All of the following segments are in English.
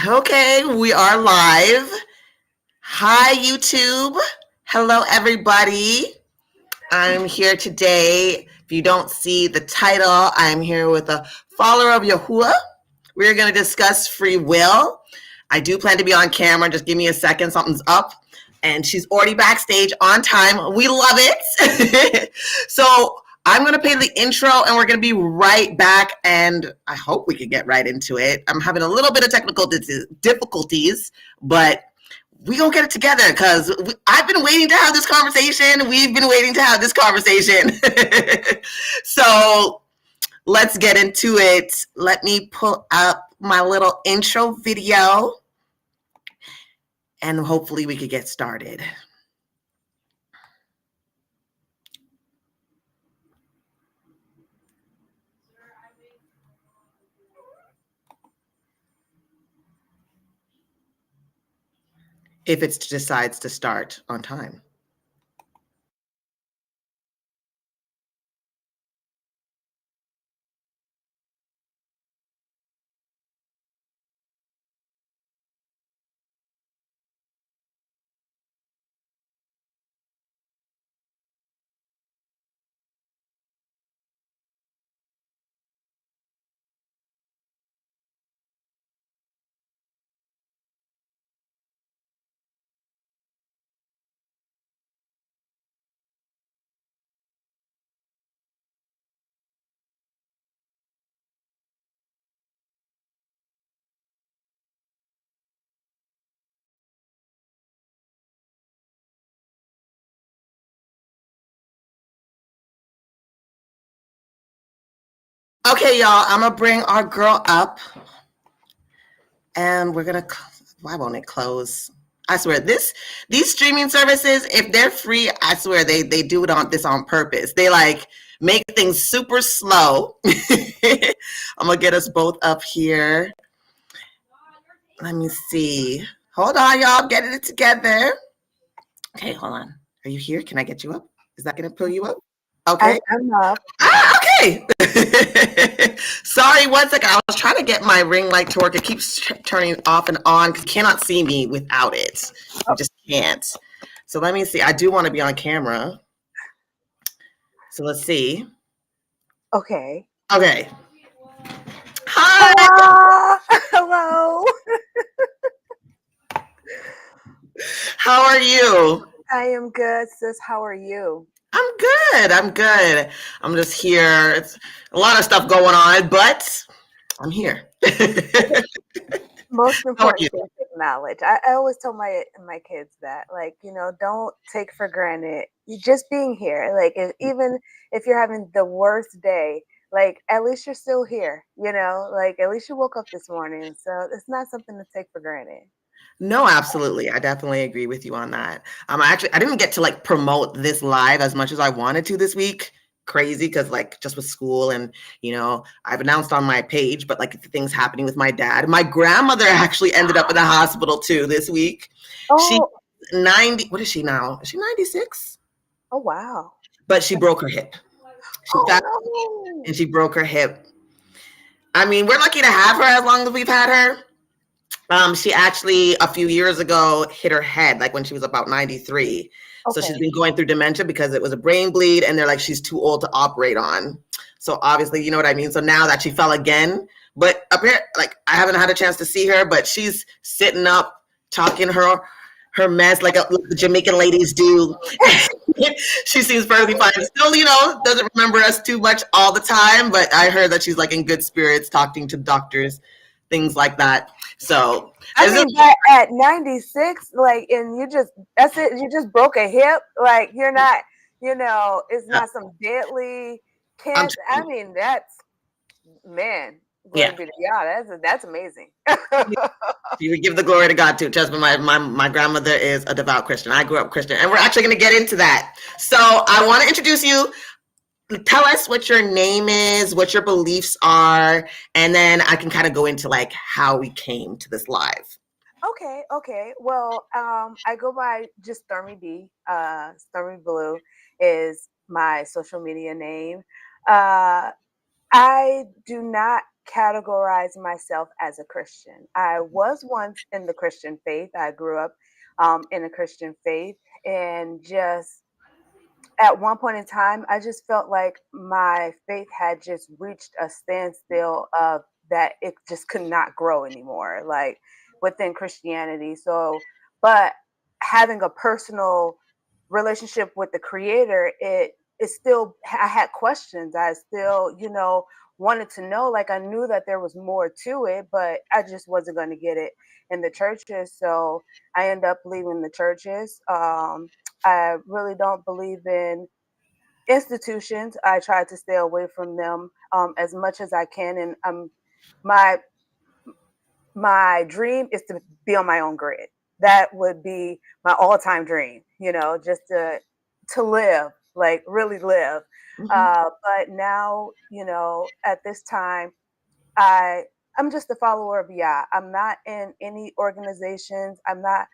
Okay, we are live. Hi, YouTube. Hello, everybody. I'm here today. If you don't see the title, I'm here with a follower of Yahuah. We're going to discuss free will. I do plan to be on camera. Just give me a second. Something's up. And she's already backstage on time. We love it. So I'm going to play the intro and we're going to be right back. And I hope we can get right into it. I'm having a little bit of technical difficulties, but we gonna get it together because I've been waiting to have this conversation. We've been waiting to have this conversation. So let's get into it. Let me pull up my little intro video and hopefully we could get started. If it decides to start on time. Okay, y'all, I'm gonna bring our girl up and we're gonna, why won't it close? I swear these streaming services, if they're free, I swear they do it on purpose. They like make things super slow. I'm gonna get us both up here. Let me see. Hold on, y'all, getting it together. Okay, hold on. Are you here? Can I get you up? Is that gonna pull you up? Okay. I'm up. Okay. Sorry, one second. I was trying to get my ring light to work. It keeps turning off and on because you cannot see me without it. You just can't. So let me see. I do want to be on camera. So let's see. Okay. Okay. Hi. Hello. How are you? I am good, sis. How are you? I'm good. I'm good. I'm just here. It's a lot of stuff going on, but I'm here. Most How are you? important thing to acknowledge. I always tell my kids that, like, don't take for granted you just being here. Like, even if you're having the worst day, like, at least you're still here. Like, at least you woke up this morning. So it's not something to take for granted. No, absolutely. I definitely agree with you on that. I didn't get to like promote this live as much as I wanted to this week. Crazy because like just with school and I've announced on my page, but like things happening with my dad. My grandmother actually ended up in the hospital too this week. She's Oh, 90. What is she now? Is she 96? oh wow. But she broke her hip. She fell Oh and she broke her hip. I mean, we're lucky to have her as long as we've had her. She actually a few years ago hit her head, like when she was about 93. no. So she's Okay. been going through dementia because it was a brain bleed, and they're like she's too old to operate on. So obviously, you know what I mean. So now that she fell again, but apparently, like I haven't had a chance to see her, but she's sitting up, talking her mess like the Jamaican ladies do. She seems perfectly fine. Still, doesn't remember us too much all the time, but I heard that she's like in good spirits, talking to doctors, things like that. So, I mean, but at 96, like, and that's it. You just broke a hip. Like, you're not, it's not some deadly I'm cancer. I mean, man, glory yeah. be to God. That's amazing. You would give the glory to God too. Trust me, my grandmother is a devout Christian. I grew up Christian, and we're actually going to get into that. So I want to introduce you. Tell us what your name is, what your beliefs are, and then I can kind of go into like how we came to this live. Okay. Well, I go by just Stormy B. Stormy Blue is my social media name. I do not categorize myself as a Christian. I was once in the Christian faith. I grew up in a Christian faith, and just at one point in time, I just felt like my faith had just reached a standstill of that it just could not grow anymore, like within Christianity. So, but having a personal relationship with the creator, it still, I had questions. I still, wanted to know, like I knew that there was more to it, but I just wasn't going to get it in the churches. So I ended up leaving the churches. I really don't believe in institutions. I try to stay away from them as much as I can, and my my dream is to be on my own grid. That would be my all-time dream. Just to live, like really live. Mhm. But now, at this time, I I'm just a follower of Yah. I'm not in any organizations. I'm not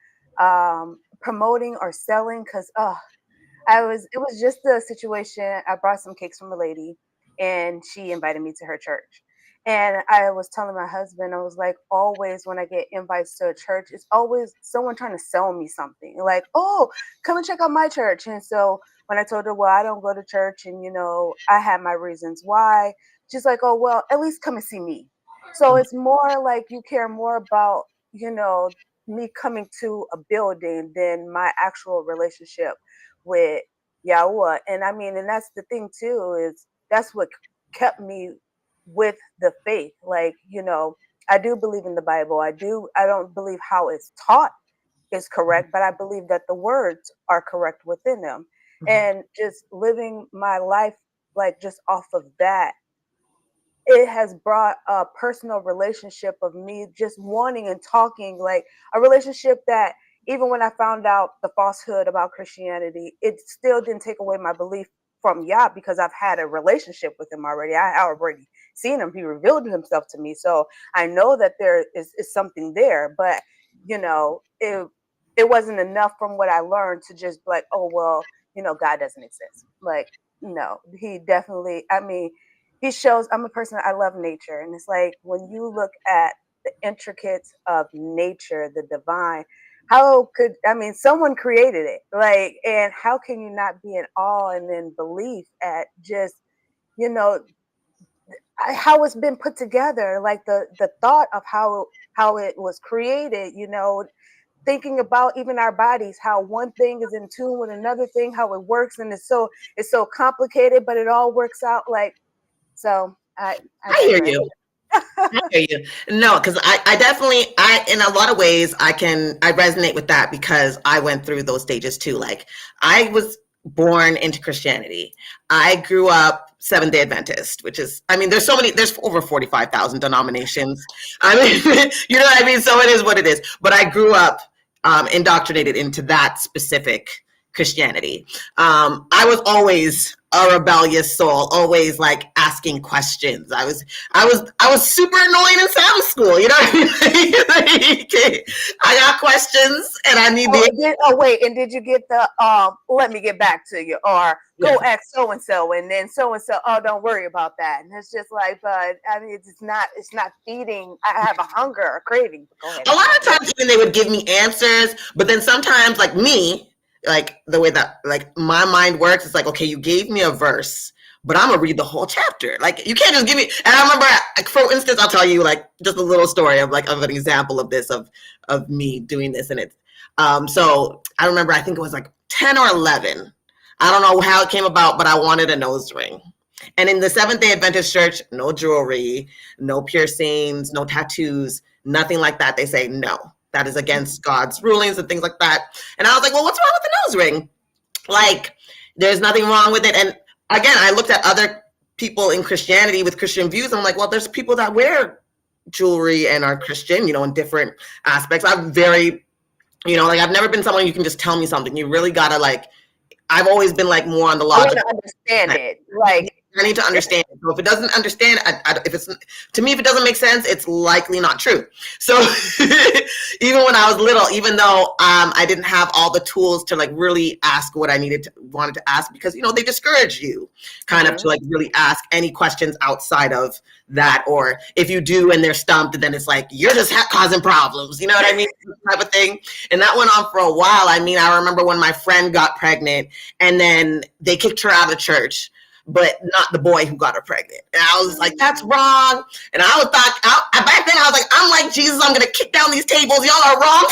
promoting or selling because it was just a situation. I brought some cakes from a lady and she invited me to her church. And I was telling my husband, I was like, always when I get invites to a church, it's always someone trying to sell me something. Like, oh, come and check out my church. And so when I told her, well, I don't go to church and, I have my reasons why, she's like, oh, well, at least come and see me. So it's more like you care more about, you know, me coming to a building than my actual relationship with Yahuah. And I mean, and that's the thing too, is that's what kept me with the faith. Like, I do believe in the Bible. I don't believe how it's taught is correct, but I believe that the words are correct within them. Mhm. And just living my life like just off of that, it has brought a personal relationship of me just wanting and talking, like a relationship that even when I found out the falsehood about Christianity, it still didn't take away my belief from Yah because I've had a relationship with him already. I already seen him. He revealed himself to me. So I know that there is something there, but it wasn't enough from what I learned to just be like, oh well, God doesn't exist. Like, no, he definitely, I mean, he shows, I'm a person, I love nature, and it's like when you look at the intricates of nature, the divine, how could, I mean, someone created it, like, and how can you not be in awe and in belief at just, you know how it's been put together, like the thought of how it was created, thinking about even our bodies, how one thing is in tune with another thing, how it works, and it's so complicated, but it all works out. Like, so I I hear digress. you. I hear you. No, because I definitely, in a lot of ways, I resonate with that because I went through those stages too. Like, I was born into Christianity. I grew up Seventh-day Adventist, which is, I mean, there's over 45,000 denominations. I mean, you know what I mean? So it is what it is. But I grew up indoctrinated into that specific Christianity. I was always a rebellious soul, always like asking questions. I was super annoying in Sabbath school. You know what I mean? I got questions and I need the Wait, and did you get the let me get back to you, or go yeah. ask so and then so and so, oh don't worry about that, and it's just like, but I mean, it's not feeding. I have a hunger or craving, but go ahead, A I'm lot sorry. of times even they would give me answers, but then sometimes like me, like the way that like my mind works, it's like, okay, you gave me a verse, but I'm gonna read the whole chapter. Like you can't just give me. And I remember, like, for instance, I'll tell you like just a little story of an example of this of me doing this, and it's so I remember I think it was like 10 or 11. I don't know how it came about, but I wanted a nose ring. And in the Seventh Day Adventist Church, no jewelry, no piercings, no tattoos, nothing like that. They say no, that is against God's rulings and things like that. And I was like, well, what's wrong with the nose ring? Like, there's nothing wrong with it. And again, I looked at other people in Christianity with Christian views. I'm like, well, there's people that wear jewelry and are Christian, in different aspects. I'm very, like I've never been someone you can just tell me something. You really gotta like. I've always been like more on the I want logic. to understand it, like, I need to understand it. So if it doesn't understand, if it's to me, if it doesn't make sense, it's likely not true. So even when I was little, even though I didn't have all the tools to like really ask what I wanted to ask, because they discourage you kind of to like really ask any questions outside of that, or if you do and they're stumped, then it's like you're just causing problems. You know what I mean? Type of thing. And that went on for a while. I mean, I remember when my friend got pregnant, and then they kicked her out of church, but not the boy who got her pregnant. And I was like, that's wrong. And I was back then I was like, I'm like Jesus, I'm gonna kick down these tables. Y'all are wrong.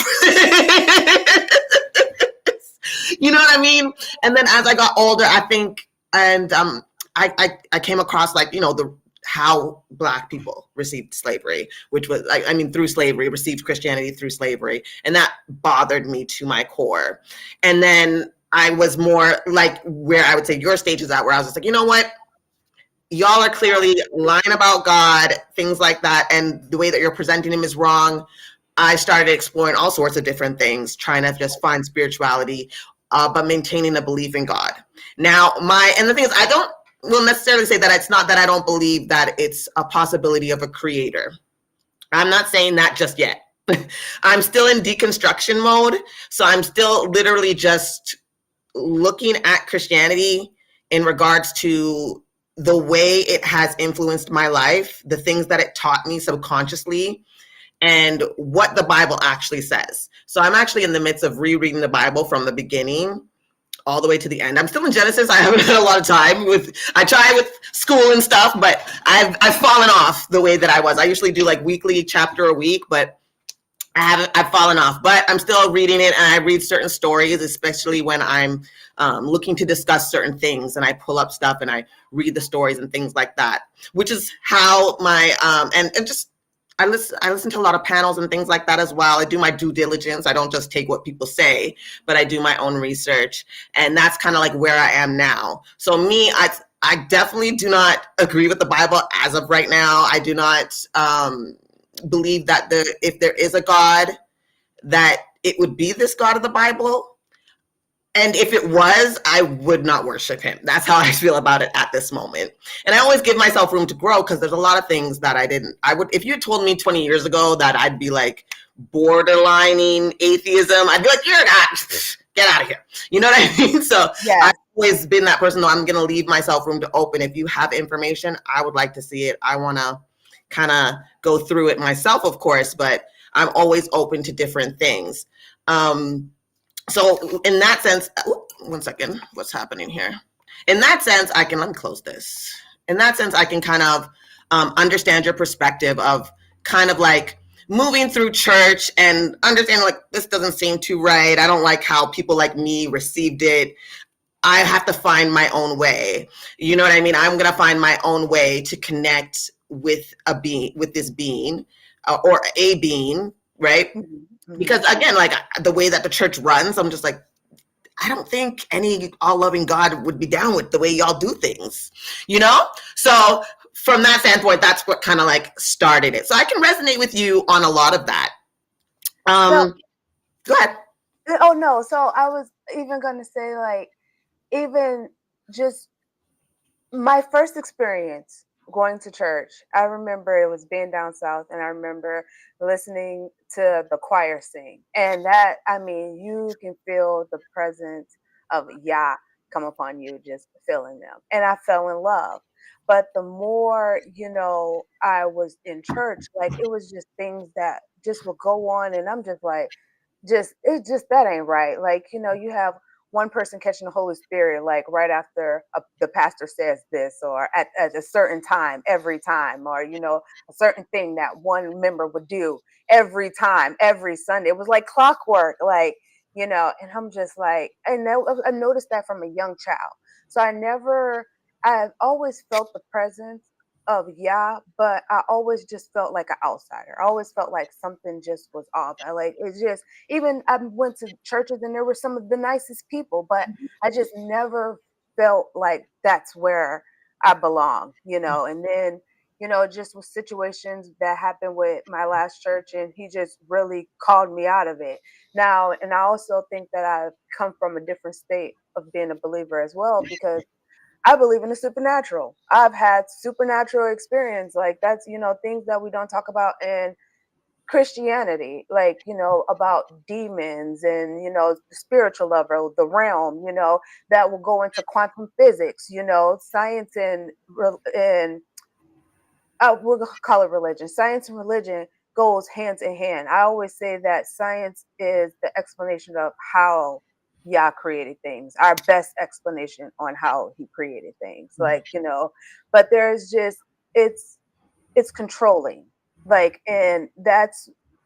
You know what I mean? And then as I got older, I think, and I came across like how Black people received slavery, which was I mean through slavery, received Christianity through slavery, and that bothered me to my core. And then I was more like where I would say your stage is at, where I was just like, you know what? Y'all are clearly lying about God, things like that, and the way that you're presenting him is wrong. I started exploring all sorts of different things, trying to just find spirituality, but maintaining a belief in God. Now, and the thing is, I don't will necessarily say that it's not that I don't believe that it's a possibility of a creator. I'm not saying that just yet. I'm still in deconstruction mode. So I'm still literally just looking at Christianity in regards to the way it has influenced my life, the things that it taught me subconsciously, and what the Bible actually says. So I'm actually in the midst of rereading the Bible from the beginning all the way to the end. I'm still in Genesis. I haven't had a lot of time I try with school and stuff, but I've fallen off the way that I was. I usually do like weekly chapter a week, but I've fallen off, but I'm still reading it, and I read certain stories, especially when I'm looking to discuss certain things, and I pull up stuff and I read the stories and things like that, which is how my and just I listen to a lot of panels and things like that as well. I do my due diligence. I don't just take what people say, but I do my own research, and that's kind of like where I am now. So me, I definitely do not agree with the Bible as of right now. I do not believe that if there is a God, that it would be this God of the Bible. And if it was, I would not worship him. That's how I feel about it at this moment. And I always give myself room to grow, because there's a lot of things that if you had told me 20 years ago that I'd be like borderlining atheism, I'd be like, you're not, get out of here. You know what I mean? So I've always been that person, though. I'm going to leave myself room to open. If you have information, I would like to see it. I want to kind of go through it myself, of course, but I'm always open to different things. So in that sense, one second, what's happening here? In that sense, let me close this. In that sense, I can kind of understand your perspective of kind of like moving through church and understanding like, this doesn't seem too right. I don't like how people like me received it. I have to find my own way. You know what I mean? I'm going to find my own way to connect with this being, or a being, right? Because again, like the way that the church runs, I'm just like, I don't think any all-loving God would be down with the way y'all do things, So from that standpoint, that's what kind of like started it. So I can resonate with you on a lot of that. Go ahead. Oh no, so I was even going to say, like, even just my first experience going to church, I remember it was being down south, and I remember listening to the choir sing. And that, I mean, you can feel the presence of Yah come upon you, just feeling them. And I fell in love. But the more, I was in church, like it was just things that just would go on. And I'm just like, it's just that ain't right. Like, you have one person catching the Holy Spirit, like right after the pastor says this, or at a certain time, every time, or, a certain thing that one member would do every time, every Sunday. It was like clockwork, like, and I'm just like, I noticed that from a young child. So I've always felt the presence of Yah, but I always just felt like an outsider. I always felt like something just was off. It's just, even I went to churches and there were some of the nicest people, but I just never felt like that's where I belong, and then, just with situations that happened with my last church, and he just really called me out of it. Now, and I also think that I've come from a different state of being a believer as well, because I believe in the supernatural. I've had supernatural experience. Like that's, things that we don't talk about in Christianity, like, about demons and, the spiritual level, the realm, that will go into quantum physics, science and we'll call it religion. Science and religion goes hands in hand. I always say that science is the explanation of how Yah created things, our best explanation on how he created things. Like, but there's just it's controlling. Like, and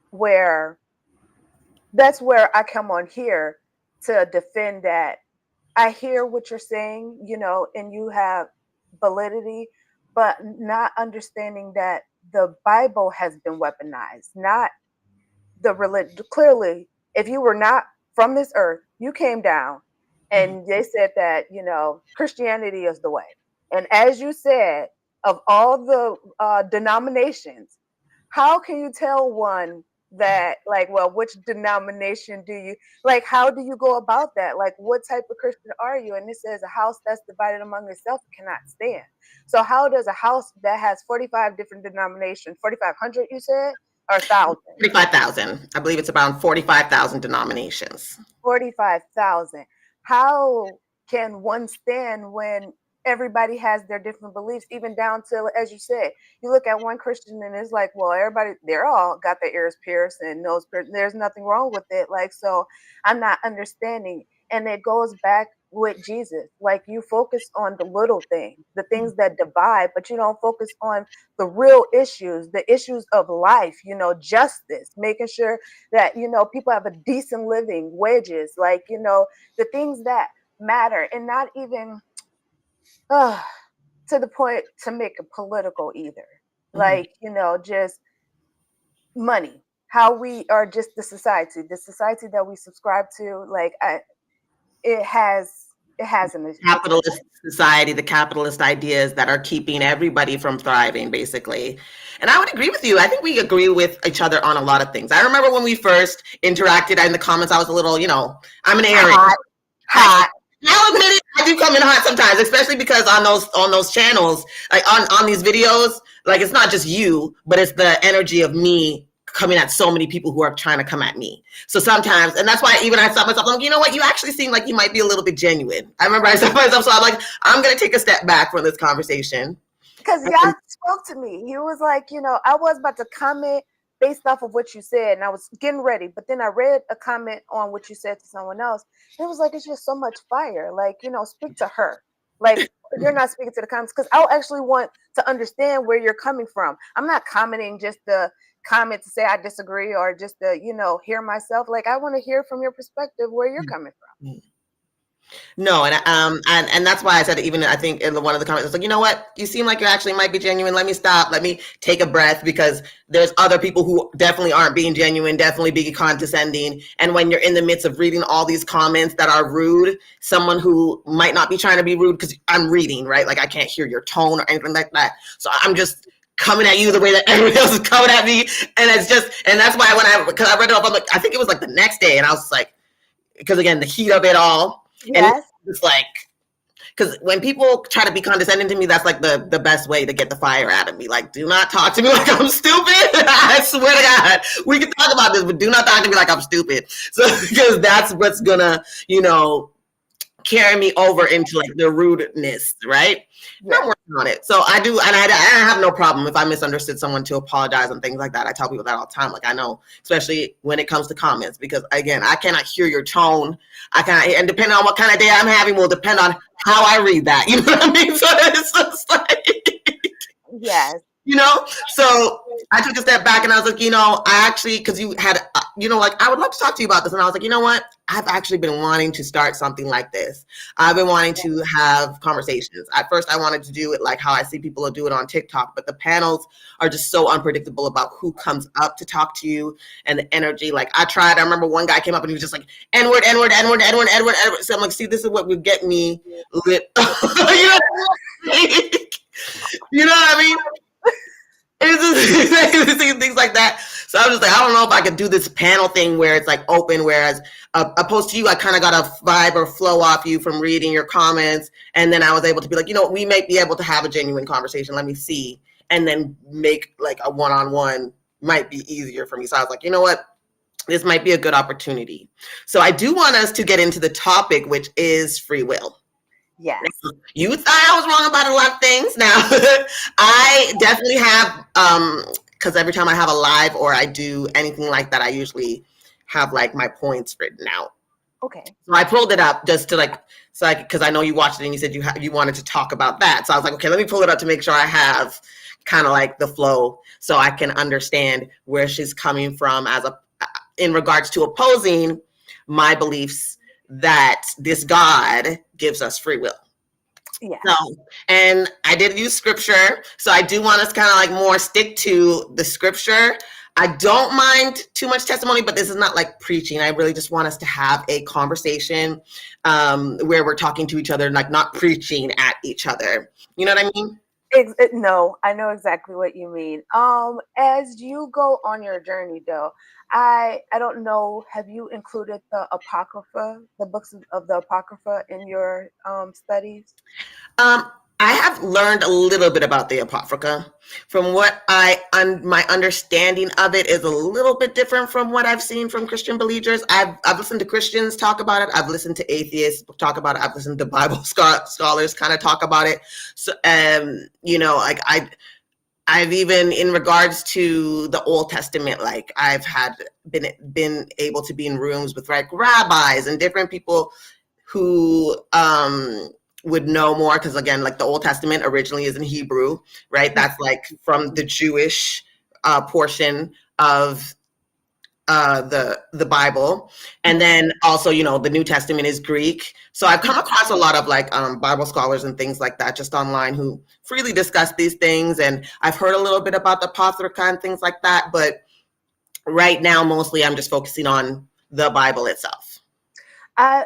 where that's where I come on here to defend that. I hear what you're saying, and you have validity, but not understanding that the Bible has been weaponized, not the religion. Clearly, if you were not from this earth, you came down and they said that, Christianity is the way. And as you said, of all the denominations, how can you tell one that, like, well, which denomination do you like? How do you go about that? Like, what type of Christian are you? And it says a house that's divided among itself cannot stand. So how does a house that has 45 different denominations, 4,500 you said, or 1,000? 45,000. I believe it's around 45,000 denominations. 45,000. How can one stand when everybody has their different beliefs, even down to, as you said, you look at one Christian and it's like, well, everybody, they're all got their ears pierced and nose pierced. There's nothing wrong with it. Like, so I'm not understanding. And it goes back with Jesus. Like, you focus on the little things, the things that divide, but you don't focus on the real issues, the issues of life, justice, making sure that, people have a decent living, wages, like, the things that matter, and not even to the point to make it political either. Like, just money, how we are just the society that we subscribe to. Like, it has an Capitalist society, the capitalist ideas that are keeping everybody from thriving, basically. And I would agree with you. I think we agree with each other on a lot of things. I remember when we first interacted in the comments, I was a little, I'm an Aries. Hot. I'll admit it, I do come in hot sometimes, especially because on those channels, like on these videos, like it's not just you, but it's the energy of me coming at so many people who are trying to come at me. So sometimes, and that's why even I saw myself, I'm like, you know what, you actually seem like you might be a little bit genuine. I remember I saw myself, so I'm like, I'm going to take a step back from this conversation. Because Yah spoke to me. He was like, I was about to comment based off of what you said, and I was getting ready, but then I read a comment on what you said to someone else. And it was like, it's just so much fire. Like, speak to her. Like, you're not speaking to the comments, because I'll actually want to understand where you're coming from. I'm not commenting just the comment to say I disagree or just to, hear myself. Like, I want to hear from your perspective where you're coming from. No, and that's why I said, even I think in one of the comments, it's like, you know what, you seem like you actually might be genuine. Let me stop. Let me take a breath, because there's other people who definitely aren't being genuine, definitely being condescending. And when you're in the midst of reading all these comments that are rude, someone who might not be trying to be rude, because I'm reading, right? Like, I can't hear your tone or anything like that. So I'm just coming at you the way that everybody else is coming at me. And it's just, and that's why because I read it off, I'm like, I think it was like the next day, and I was like, because again, the heat of it all. Yes. And it's like, because when people try to be condescending to me, that's like the best way to get the fire out of me. Like, do not talk to me like I'm stupid. I swear to God, we can talk about this, but do not talk to me like I'm stupid. So, because that's what's gonna, carry me over into like the rudeness, right? Yeah. I'm working on it. So I do, and I have no problem if I misunderstood someone to apologize and things like that. I tell people that all the time. Like, I know, especially when it comes to comments, because again, I cannot hear your tone. I cannot, and depending on what kind of day I'm having will depend on how I read that. You know what I mean? So it's just like, yes. So I took a step back and I was like, I actually, because you had, like, I would love to talk to you about this. And I was like, you know what? I've actually been wanting to start something like this. I've been wanting to have conversations. At first, I wanted to do it like how I see people do it on TikTok, but the panels are just so unpredictable about who comes up to talk to you and the energy. Like, I remember one guy came up and he was just like, N-word, N-word, N-word, N-word, N-word, N-word. So I'm like, see, this is what would get me lit. You know what I mean? It's just things like that. So I was just like, I don't know if I could do this panel thing where it's like open, whereas opposed to you, I kind of got a vibe or flow off you from reading your comments. And then I was able to be like, we may be able to have a genuine conversation. Let me see. And then make like a one-on-one might be easier for me. So I was like, you know what? This might be a good opportunity. So I do want us to get into the topic, which is free will. Yes. You thought I was wrong about a lot of things. Now, I definitely have, because every time I have a live or I do anything like that, I usually have like my points written out. Okay. So I pulled it up just to because I know you watched it and you said you wanted to talk about that. So I was like, okay, let me pull it up to make sure I have kind of like the flow so I can understand where she's coming from in regards to opposing my beliefs that this God gives us free will. Yeah. So, and I did use scripture. So I do want us kind of like more stick to the scripture. I don't mind too much testimony, but this is not like preaching. I really just want us to have a conversation where we're talking to each other, like not preaching at each other. You know what I mean? No, I know exactly what you mean. As you go on your journey, though, I don't know. Have you included the Apocrypha, the books of the Apocrypha in your studies? I have learned a little bit about the Apocrypha. From what my understanding of it is a little bit different from what I've seen from Christian believers. I've listened to Christians talk about it. I've listened to atheists talk about it. I've listened to Bible scholars kind of talk about it. So, like I've even in regards to the Old Testament, like I've had been able to be in rooms with like rabbis and different people who would know more, because again, like the Old Testament originally is in Hebrew, right? That's like from the Jewish portion of the Bible, and then also the New Testament is Greek. So I've come across a lot of like Bible scholars and things like that just online who freely discuss these things, and I've heard a little bit about the Apocrypha and things like that, but right now mostly I'm just focusing on the Bible itself. I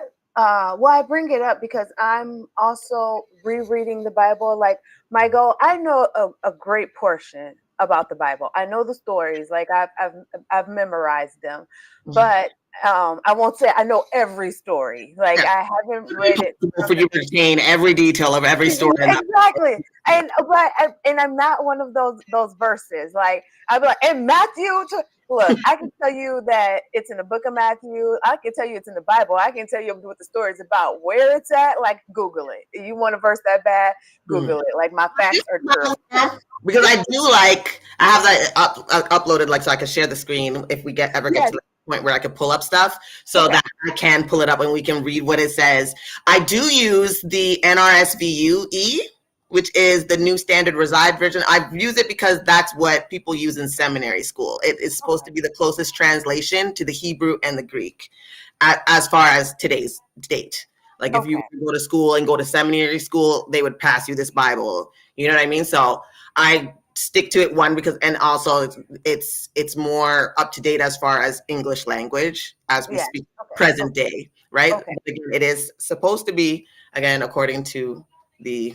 bring it up because I'm also rereading the Bible. Like my goal, I know a great portion about the Bible. I know the stories, like I've memorized them, but I won't say I know every story. Like Yeah. I haven't read it For you to retain every detail of every story. Exactly. And I'm not one of those verses. Like I'd be like, and Matthew. Look, I can tell you that it's in the book of Matthew. I can tell you it's in the Bible. I can tell you what the story is about. Where it's at, like Google it. If you want a verse that bad, Google it. Like my facts are true. Because I have that uploaded, like so I can share the screen if we ever get to the point where I can pull up stuff, so that I can pull it up and we can read what it says. I do use the NRSVUE, which is the New Standard Revised Version. I've used it because that's what people use in seminary school. It is supposed to be the closest translation to the Hebrew and the Greek as far as today's date. Like if you go to school and go to seminary school, they would pass you this Bible. You know what I mean? So I stick to it, one, because, and also it's more up to date as far as English language as we speak present day, right? It is supposed to be, again, according to the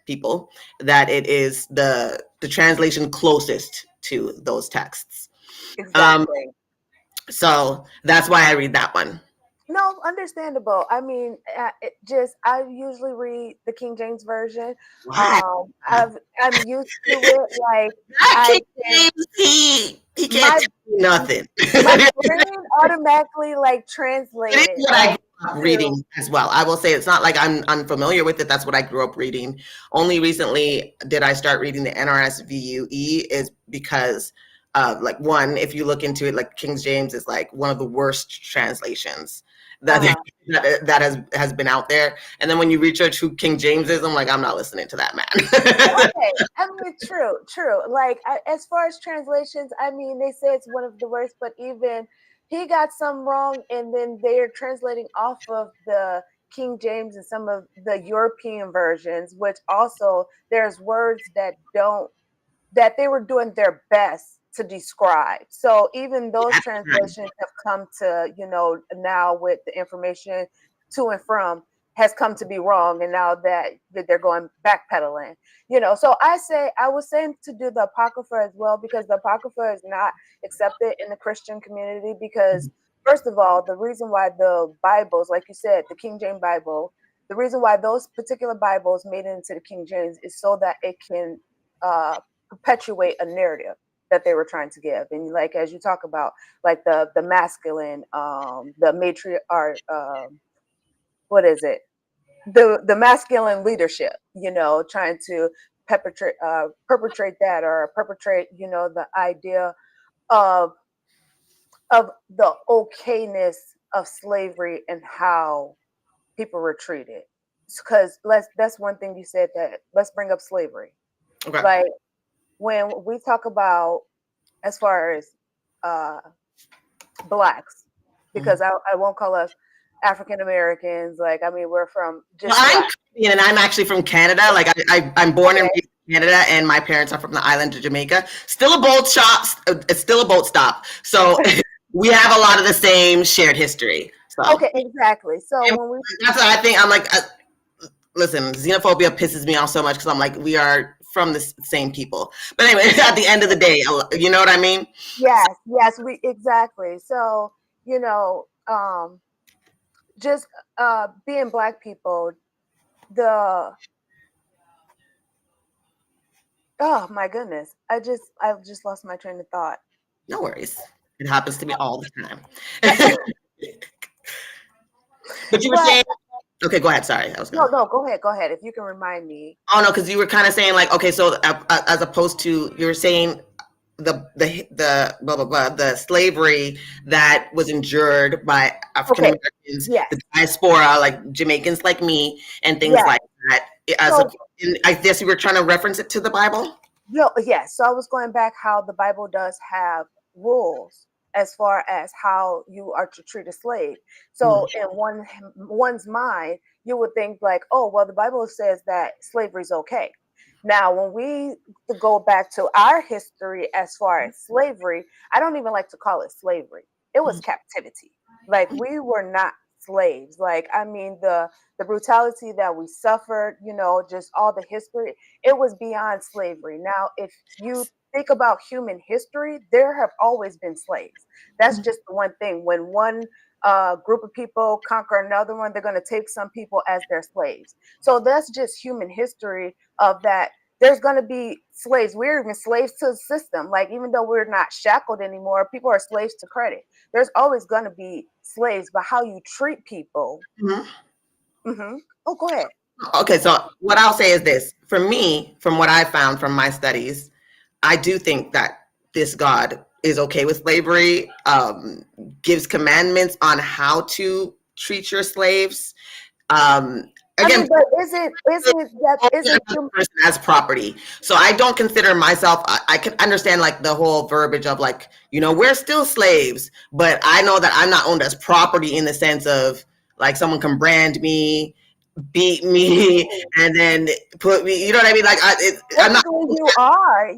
people, that it is the translation closest to those texts. Exactly. So that's why I read that one. No, understandable. I mean, I usually read the King James version. Why? I'm used to it. Like King can, James, he can't tell me nothing. My brain automatically like translated. It is what I grew up reading as well. I will say it's not like I'm unfamiliar with it. That's what I grew up reading. Only recently did I start reading the NRSVUE, is because like, one, if you look into it, like King James is like one of the worst translations that has been out there. And then when you research who King James is, I'm like, I'm not listening to that man. I mean, true. Like as far as translations, I mean, they say it's one of the worst, but even he got some wrong, and then they're translating off of the King James and some of the European versions, which also there's words that they were doing their best to describe. So even those translations have come to, now with the information to and from, has come to be wrong, and now that they're going backpedaling, you know. So I was saying to do the Apocrypha as well, because the Apocrypha is not accepted in the Christian community, because first of all, the reason why the Bibles, like you said, the King James Bible, the reason why those particular Bibles made it into the King James is so that it can perpetuate a narrative that they were trying to give. And like as you talk about, like the masculine, the matriarch, what is it? The masculine leadership, you know, trying to perpetrate that, or perpetrate, you know, the idea of the okayness of slavery and how people were treated. Because that's one thing you said, that let's bring up slavery. Okay. Like when we talk about, as far as blacks, because I won't call us African Americans. Like, I mean, we're from just I'm black. Canadian, and I'm actually from Canada. Like I'm born and raised in Canada, and my parents are from the island of Jamaica. Still a boat shop. It's still a boat stop. So we have a lot of the same shared history. So Okay, exactly. So when we that's what I think. I'm like, listen, xenophobia pisses me off so much, because I'm like, we are from the same people. But anyway, at the end of the day, you know what I mean? yes, we exactly. So, you know, just being black people, the oh my goodness, I just lost my train of thought. No worries. It happens to me all the time. But you were saying, okay, go ahead. Sorry, I was No, gonna. go ahead. If you can remind me. Oh no, because you were kind of saying like, okay, so as opposed to, you were saying the blah blah blah, the slavery that was endured by African Americans, Yes. the diaspora, like Jamaicans like me, and things Yes. like that. I guess you were trying to reference it to the Bible. Yes. So I was going back how the Bible does have rules as far as how you are to treat a slave. So in one's mind, you would think like, oh, well, the Bible says that slavery is okay. Now, when we go back to our history as far as slavery, I don't even like to call it slavery. It was captivity. Like, we were not slaves. Like, I mean, the brutality that we suffered, you know, just all the history, it was beyond slavery. Now, if you think about human history, there have always been slaves. That's just the one thing. When one group of people conquer another one, they're going to take some people as their slaves. So that's just human history of that. There's going to be slaves. We're even slaves to the system. Like, even though we're not shackled anymore, people are slaves to credit. There's always going to be slaves, but how you treat people. Oh, go ahead. Okay, so what I'll say is this. For me, from what I found from my studies, I do think that this God is okay with slavery, gives commandments on how to treat your slaves. Again, I mean, but isn't human person as property? So I don't consider myself. I can understand like the whole verbiage of like, you know, we're still slaves, but I know that I'm not owned as property in the sense of like someone can brand me, beat me, and then put me. You know what I mean? Like I'm not.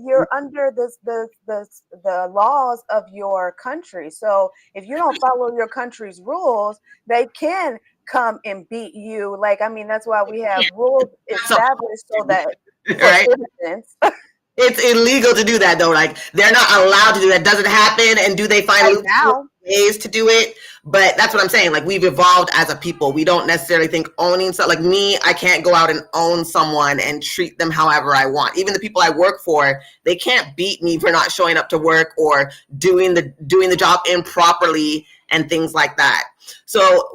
you're under the laws of your country. So if you don't follow your country's rules, they can come and beat you. Like, I mean, that's why we have rules established so that for citizens. It's illegal to do that though. Like, they're not allowed to do that. Does it happen? And do they find ways to do it? But that's what I'm saying. Like, we've evolved as a people. We don't necessarily think owning so like me, I can't go out and own someone and treat them however I want. Even the people I work for, they can't beat me for not showing up to work or doing the job improperly and things like that. So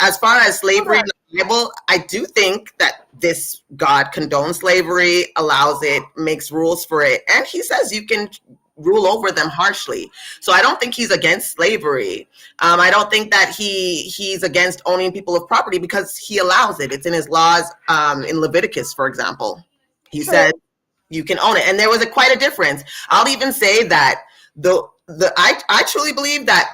as far as slavery in the Bible, I do think that this God condones slavery, allows it, makes rules for it, and he says you can rule over them harshly. So I don't think he's against slavery. I don't think that he's against owning people of property, because he allows it. It's in his laws. In Leviticus, for example, he says you can own it, and there was quite a difference. I'll even say that I truly believe that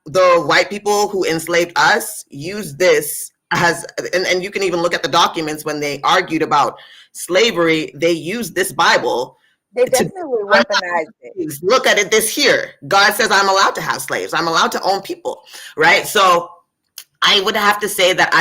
the white people who enslaved us used this as, and you can even look at the documents when they argued about slavery, they used this Bible. They definitely weaponized it. Look at this here. God says I'm allowed to have slaves. I'm allowed to own people, right? So I would have to say that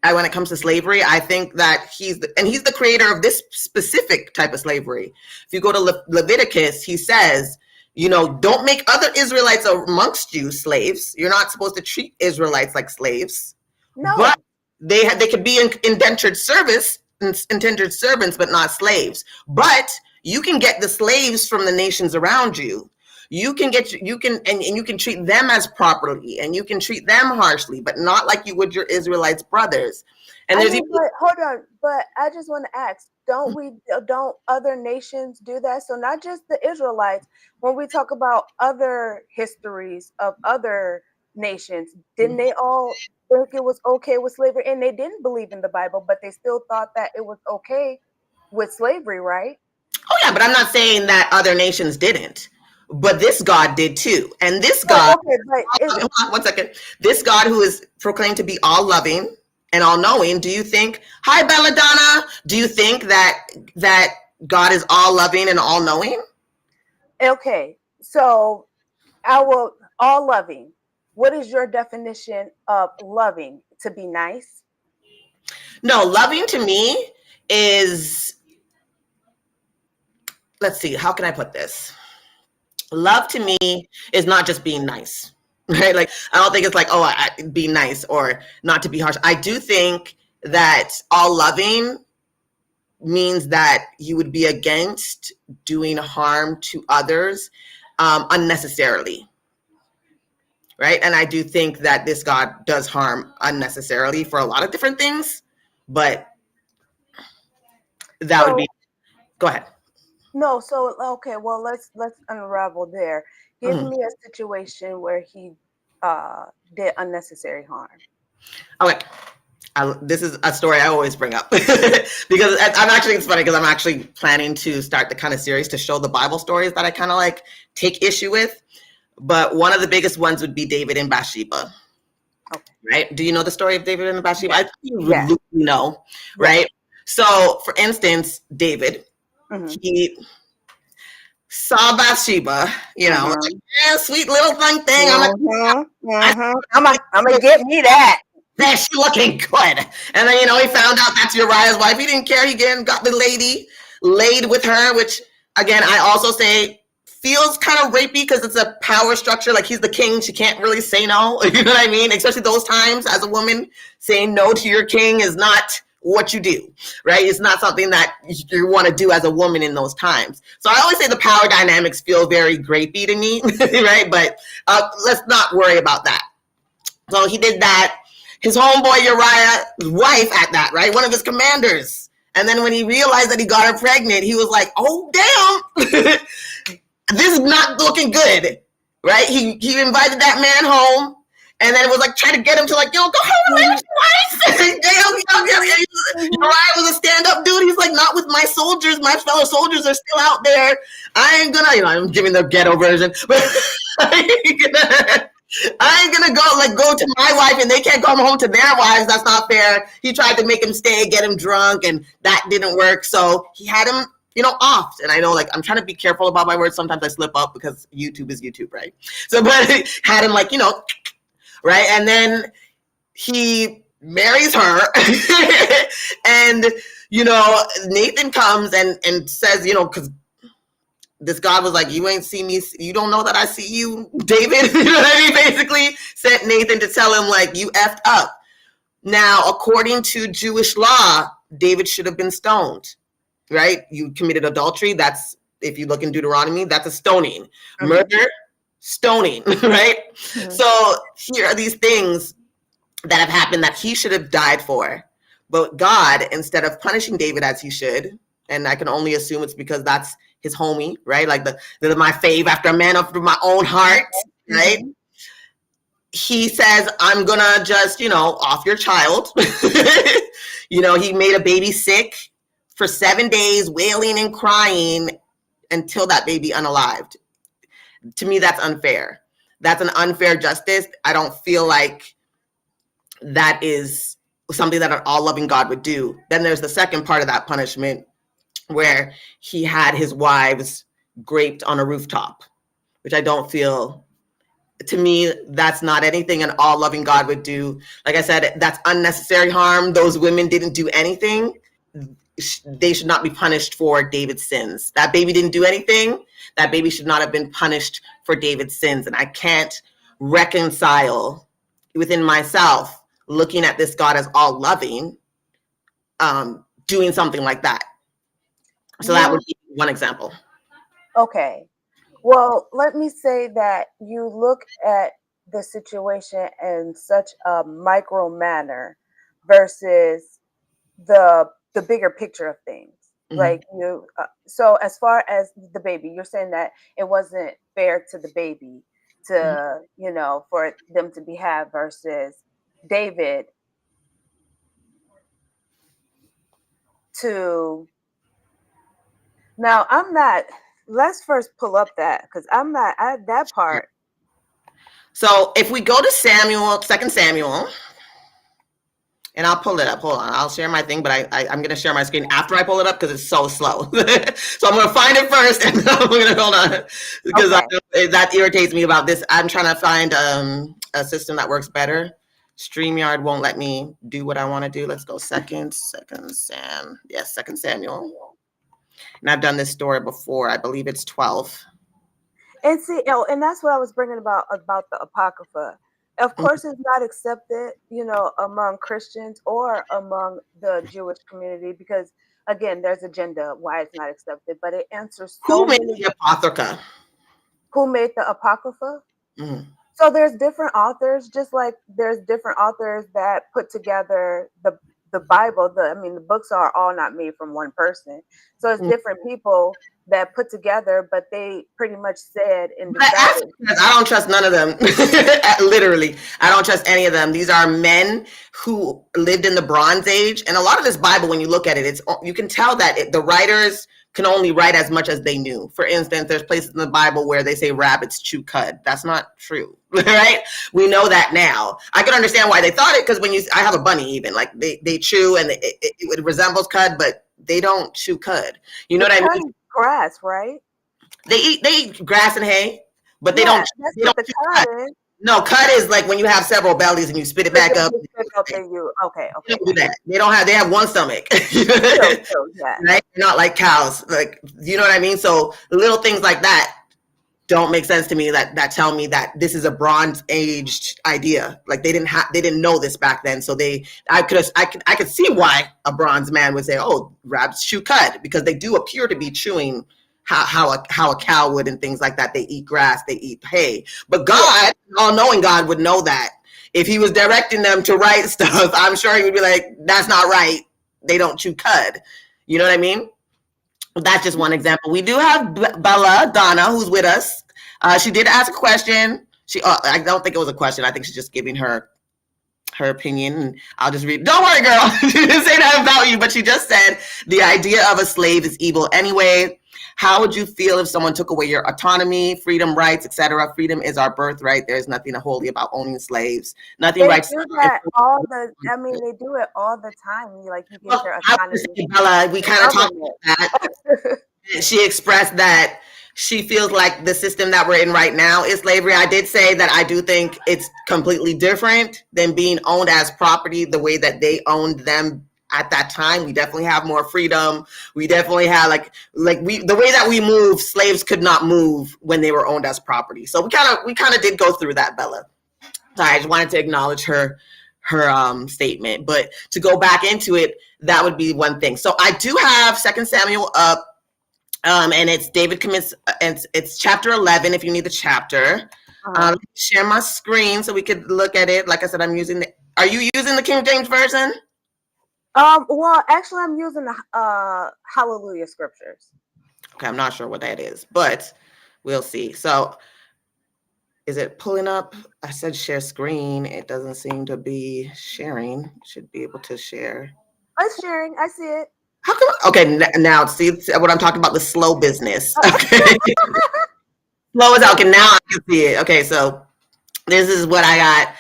when it comes to slavery, I think that he's the creator of this specific type of slavery. If you go to Leviticus, he says, don't make other Israelites amongst you slaves. You're not supposed to treat Israelites like slaves. No. But they could be indentured servants, but not slaves. But you can get the slaves from the nations around you. You can treat them as properly, and you can treat them harshly, but not like you would your Israelites brothers. And hold on, but I just want to ask, don't other nations do that? So not just the Israelites, when we talk about other histories of other nations, didn't they all think it was okay with slavery? And they didn't believe in the Bible, but they still thought that it was okay with slavery, right? Oh yeah, but I'm not saying that other nations didn't. But this God did too. And this God, hold on 1 second. This God who is proclaimed to be all loving and all knowing, do you think, hi Belladonna, do you think that God is all loving and all knowing? Okay, so our all loving, what is your definition of loving? To be nice? No, loving to me is, let's see, how can I put this? Love to me is not just being nice, right? Like, I don't think it's like, be nice or not to be harsh. I do think that all loving means that you would be against doing harm to others unnecessarily, right? And I do think that this God does harm unnecessarily for a lot of different things, but that would be, go ahead. No, so okay, well let's unravel there. Give me a situation where he did unnecessary harm. Okay. This is a story I always bring up because it's funny because I'm actually planning to start the kind of series to show the Bible stories that I kind of like take issue with. But one of the biggest ones would be David and Bathsheba. Okay. Right? Do you know the story of David and Bathsheba? Yeah. I think you would know, right? Yeah. So, for instance, David, he saw Bathsheba, like, sweet little thing. I'm gonna get me that. Man, she looking good. And then, he found out that's Uriah's wife. He didn't care. He got the lady, laid with her, which, again, I also say feels kind of rapey because it's a power structure. Like, he's the king. She can't really say no. You know what I mean? Especially those times as a woman, saying no to your king is not what you do, right? It's not something that you want to do as a woman in those times. So I always say the power dynamics feel very grapey to me, right? But let's not worry about that. So he did that. His homeboy Uriah's wife at that, right? One of his commanders. And then when he realized that he got her pregnant, he was like, oh, damn, this is not looking good, right? He invited that man home. And then it was like trying to get him to like, go home and lay with your wife. Uriah was a stand-up dude. He's like, not with my soldiers. My fellow soldiers are still out there. I ain't gonna, I'm giving the ghetto version, but I ain't gonna go to my wife and they can't come home to their wives. That's not fair. He tried to make him stay, get him drunk, and that didn't work. So he had him, off. And I know, I'm trying to be careful about my words. Sometimes I slip up because YouTube is YouTube, right? So, but had him right? And then he marries her and, Nathan comes and says, because this God was like, you ain't see me. You don't know that I see you, David. You know what I mean? Basically sent Nathan to tell him you effed up. Now, according to Jewish law, David should have been stoned, right? You committed adultery. That's, if you look in Deuteronomy, that's a stoning. Murder, stoning, right? So here are these things that have happened that he should have died for. But God, instead of punishing David as he should, and I can only assume it's because that's his homie, right? Like they're my fave after a man after my own heart, right? He says, I'm gonna just, off your child. He made a baby sick for 7 days, wailing and crying until that baby unalived. To me, that's unfair. That's an unfair justice. I don't feel like that is something that an all-loving God would do. Then there's the second part of that punishment where he had his wives graped on a rooftop, which I don't feel To me, that's not anything an all loving God would do. Like I said, that's unnecessary harm. Those women didn't do anything. They should not be punished for David's sins. That baby didn't do anything. That baby should not have been punished for David's sins. And I can't reconcile within myself looking at this God as all loving, doing something like that. So that You would be one example. okay? Well, let me say that you look at the situation in such a micro manner versus the bigger picture of things. Mm-hmm. Like you, so as far as the baby, you're saying that it wasn't fair to the baby Mm-hmm. to, for them to be had versus David to. Now, I'm not. Let's first pull up that because I'm not that part. So if we go to Samuel, Second Samuel, and I'll pull it up. Hold on, I'll share my thing, but I'm going to share my screen after I pull it up because it's so slow. So I'm going to find it first, and then I'm going to hold on because Okay. that irritates me about this. I'm trying to find a system that works better. StreamYard won't let me do what I want to do. Let's go Second Samuel. And I've done this story before. I believe it's 12. And see, and that's what I was bringing about the Apocrypha. Of course, it's not accepted, among Christians or among the Jewish community because, again, there's agenda why it's not accepted. But it answers Who so made many. the Apocrypha? Who made the Apocrypha? Mm-hmm. So there's different authors, just like there's different authors that put together the Bible. The books are all not made from one person. So it's different people that put together, but they pretty much said and But decided. I don't trust none of them. Literally, I don't trust any of them. These are men who lived in the Bronze Age, and a lot of this Bible, when you look at it, you can tell that the writers can only write as much as they knew. For instance, there's places in the Bible where they say rabbits chew cud. That's not true, right? We know that now. I can understand why they thought it because I have a bunny, even like they chew and it resembles cud, but they don't chew cud. You know The what I cud mean? is grass, right? They eat grass and hay, but they Yeah, don't that's they what don't the chew cud cud. is. No, cud is like when you have several bellies and you spit it But back then up. you spit up and you okay, They okay, don't do gotcha. that. They have one stomach. True, true, yeah. Right? Not like cows. Like, you know what I mean? So little things like that don't make sense to me that tell me that this is a bronze aged idea. Like they didn't know this back then. So I could see why a bronze man would say, "Oh, rabbits chew cud," because they do appear to be chewing how a cow would and things like that. They eat grass, they eat hay. But Yeah. God, all knowing God, would know that. If he was directing them to write stuff, I'm sure he would be like, "That's not right. They don't chew cud." You know what I mean? That's just one example. We do have Bella Donna, who's with us. She did ask a question. I don't think it was a question. I think she's just giving her opinion. And I'll just read. Don't worry, girl. She didn't say that about you, but she just said the idea of a slave is evil anyway. How would you feel if someone took away your autonomy, freedom, rights, etc.? Freedom is our birthright. There's nothing holy about owning slaves. Nothing They right. do that they do it all the time. You get Well, your I would autonomy say, Bella, we from kind of talked government. about that. She expressed that she feels like the system that we're in right now is slavery. I did say that I do think it's completely different than being owned as property the way that they owned them at that time. We definitely have more freedom. We definitely have the way that we move, slaves could not move when they were owned as property. So we kind of did go through that, Bella. So I just wanted to acknowledge her statement. But to go back into it, that would be one thing. So I do have Second Samuel up. And it's David commits. It's chapter 11. If you need the chapter, Uh-huh. share my screen so we could look at it. Like I said, I'm using the. Are you using the King James version? Well, actually, I'm using the Hallelujah scriptures. Okay, I'm not sure what that is, but we'll see. So, is it pulling up? I said share screen. It doesn't seem to be sharing. Should be able to share. It's sharing. I see it. How come? Okay, now see what I'm talking about. The slow business. Okay, slow as out. Okay, now I can see it. Okay, so this is what I got.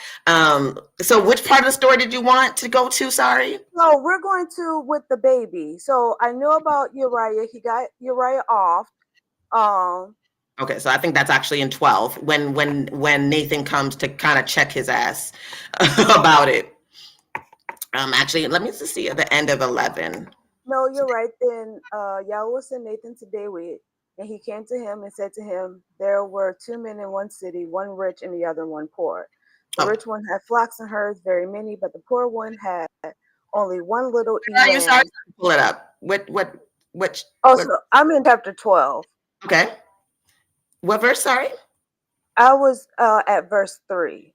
So which part of the story did you want to go to? Sorry. So we're going to with the baby. So I knew about Uriah. He got Uriah off. Um, Okay, so I think that's actually in 12 when Nathan comes to kind of check his ass about it. Actually, let me just see at the end of 11. No, you're right. Then Yahuah sent Nathan to David, and he came to him and said to him, there were two men in one city, one rich and the other one poor. The Oh, rich one had flocks and herds, very many, but the poor one had only one little are you sorry? lamb. Pull it up. Which Oh, what? so I'm in chapter 12. Okay, what verse? Sorry. I was at verse 3.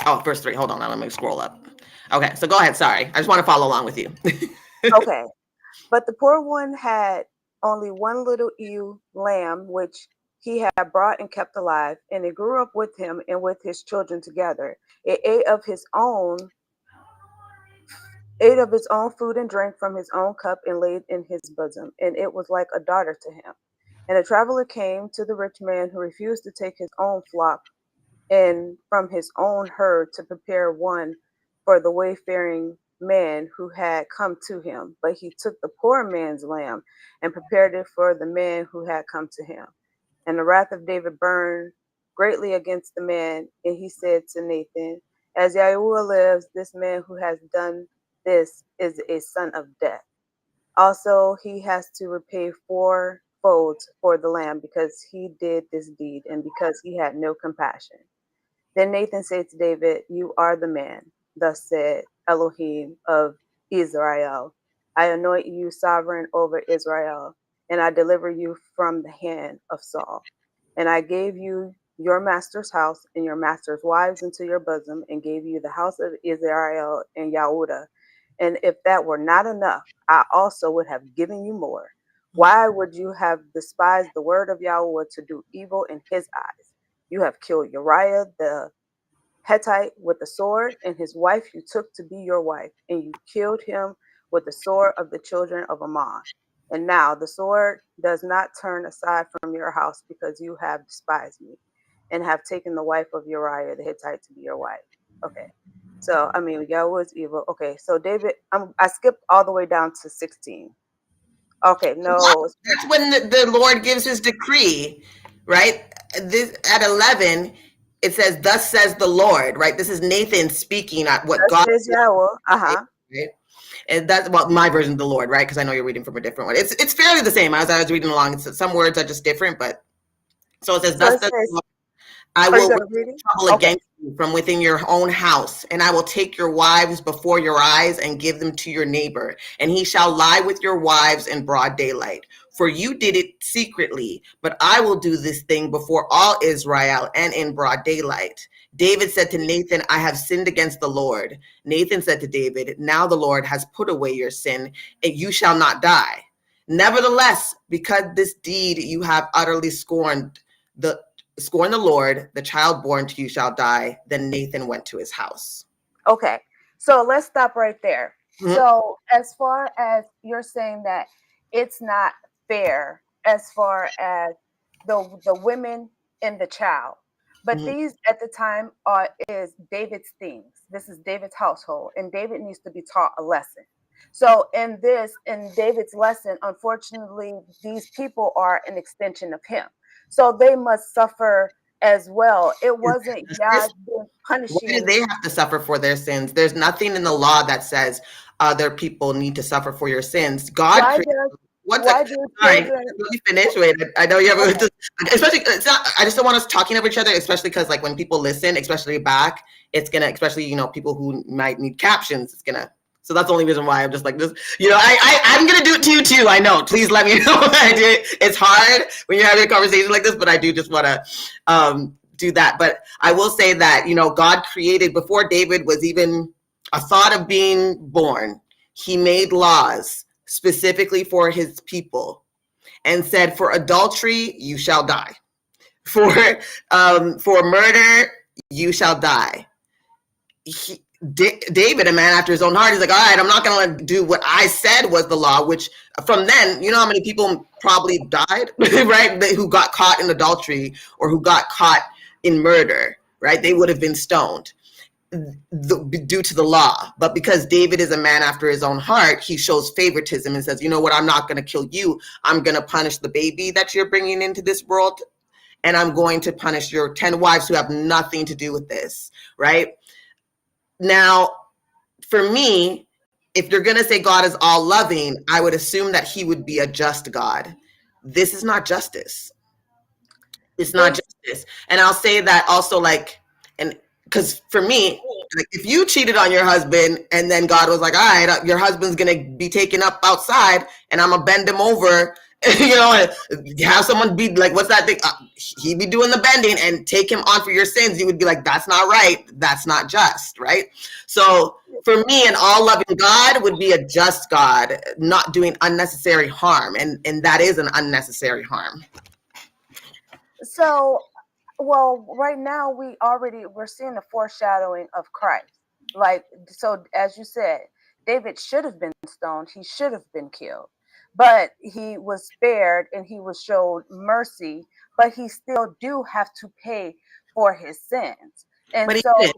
Oh, verse 3. Hold on, now let me scroll up. Okay, so go ahead. Sorry, I just want to follow along with you. Okay. But the poor one had only one little ewe lamb, which he had brought and kept alive, and it grew up with him and with his children together. It ate of its own food and drank from his own cup and laid in his bosom, and it was like a daughter to him. And a traveler came to the rich man who refused to take his own flock and from his own herd to prepare one for the wayfaring man who had come to him. But he took the poor man's lamb and prepared it for the man who had come to him. And the wrath of David burned greatly against the man, and he said to Nathan, as Yahuah lives, this man who has done this is a son of death. Also, he has to repay fourfold for the lamb because he did this deed and because he had no compassion. Then Nathan said to David, you are the man. Thus said Elohim of Israel. I anoint you sovereign over Israel, and I deliver you from the hand of Saul. And I gave you your master's house and your master's wives into your bosom, and gave you the house of Israel and Yahudah. And if that were not enough, I also would have given you more. Why would you have despised the word of Yahuah to do evil in his eyes? You have killed Uriah the Hittite with the sword, and his wife you took to be your wife, and you killed him with the sword of the children of Ammon. And now the sword does not turn aside from your house because you have despised me and have taken the wife of Uriah the Hittite to be your wife. Okay. So, I mean, Yahweh's evil. Okay. So, David, I skipped all the way down to 16. Okay. No. That's when the Lord gives his decree, right? This at 11, it says, "Thus says the Lord." Right. This is Nathan speaking at what Thus God. says Yahweh. Uh-huh. Right? And that's well, my version of the Lord, right? Because I know you're reading from a different one. It's fairly the same as I was reading along. Some words are just different, but so it says, So "Thus it says the says, Lord, I are you will going raise to read it? trouble Okay. against you from within your own house, and I will take your wives before your eyes and give them to your neighbor, and he shall lie with your wives in broad daylight. For you did it secretly, but I will do this thing before all Israel and in broad daylight." David said to Nathan, "I have sinned against the Lord." Nathan said to David, "Now the Lord has put away your sin, and you shall not die. Nevertheless, because this deed you have utterly scorn the Lord, the child born to you shall die." Then Nathan went to his house. Okay. So let's stop right there. Mhm, So as far as you're saying that it's not fair as far as the women and the child. But mhm. these at the time are is David's things. This is David's household, and David needs to be taught a lesson. So in David's lesson, unfortunately, these people are an extension of him. So they must suffer as well. It Is wasn't that Yah justice? Why do punishing. they have to suffer for their sins? There's nothing in the law that says other people need to suffer for your sins. God Why created. does One why second. do Sorry, let children? me finish. Wait, I know you have, Okay, especially. It's not. I just don't want us talking over each other, especially because like when people listen, especially back, it's gonna, especially people who might need captions. It's gonna. So that's the only reason why I'm just like this. I'm gonna do it to you too. I know. Please let me know. I do. It's hard when you're having a conversation like this, but I do just want to do that. But I will say that God created before David was even a thought of being born. He made laws specifically for his people and said, "For adultery, you shall die. For murder, you shall die." David, a man after his own heart, he's like, "All right, I'm not going to do what I said was the law." Which from then, you know how many people probably died, right? Who got caught in adultery or who got caught in murder, right? They would have been stoned due to the law. But because David is a man after his own heart, he shows favoritism and says, "You know what? I'm not going to kill you. I'm going to punish the baby that you're bringing into this world, and I'm going to punish your 10 wives who have nothing to do with this, right? Now, for me, if you're going to say God is all loving, I would assume that he would be a just God. This is not justice. It's not It's justice. And I'll say that also, like, and because for me, like, if you cheated on your husband and then God was like, all right, your husband's gonna be taken up outside and I'm gonna bend him over, and have someone be like, what's that thing? He be doing the bending and take him on for your sins. You would be like, that's not right. That's not just, right? So for me, an all loving God would be a just God, not doing unnecessary harm. And that is an unnecessary harm. so well, right now we're seeing the foreshadowing of Christ. Like, so as you said, David should have been stoned, he should have been killed. But he was spared and he was showed mercy, but he still do have to pay for his sins. And But he so didn't.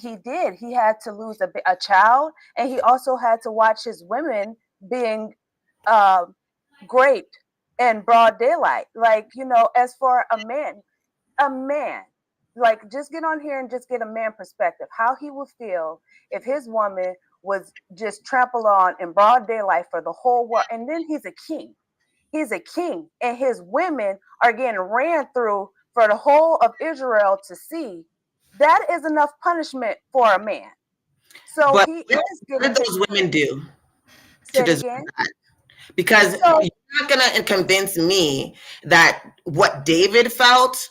he did. He had to lose a child, and he also had to watch his women being uh, raped in broad daylight. Like, as for a man, like, just get on here and just get a man perspective. How he would feel if his woman was just trampled on in broad daylight for the whole world. And then he's a king. He's a king, and his women are getting ran through for the whole of Israel to see. That is enough punishment for a man. So But he what is getting did his those women due. do to Say it deserve again. that? Because So you're not going to convince me that what David felt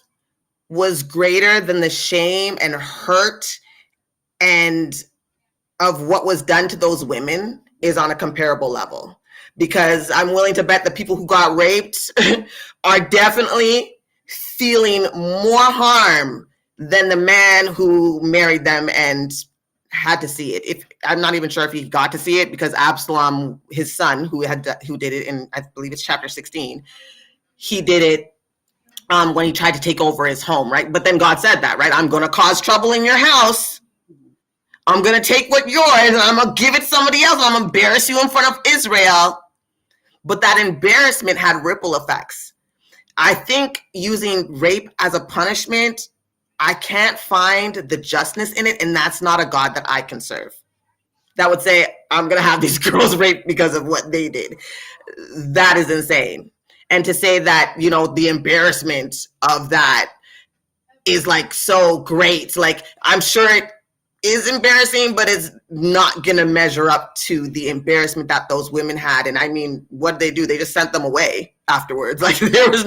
was greater than the shame and hurt and of what was done to those women is on a comparable level. Because I'm willing to bet the people who got raped are definitely feeling more harm than the man who married them and had to see it. If I'm not even sure if he got to see it, because Absalom, his son, who did it in, I believe it's chapter 16, he did it when he tried to take over his home, right? But then God said that, right? I'm going to cause trouble in your house. I'm going to take what yours and I'm going to give it to somebody else. I'm going to embarrass you in front of Israel. But that embarrassment had ripple effects. I think using rape as a punishment, I can't find the justness in it. And that's not a God that I can serve. That would say, I'm going to have these girls raped because of what they did. That is insane. And to say that, the embarrassment of that is like so great. Like, I'm sure it is embarrassing, but it's not going to measure up to the embarrassment that those women had. And I mean, what did they do? They just sent them away afterwards. Like, there was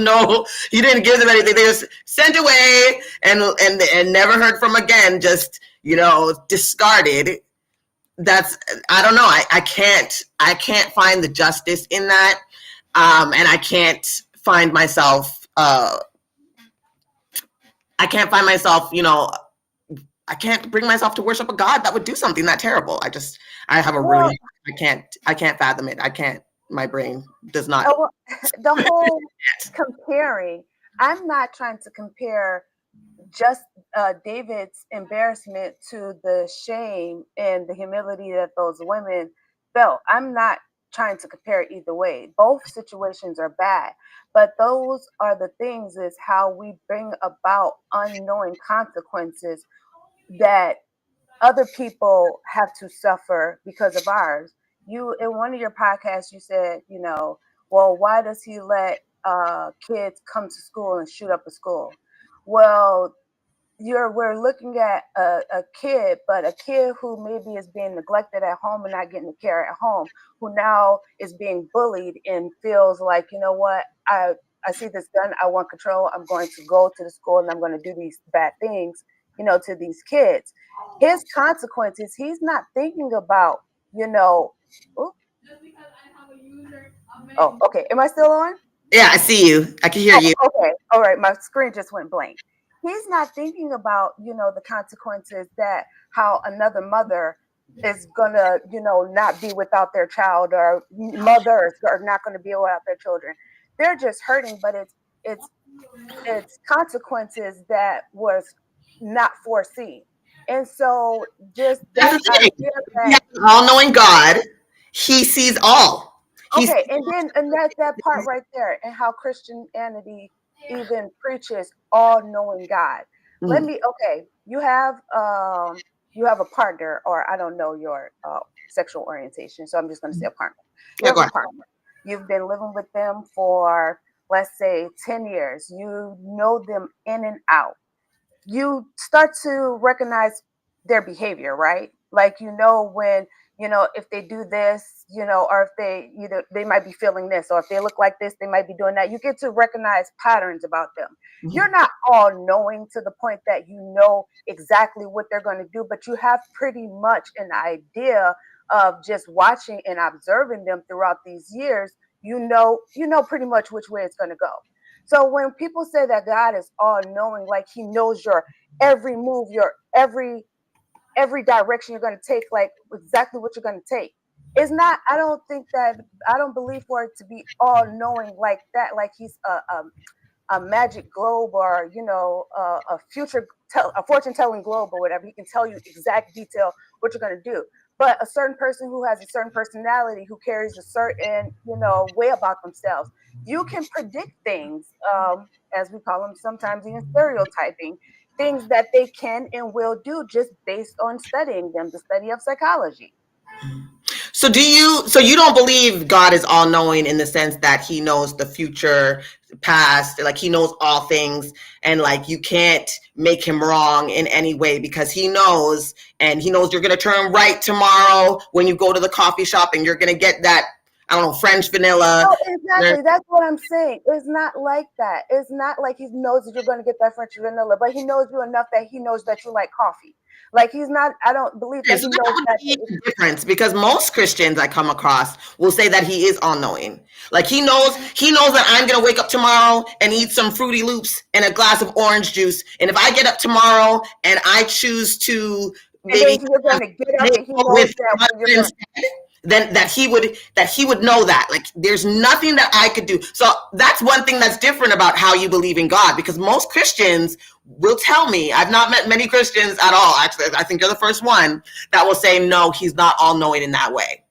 he didn't give them anything. They just sent away and never heard from again, just, discarded. I don't know. I can't find the justice in that. And I can't find myself, I can't bring myself to worship a God that would do something that terrible. I have a well, really, I can't fathom it. My brain does not. well, the whole comparing. I'm not trying to compare just David's embarrassment to the shame and the humility that those women felt. I'm not trying to compare either way. Both situations are bad, but those are the things, is how we bring about unknowing consequences that other people have to suffer because of ours. You, in one of your podcasts, you said, well, why does he let kids come to school and shoot up a school? Well, we're looking at a kid, but a kid who maybe is being neglected at home and not getting the care at home, who now is being bullied and feels like, you know what, I see this gun, I want control, I'm going to go to the school and I'm going to do these bad things, to these kids. His consequences, he's not thinking about, oh, okay, am I still on? Yeah, I see you. I can hear Oh, you. okay. All right. My screen just went blank. He's not thinking about, the consequences, that how another mother is gonna, not be without their child, or mothers are not gonna be without their children. They're just hurting, but it's it's consequences that was not foreseen. And so just That's that the thing. idea We that, have an all-knowing God. He sees all. He's okay, and that's that part right there, and how Christianity even preaches all-knowing God. Let Mhm. me okay, you have a partner, or I don't know your sexual orientation, so I'm just going to say a partner. You Yeah, have go a ahead. partner. You've been living with them for, let's say, 10 years. You know them in and out. You start to recognize their behavior, right? Like, when, if they do this, or if they either they might be feeling this, or if they look like this, they might be doing that. You get to recognize patterns about them. You're Mhm. not all knowing to the point that you know exactly what they're going to do, but you have pretty much an idea of just watching and observing them throughout these years. You know pretty much which way it's going to go. So when people say that God is all knowing, like he knows your every move, your every direction you're going to take, like exactly what you're going to take. It's not. I don't think that. I don't believe for it to be all knowing like that. Like he's a magic globe, or a a fortune telling globe or whatever. He can tell you exact detail what you're going to do. But a certain person who has a certain personality, who carries a certain way about themselves, you can predict things, as we call them sometimes, even stereotyping things that they can and will do just based on studying them, the study of psychology. So you don't believe God is all knowing in the sense that he knows the future, past, like he knows all things, and like you can't make him wrong in any way because he knows, and he knows you're going to turn right tomorrow when you go to the coffee shop and you're going to get that, I don't know, French vanilla. Oh, exactly. That's what I'm saying. It's not like that. It's not like he knows that you're going to get that French vanilla, but he knows you enough that he knows that you like coffee. Like he's not. I don't believe Okay, that so he that knows would that. be the difference because most Christians I come across will say that he is all knowing. Like he knows that I'm gonna wake up tomorrow and eat some Fruity Loops and a glass of orange juice. And if I get up tomorrow and I choose to And then maybe you're going have to get up, and he bagel knows with that butter when you're going. instead, then that he would know that. Like there's nothing that I could do. So that's one thing that's different about how you believe in God, because most Christians will tell me, I've not met many Christians at all, actually. I think you're the first one that will say no, he's not all knowing in that way.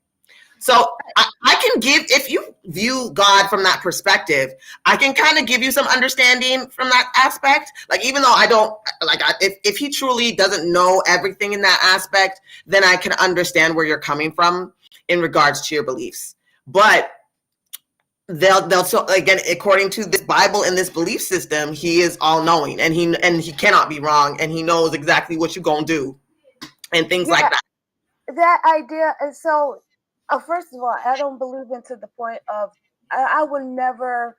So I can give, if you view God from that perspective, I can kind of give you some understanding from that aspect. Like, even though I don't, like, if he truly doesn't know everything in that aspect, then I can understand where you're coming from in regards to your beliefs. But they'll so again, according to this Bible and this belief system, he is all knowing, and he cannot be wrong, and he knows exactly what you're gonna do and things like Yeah, that. that idea. And so, first of all, I don't believe into the point of. I would never.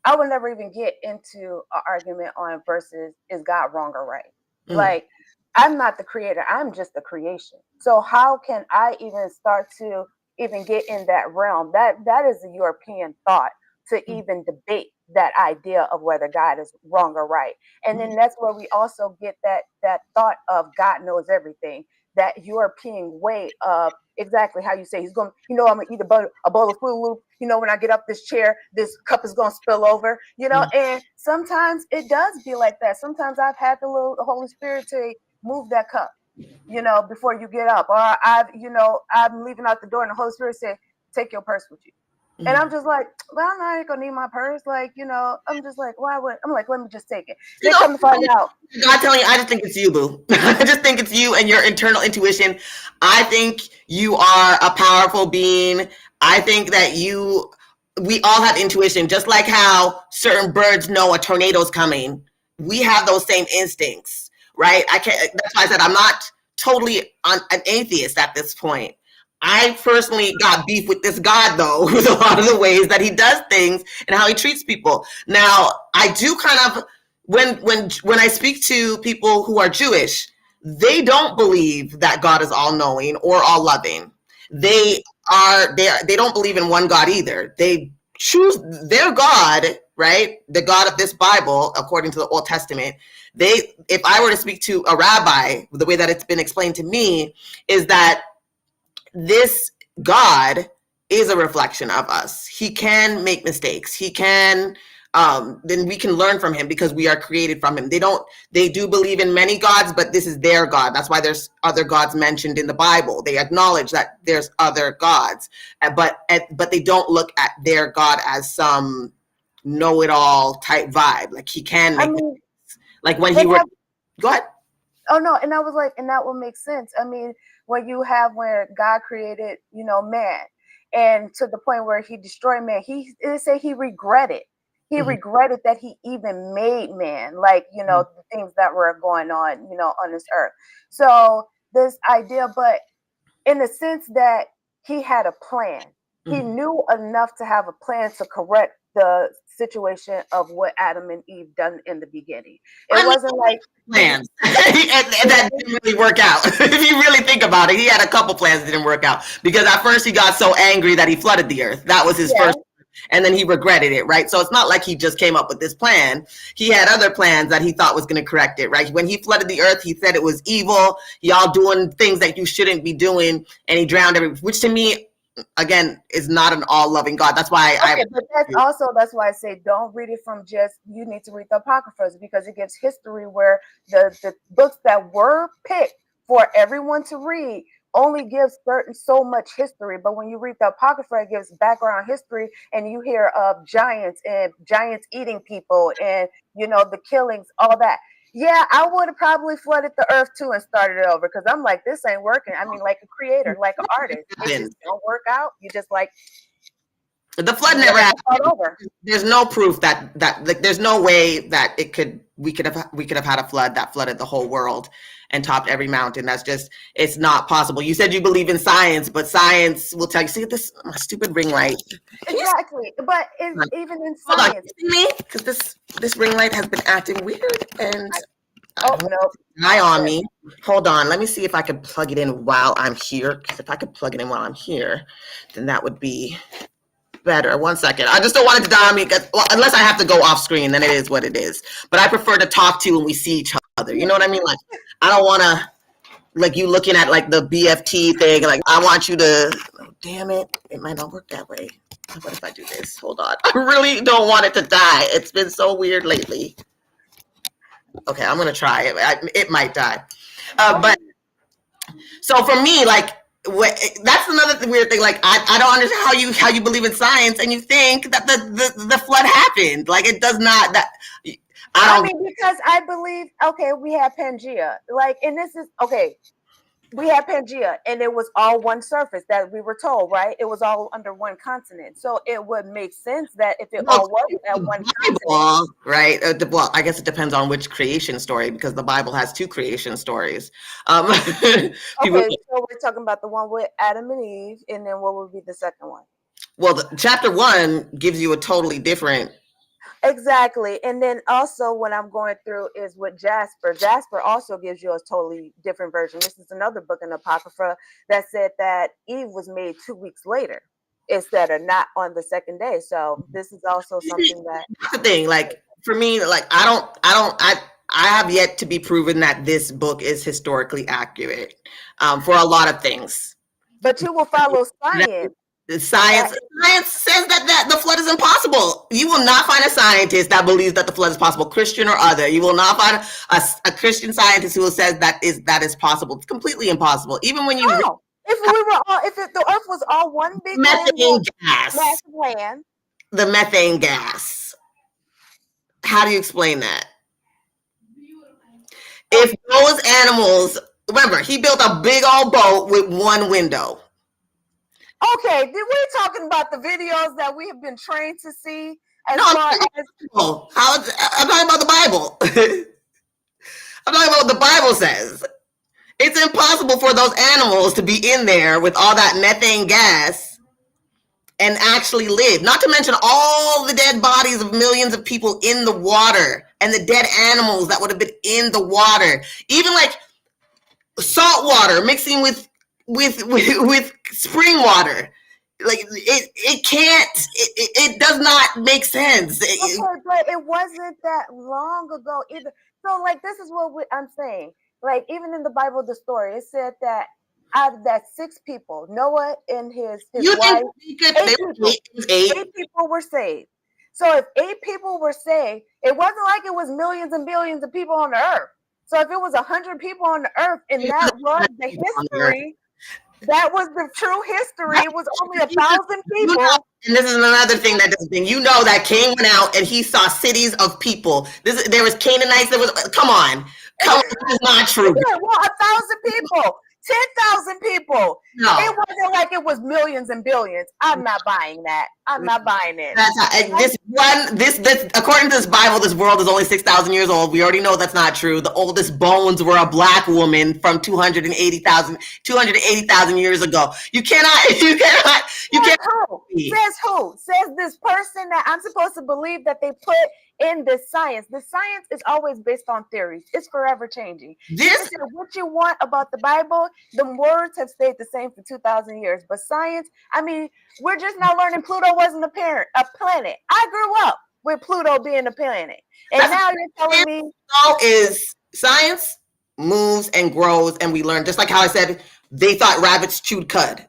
I would never even get into an argument on versus is God wrong or right. Mm, Like, I'm not the creator, I'm just the creation. So how can I even start to even get in that realm? That is a European thought, to mm, even debate that idea of whether God is wrong or right. And mm, then that's where we also get that thought of God knows everything. That European way of exactly how you say he's going. I'm gonna eat a bowl of Fruit Loop. When I get up this chair, this cup is gonna spill over. mm. And sometimes it does be like that. Sometimes I've had the Holy Spirit to move that cup. Before you get up, or I'm leaving out the door, and the Holy Spirit said, "Take your purse with you." And I'm just like, well, I'm not gonna need my purse. Like, I'm just like, why would I'm like, let me just take it. You Then know, come to find out, God telling you, I just think it's you, boo. I just think it's you and your internal intuition. I think you are a powerful being. I think that we all have intuition, just like how certain birds know a tornado's coming. We have those same instincts, right? I can't, that's why I said I'm not totally an atheist at this point. I personally got beef with this God, though, with a lot of the ways that he does things and how he treats people. Now, I do kind of, when I speak to people who are Jewish, they don't believe that God is all knowing or all loving. They don't believe in one God either. They choose their God, right? The God of this Bible, according to the Old Testament. If I were to speak to a rabbi, the way that it's been explained to me is that this God is a reflection of us. He can make mistakes. He can, then we can learn from him because we are created from him. They do believe in many gods, but this is their God. That's why there's other gods mentioned in the Bible. They acknowledge that there's other gods, but they don't look at their God as some know-it-all type vibe. Like he can I make mean, like when he that, go ahead. oh no, and I was like, and that would make sense. I mean, when you have where God created, man, and to the point where he destroyed man, they say he regretted. He regretted that he even made man, like, the things that were going on, on this earth. So this idea, but in the sense that he had a plan. He knew enough to have a plan to correct the situation of what Adam and Eve done in the beginning. It wasn't like plans and that didn't really work out. If you really think about it, he had a couple plans that didn't work out because at first he got so angry that he flooded the earth. That was his first, and then he regretted it, right? So it's not like he just came up with this plan. He had other plans that he thought was going to correct it, right? When he flooded the earth, he said it was evil, y'all doing things that you shouldn't be doing, and he drowned everyone, which to me, again, is not an all-loving God. That's why but that's why I say don't read it from you need to read the Apocryphas, because it gives history where the books that were picked for everyone to read only gives so much history. But when you read the Apocrypha, it gives background history, and you hear of giants and giants eating people and the killings, all that. Yeah, I would have probably flooded the earth too and started it over, because I'm like, this ain't working. I mean, like a creator, like an artist, it just don't work out. You just like the flood never happened. Over. There's no proof that like there's no way that we could have had a flood that flooded the whole world and topped every mountain. That's just, it's not possible. You said you believe in science, but science will tell you. See this my stupid ring light. Exactly, but even in science, me, because this ring light has been acting weird and no, eye on me. Hold on, let me see if I can plug it in while I'm here. Because if I could plug it in while I'm here, then that would be better. 1 second. I just don't want it to die on me, unless I have to go off screen, then it is what it is. But I prefer to talk to you when we see each other. You know what I mean? Like, I don't want to, like, you looking at, like, the BFT thing. Like, I want you to, oh, damn it. It might not work that way. What if I do this? Hold on. I really don't want it to die. It's been so weird lately. Okay, I'm going to try it. It might die. But, so for me, like, that's another weird thing. Like, I don't understand how you believe in science and you think that the flood happened. Like, it does not. That I mean, because I believe, okay, we have Pangea, like, and this is okay. We had Pangea, and it was all one surface that we were told, right? It was all under one continent, so it would make sense that if it all was at one continent, right? Well, I guess it depends on which creation story, because the Bible has 2 creation stories. Okay, so we're talking about the one with Adam and Eve, and then what would be the second one? Well, chapter 1 gives you a totally different. Exactly. And then also what I'm going through is with Jasper. Jasper also gives you a totally different version. This is another book in the Apocrypha that said that Eve was made 2 weeks later instead of not on the second day. So this is also something that's the thing. Like, for me, like, I have yet to be proven that this book is historically accurate for a lot of things. But you will follow science. Science says that the flood is impossible. You will not find a scientist that believes that the flood is possible, Christian or other. You will not find a Christian scientist who says that is possible. It's completely impossible. Even when you if the earth was all one big methane gas, massive land, the methane gas. How do you explain that? If those animals, remember, he built a big old boat with one window. Okay, we're talking about the videos that we have been trained to see. I'm talking about the Bible. I'm talking about what the Bible says. It's impossible for those animals to be in there with all that methane gas and actually live. Not to mention all the dead bodies of millions of people in the water and the dead animals that would have been in the water. Even like salt water mixing with spring water. Like it can't. It does not make sense. Okay, but it wasn't that long ago either. So, like, this is what I'm saying. Like, even in the Bible, the story, it said that out of that 6 people, Noah and his wife, 8 people were saved. So, if 8 people were saved, it wasn't like it was millions and billions of people on the earth. So, if it was 100 people on the earth, and that was the history. That was the true history. It was only 1,000 people. And this is another thing that doesn't thing. You know that Cain went out and he saw cities of people. There was Canaanites. There was come on. This is not true. Yeah, well, 1,000 people, 10,000 people. No, it wasn't like it was millions and billions. I'm not buying that. I'm not buying it. That's how, this according to this Bible, this world is only 6,000 years old. We already know that's not true. The oldest bones were a black woman from 280,000 years ago. You cannot. Says who? Says this person that I'm supposed to believe that they put in this science. The science is always based on theories. It's forever changing. This what you want about the Bible, the words have stayed the same for 2,000 years. But science, I mean, we're just now learning Pluto wasn't a planet. I grew up with Pluto being a planet. And now you're telling me is science moves and grows, and we learn. Just like how I said, they thought rabbits chewed cud.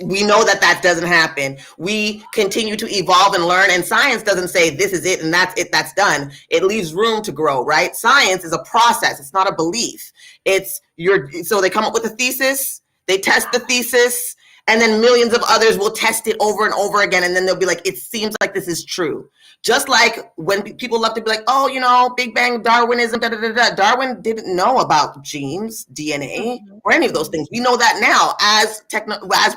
We know that doesn't happen. We continue to evolve and learn, and science doesn't say this is it and that's it, that's done. It leaves room to grow, right? Science is a process. It's not a belief. So they come up with a thesis, they test the thesis, and then millions of others will test it over and over again, and then they'll be like, it seems like this is true. Just like when people love to be like, oh, Big Bang, Darwinism, Darwin didn't know about genes, DNA, or any of those things. We know that now as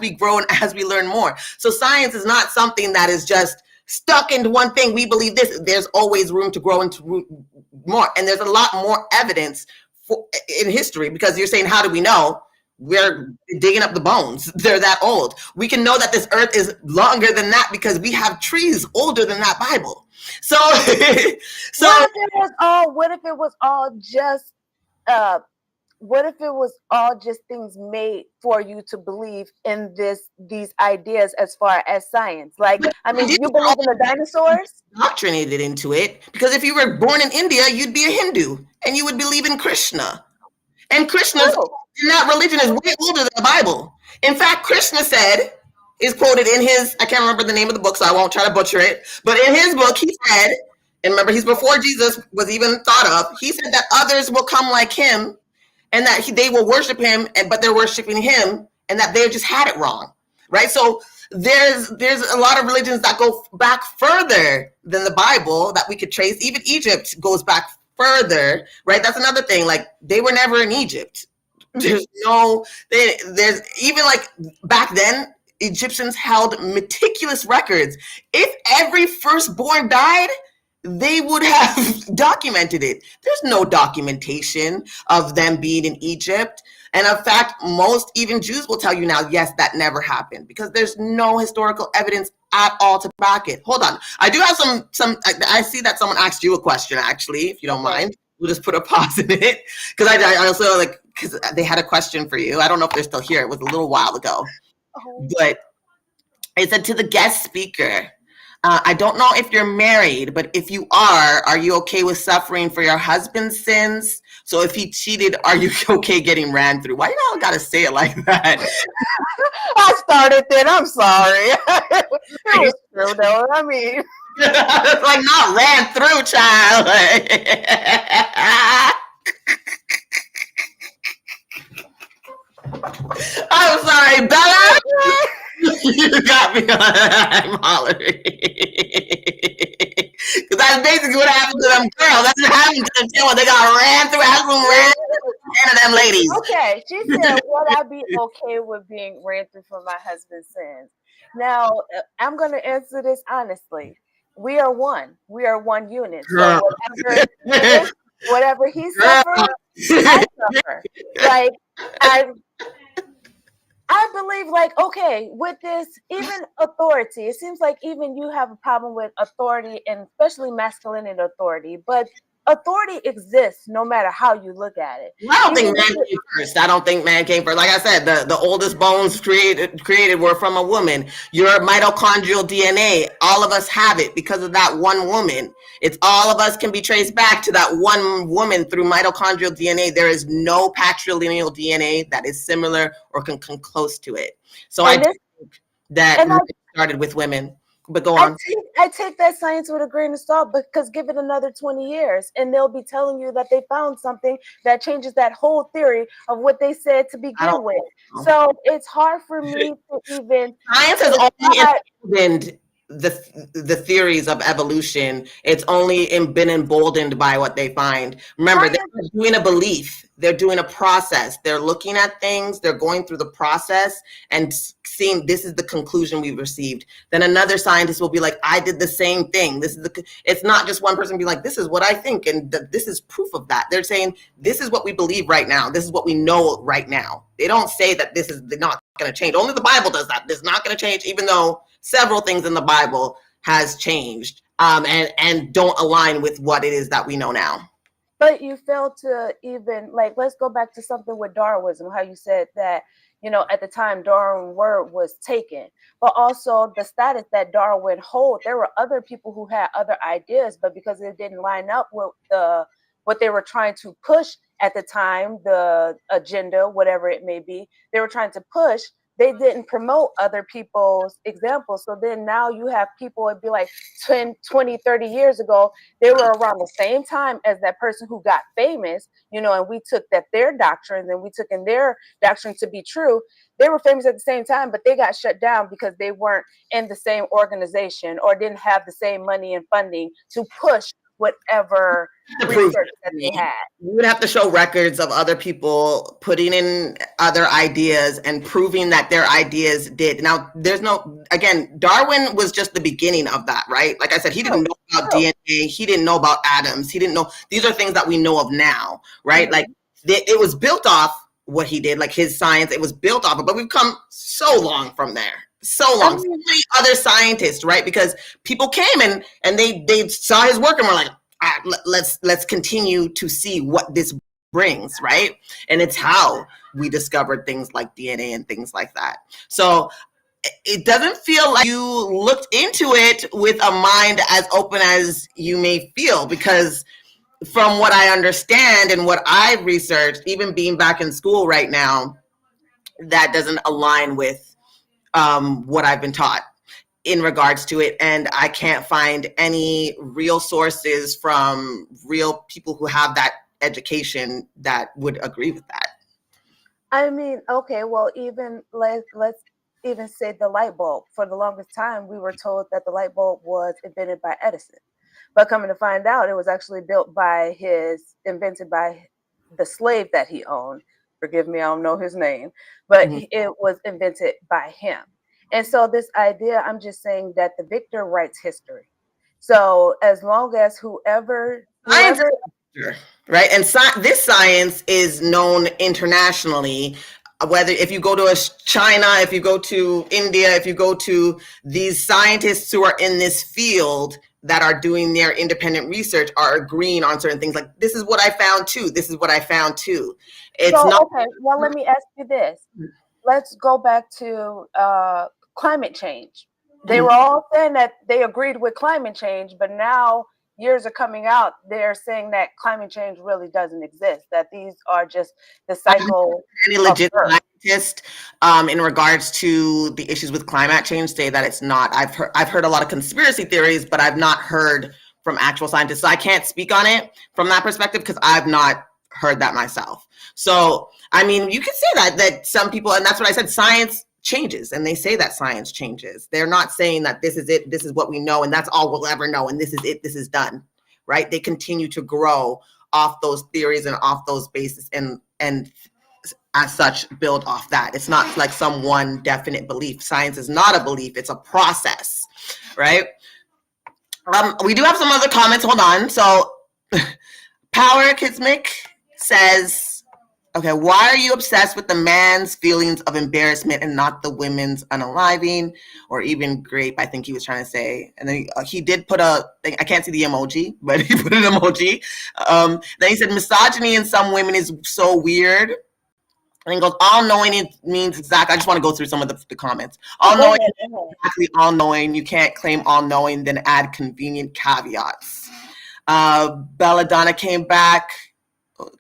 we grow and as we learn more. So science is not something that is just stuck into one thing. We believe this. There's always room to grow into more. And there's a lot more evidence in history, because you're saying, how do we know? We're digging up the bones. They're that old. We can know that this earth is longer than that because we have trees older than that Bible. So, what if it was all just things made for you to believe in these ideas as far as science? Like, I mean, you believe in the dinosaurs? Indoctrinated into it, because if you were born in India, you'd be a Hindu and you would believe in Krishna. And Krishna's in that religion is way older than the Bible. In fact, Krishna is quoted in his, I can't remember the name of the book, so I won't try to butcher it. But in his book, he said, and remember, he's before Jesus was even thought of, he said that others will come like him and that they will worship him, but they're worshiping him, and that they just had it wrong, right? So there's a lot of religions that go back further than the Bible that we could trace. Even Egypt goes back further, right? That's another thing. Like, they were never in Egypt. There's even like back then, Egyptians held meticulous records. If every firstborn died, they would have documented it. There's no documentation of them being in Egypt. And in fact, most even Jews will tell you now, yes, that never happened, because there's no historical evidence at all to back it. Hold on. I do have I see that someone asked you a question, actually, if you don't mind. We'll just put a pause in it. Because I also because they had a question for you. I don't know if they're still here. It was a little while ago. But it said, to the guest speaker, I don't know if you're married, but if you are you okay with suffering for your husband's sins? So if he cheated, are you okay getting ran through? Why you all gotta say it like that? I started then. I'm sorry. It was true, though. I mean, it's like, not ran through, child. I'm sorry, Bella. You got me. I'm hollering. Because that's basically what happened to them girls. That's what happened to them too. They got ran through. Ran through them ladies. Okay, she said, would I be okay with being ran through for my husband's sins? Now, I'm going to answer this honestly. We are one. We are one unit. So whatever he suffers, I suffer. Like, I believe, like, okay, with this, even authority, it seems like even you have a problem with authority, and especially masculinity authority, but authority exists no matter how you look at it. I don't think man came first. I don't think man came first. Like I said, the oldest bones created were from a woman. Your mitochondrial DNA, all of us have it because of that one woman. It's all of us can be traced back to that one woman through mitochondrial DNA. There is no patrilineal DNA that is similar or can come close to it. So I think that started with women. But go on. I take that science with a grain of salt, because give it another 20 years and they'll be telling you that they found something that changes that whole theory of what they said to begin with. So it's hard for me to even. Science has only abandoned the theories of evolution. It's only been emboldened by what they find. Remember, they're doing a belief. They're doing a process. They're looking at things. They're going through the process and seeing this is the conclusion we've received. Then another scientist will be like, I did the same thing. It's not just one person be like, this is what I think. And this is proof of that. They're saying, this is what we believe right now. This is what we know right now. They don't say that this is not going to change. Only the Bible does that. This is not going to change, even though several things in the Bible has changed and don't align with what it is that we know now. But you fail to even, like, let's go back to something with Darwinism, how you said that, at the time Darwin's word was taken, but also the status that Darwin hold. There were other people who had other ideas, but because it didn't line up with what they were trying to push at the time, the agenda, whatever it may be, they were trying to push, they didn't promote other people's examples. So then now you have people, it'd be like 10, 20, 30 years ago, they were around the same time as that person who got famous, and we took their doctrines and we took in their doctrine to be true. They were famous at the same time, but they got shut down because they weren't in the same organization or didn't have the same money and funding to push whatever research that they had. You would have to show records of other people putting in other ideas and proving that their ideas did. Now, again, Darwin was just the beginning of that, right? Like I said, he didn't know about DNA. He didn't know about atoms. He didn't know. These are things that we know of now, right? Mm-hmm. Like it was built off what he did, like his science. It was built off of, but we've come so long from there. So long. So many other scientists, right? Because people came and they saw his work and were like, let's continue to see what this brings, right? And it's how we discovered things like DNA and things like that. So it doesn't feel like you looked into it with a mind as open as you may feel, because from what I understand and what I've researched, even being back in school right now, that doesn't align with what I've been taught in regards to it. And I can't find any real sources from real people who have that education that would agree with that. I mean, okay, well, even let's even say the light bulb. For the longest time, we were told that the light bulb was invented by Edison, but coming to find out, it was actually invented by the slave that he owned. Forgive me, I don't know his name, but it was invented by him. And so this idea, I'm just saying that the victor writes history. So as long as whoever right, and this science is known internationally. Whether if you go to China, if you go to India, if you go to these scientists who are in this field that are doing their independent research are agreeing on certain things. Like, this is what I found too. This is what I found too. It's not okay. Well, let me ask you this. Let's go back to climate change. They were all saying that they agreed with climate change, but now years are coming out, they're saying that climate change really doesn't exist, that these are just the cycle. Any legit scientist in regards to the issues with climate change say that it's not. I've heard a lot of conspiracy theories, but I've not heard from actual scientists. So I can't speak on it from that perspective because I've not heard that myself. So, I mean, you could say that some people, and that's what I said, science changes, and they say that science changes. They're not saying that this is it, this is what we know, and that's all we'll ever know, and this is it, this is done, right? They continue to grow off those theories and off those bases, and as such build off that. It's not like some one definite belief. Science is not a belief, it's a process, right? We do have some other comments. Hold on. So Power Kismic says, okay, why are you obsessed with the man's feelings of embarrassment and not the women's unaliving or even grape? I think he was trying to say. And then he did put I can't see the emoji, but he put an emoji. Then he said, misogyny in some women is so weird. And he goes, all knowing it means exactly. I just want to go through some of the comments. All knowing, exactly all knowing. You can't claim all knowing, then add convenient caveats. Belladonna came back.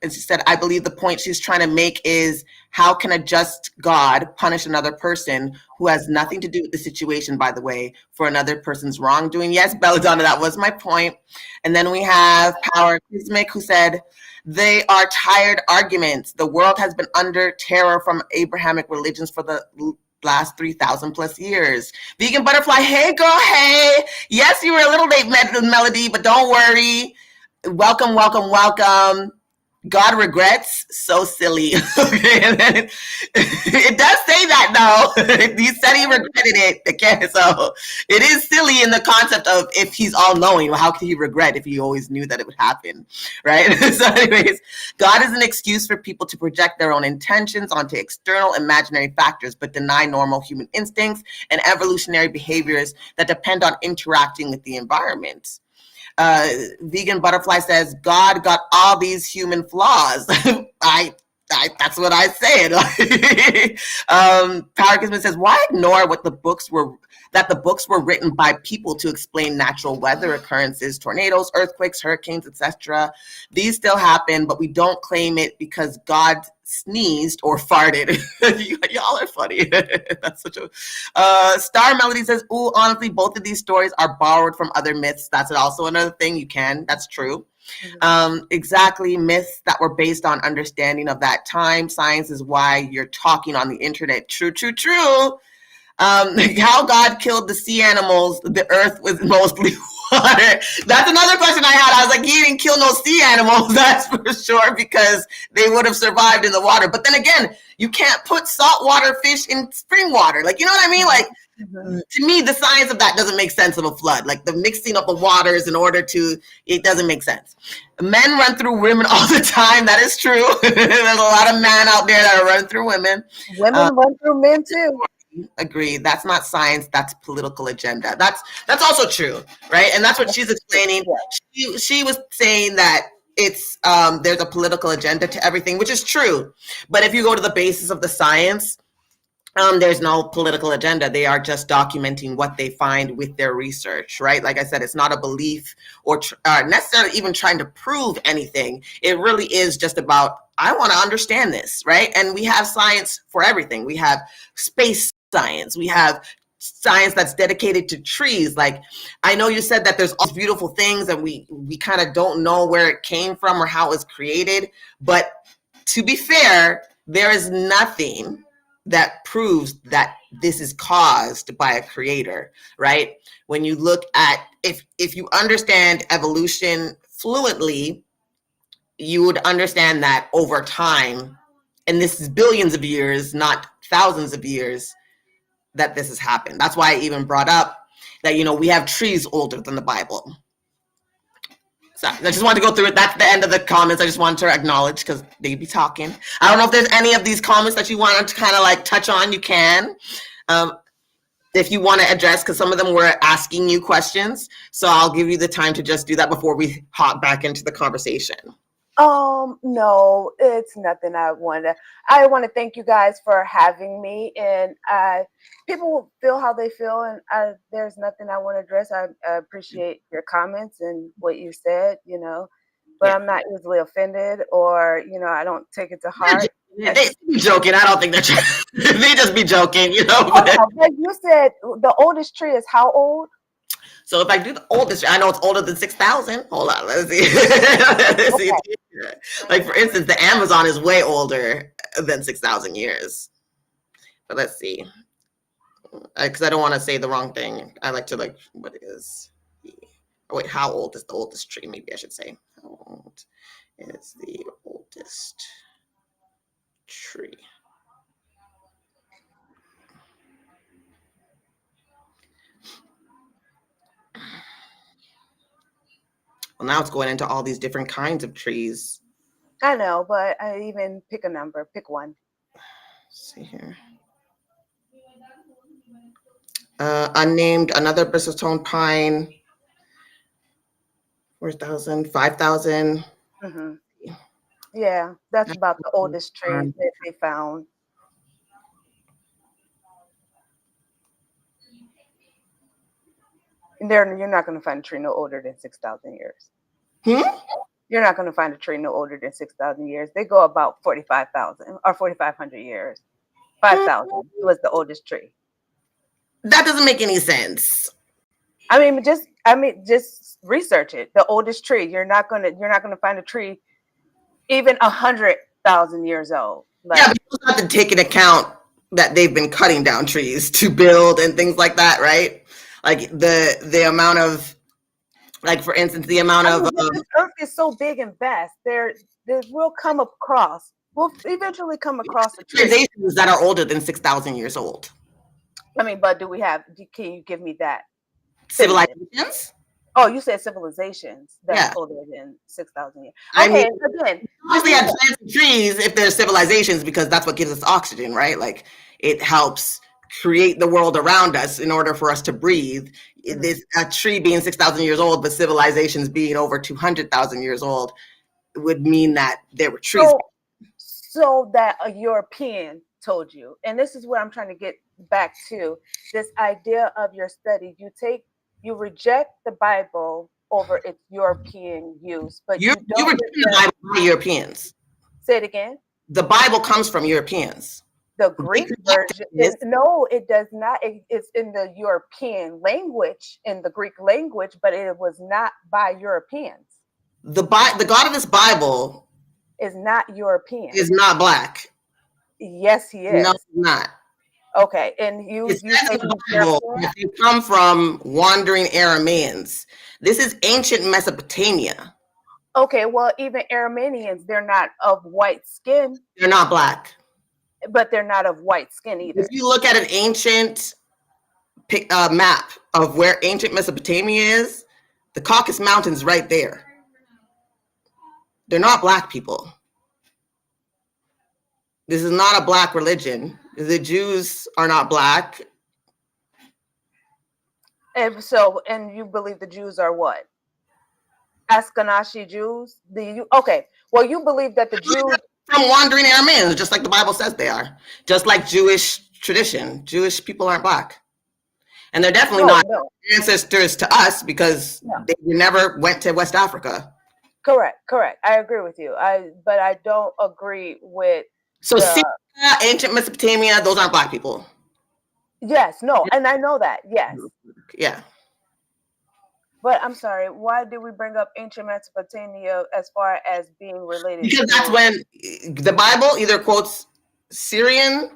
And she said, I believe the point she's trying to make is, how can a just God punish another person who has nothing to do with the situation, by the way, for another person's wrongdoing? Yes, Belladonna, that was my point. And then we have Power Kismic, who said, they are tired arguments. The world has been under terror from Abrahamic religions for the last 3,000 plus years. Vegan Butterfly, hey girl, hey. Yes, you were a little late, Melody, but don't worry. Welcome, welcome, welcome. God regrets, so silly. Okay, and then it does say that though. He said he regretted it. Okay, so it is silly in the concept of if he's all knowing, how could he regret if he always knew that it would happen, right? So, anyways, God is an excuse for people to project their own intentions onto external imaginary factors, but deny normal human instincts and evolutionary behaviors that depend on interacting with the environment. Vegan Butterfly says, God got all these human flaws. That's what I said. Power Gizman says, why ignore what the books were written by people to explain natural weather occurrences, tornadoes, earthquakes, hurricanes, etc. These still happen, but we don't claim it because God sneezed or farted. Y'all are funny. That's such a Star Melody says, ooh, honestly, both of these stories are borrowed from other myths. That's also another thing you can. That's true. Exactly, myths that were based on understanding of that time. Science is why you're talking on the internet. True, true, true. How God killed the sea animals, the earth was mostly water. That's another question I had. I was like, he didn't kill no sea animals, that's for sure, because they would have survived in the water. But then again, you can't put saltwater fish in spring water. Like, you know what I mean? Like, to me, the science of that doesn't make sense of a flood. Like the mixing of the waters in order to, it doesn't make sense. Men run through women all the time. That is true. There's a lot of men out there that are running through women. Women run through men too. Agree. That's not science. That's political agenda. That's also true, right? And that's what she's explaining. She was saying that it's there's a political agenda to everything, which is true. But if you go to the basis of the science, there's no political agenda. They are just documenting what they find with their research, right? Like I said, it's not a belief or necessarily even trying to prove anything. It really is just about, I want to understand this, right? And we have science for everything. We have space science. We have science that's dedicated to trees. Like, I know you said that there's all these beautiful things and we kind of don't know where it came from or how it was created. But to be fair, there is nothing that proves that this is caused by a creator, right? When you look at, if you understand evolution fluently, you would understand that over time, and this is billions of years, not thousands of years, that this has happened. That's why I even brought up that, we have trees older than the Bible. So I just wanted to go through it. That's the end of the comments. I just wanted to acknowledge because they be talking. I don't know if there's any of these comments that you wanted to kind of like touch on. You can. If you want to address, because some of them were asking you questions. So I'll give you the time to just do that before we hop back into the conversation. No, it's nothing. I want to thank you guys for having me, and people feel how they feel, and there's nothing I want to address. I appreciate your comments and what you said, but yeah. I'm not easily offended, or I don't take it to heart. They be joking. I don't think they're they just be joking, Like you said, the oldest tree is how old? So if I do the oldest, I know it's older than 6,000. Hold on, let's see. Let's see. Like, for instance, the Amazon is way older than 6,000 years. But let's see. Because I don't want to say the wrong thing. I like to, what is how old is the oldest tree? Maybe I should say. How old is the oldest tree? Well, now it's going into all these different kinds of trees. I know, but I even pick a number. Pick one. Let's see here. Unnamed, another bristletone pine. 4,000, 5,000. Mm-hmm. Yeah, that's about the oldest tree that they found. And you're not going to find a tree no older than 6,000 years. You're not going to find a tree no older than 6,000 years. They go about 45,000 or 4,500 years. 5,000 was the oldest tree. That doesn't make any sense. I mean, just research it. The oldest tree. You're not gonna find a tree even 100,000 years old. Yeah, but you have to take into account that they've been cutting down trees to build and things like that, right? Like the amount of, like for instance, the amount I of mean, this earth is so big and vast. There will come across. We'll eventually come across a tree. civilizations that are older than 6,000 years old. I mean, but do we have? Can you give me that synonym? Civilizations? Oh, you said civilizations that's Yeah. older than 6,000 years. I mean, Okay, again, obviously, had plants and trees if there's civilizations because that's what gives us oxygen, right? Like it helps create the world around us in order for us to breathe. Mhm. This a tree being 6,000 years old, but civilizations being over 200,000 years old would mean that there were trees. So that a European told you, and this is what I'm trying to get back to, this idea of your study. You reject the Bible over its European use, but You you you were don't given the reject. Bible by Europeans. Say it again. The Bible comes from Europeans. The They Greek created version, this. no, it does not. It's in the European language, in the Greek language, but it was not by Europeans. The God of this Bible Is not European. is not black. Yes, he No, is. it's not. Okay, and It you says say in the he's Bible European. that they come from wandering Arameans. This is ancient Mesopotamia. Okay, well, even Armenians, they're not of white skin, They're not black. but they're not of white skin If either. you look at an ancient map of where ancient Mesopotamia is, the Caucasus Mountains right there. They're not black people. This is not a black religion. The Jews are not black. And so, and you believe the Jews are what? Ashkenazi Jews? Okay? Well, you believe that the Jews. From wandering Arameans, just like the Bible says they are. Just like Jewish tradition. Jewish people aren't black. And they're definitely not ancestors to us because they never went to West Africa. Correct. I agree with you. But I don't agree with. So Syria, ancient Mesopotamia, those aren't black people. Yes, no, and I know that. Yes. Yeah. But I'm sorry, why did we bring up ancient Mesopotamia as far as being related? Because that's when the Bible either quotes Syria,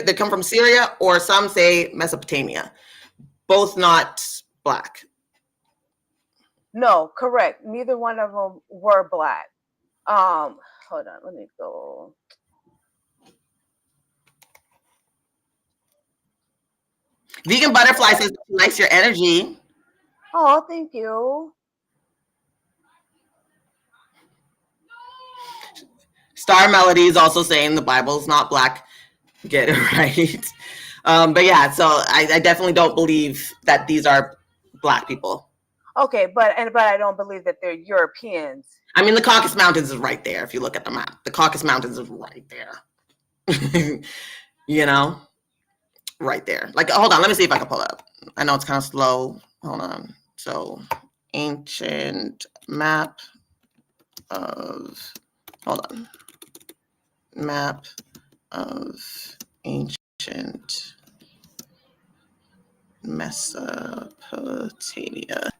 they come from Syria, or some say Mesopotamia. Both not black. No, correct. Neither one of them were black. Hold on, let me go. Vegan Butterfly says she likes your energy. Oh, thank you. Star Melody is also saying the Bible's not black. Get it right. But yeah, so I definitely don't believe that these are black people. Okay, but I don't believe that they're Europeans. I mean, the Caucasus Mountains is right there. If you look at the map, the Caucasus Mountains is right there. You know, right there. Like, hold on, let me see if I can pull it up. I know it's kind of slow. Hold on. So, ancient map of, hold on, map of ancient Mesopotamia.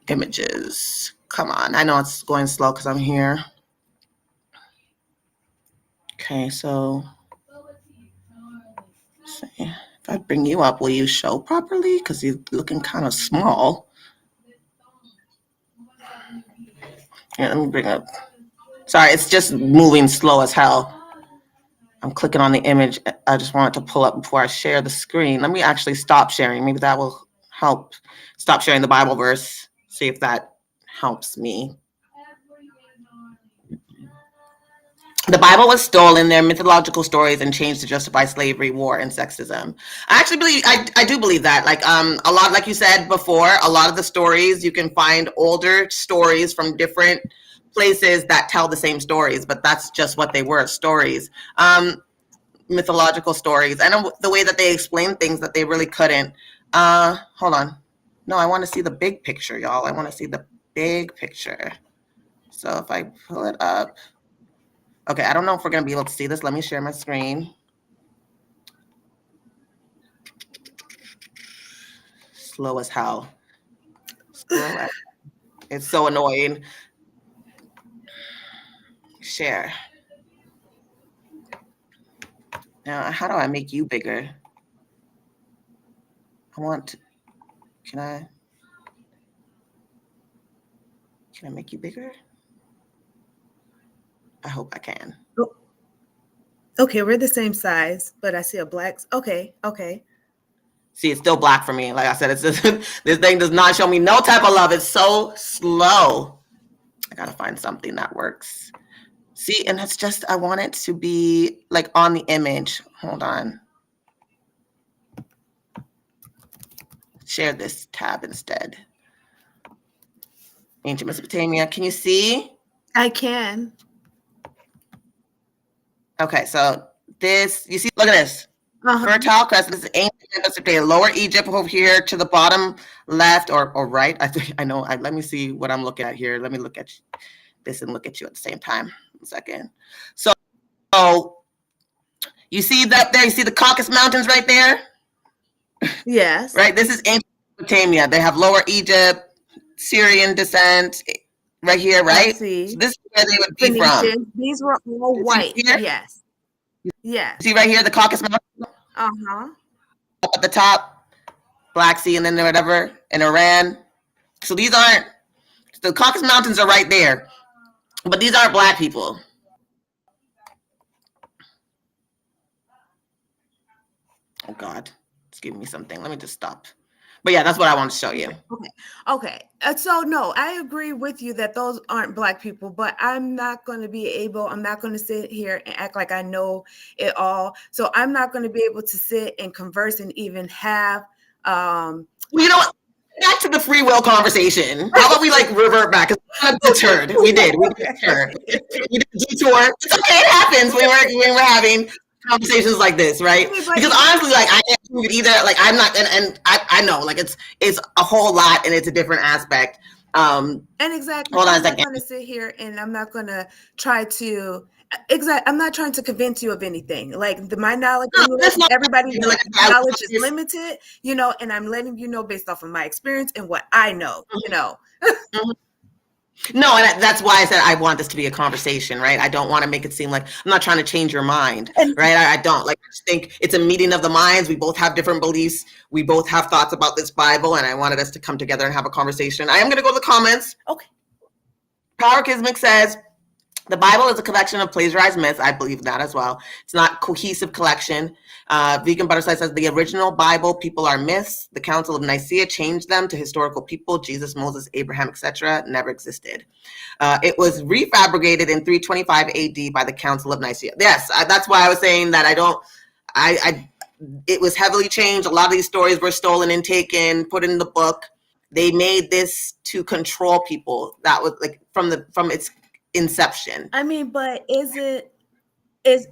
Images. Come on. I know it's going slow because I'm here. Okay, so see. If I bring you up, will you show properly? Because you're looking kind of small. Yeah, let me bring up. Sorry, it's just moving slow as hell. I'm clicking on the image. I just want it to pull up before I share the screen. Let me actually stop sharing. Maybe that will help. Stop sharing the Bible verse. See if that helps me. The Bible was stolen, their mythological stories, and changed to justify slavery, war, and sexism. I actually believe, I do believe that. Like a lot, like you said before, a lot of the stories you can find older stories from different places that tell the same stories, but that's just what they were, stories. Mythological stories. I know the way that they explain things that they really couldn't. Hold on. No, I want to see the big picture, y'all. I want to see the big picture. So if I pull it up. Okay, I don't know if we're going to be able to see this. Let me share my screen. Slow as hell. It's so annoying. Share. Now, how do I make you bigger? Can I make you bigger? I hope I can. Oh, okay, we're the same size, but I see a black. Okay. See, it's still black for me. Like I said, it's just, this thing does not show me no type of love. It's so slow. I gotta find something that works. See, and it's just, I want it to be like on the image. Hold on. Share this tab instead. Ancient Mesopotamia. Can you see? I can. Okay, so this, you see, look at this. Fertile Crescent. This is ancient Mesopotamia. Lower Egypt over here to the bottom left or right. I know. Let me see what I'm looking at here. Let me look at this and look at you at the same time. 1 second. So you see that there? You see the Caucasus Mountains right there? Yes. Right? This is ancient Mesopotamia. They have Lower Egypt, Syrian descent right here, right? So this is where they would be from. These were all white. Yes. See right here, the Caucasus Mountains? Up at the top, Black Sea, and then whatever, in Iran. So these aren't, the Caucasus Mountains are right there, but these aren't black people. Oh God, it's giving me something. Let me just stop. But yeah, that's what I want to show you. Okay. So no, I agree with you that those aren't black people, but I'm not going to sit here and act like I know it all. So I'm not going to be able to sit and converse and even have, well, you know what? Back to the free will conversation. How about we like revert back? Because we deterred. We did deter. We did detour. It's okay. It happens when we're having conversations like this, right? Because honestly, like I can't prove it either. Like I'm not, and I know, like it's a whole lot, and it's a different aspect. And exactly, I'm not going to sit here and I'm not going to try to. I'm not trying to convince you of anything. Like my knowledge, everybody's knowledge is limited, and I'm letting you know based off of my experience and what I know, No, and that's why I said I want this to be a conversation, right? I don't want to make it seem like I'm not trying to change your mind, right? I don't. Like, I just think it's a meeting of the minds. We both have different beliefs. We both have thoughts about this Bible, and I wanted us to come together and have a conversation. I am going to go to the comments. Okay. Power Kismic says, the Bible is a collection of plagiarized myths. I believe that as well. It's not a cohesive collection. Vegan Butterside says the original Bible people are myths. The Council of Nicaea changed them to historical people. Jesus, Moses, Abraham, etc. never existed. It was refabricated in 325 AD by the Council of Nicaea. Yes, that's why I was saying that it was heavily changed. A lot of these stories were stolen and taken, put in the book. They made this to control people. That was like from its inception. I mean, but is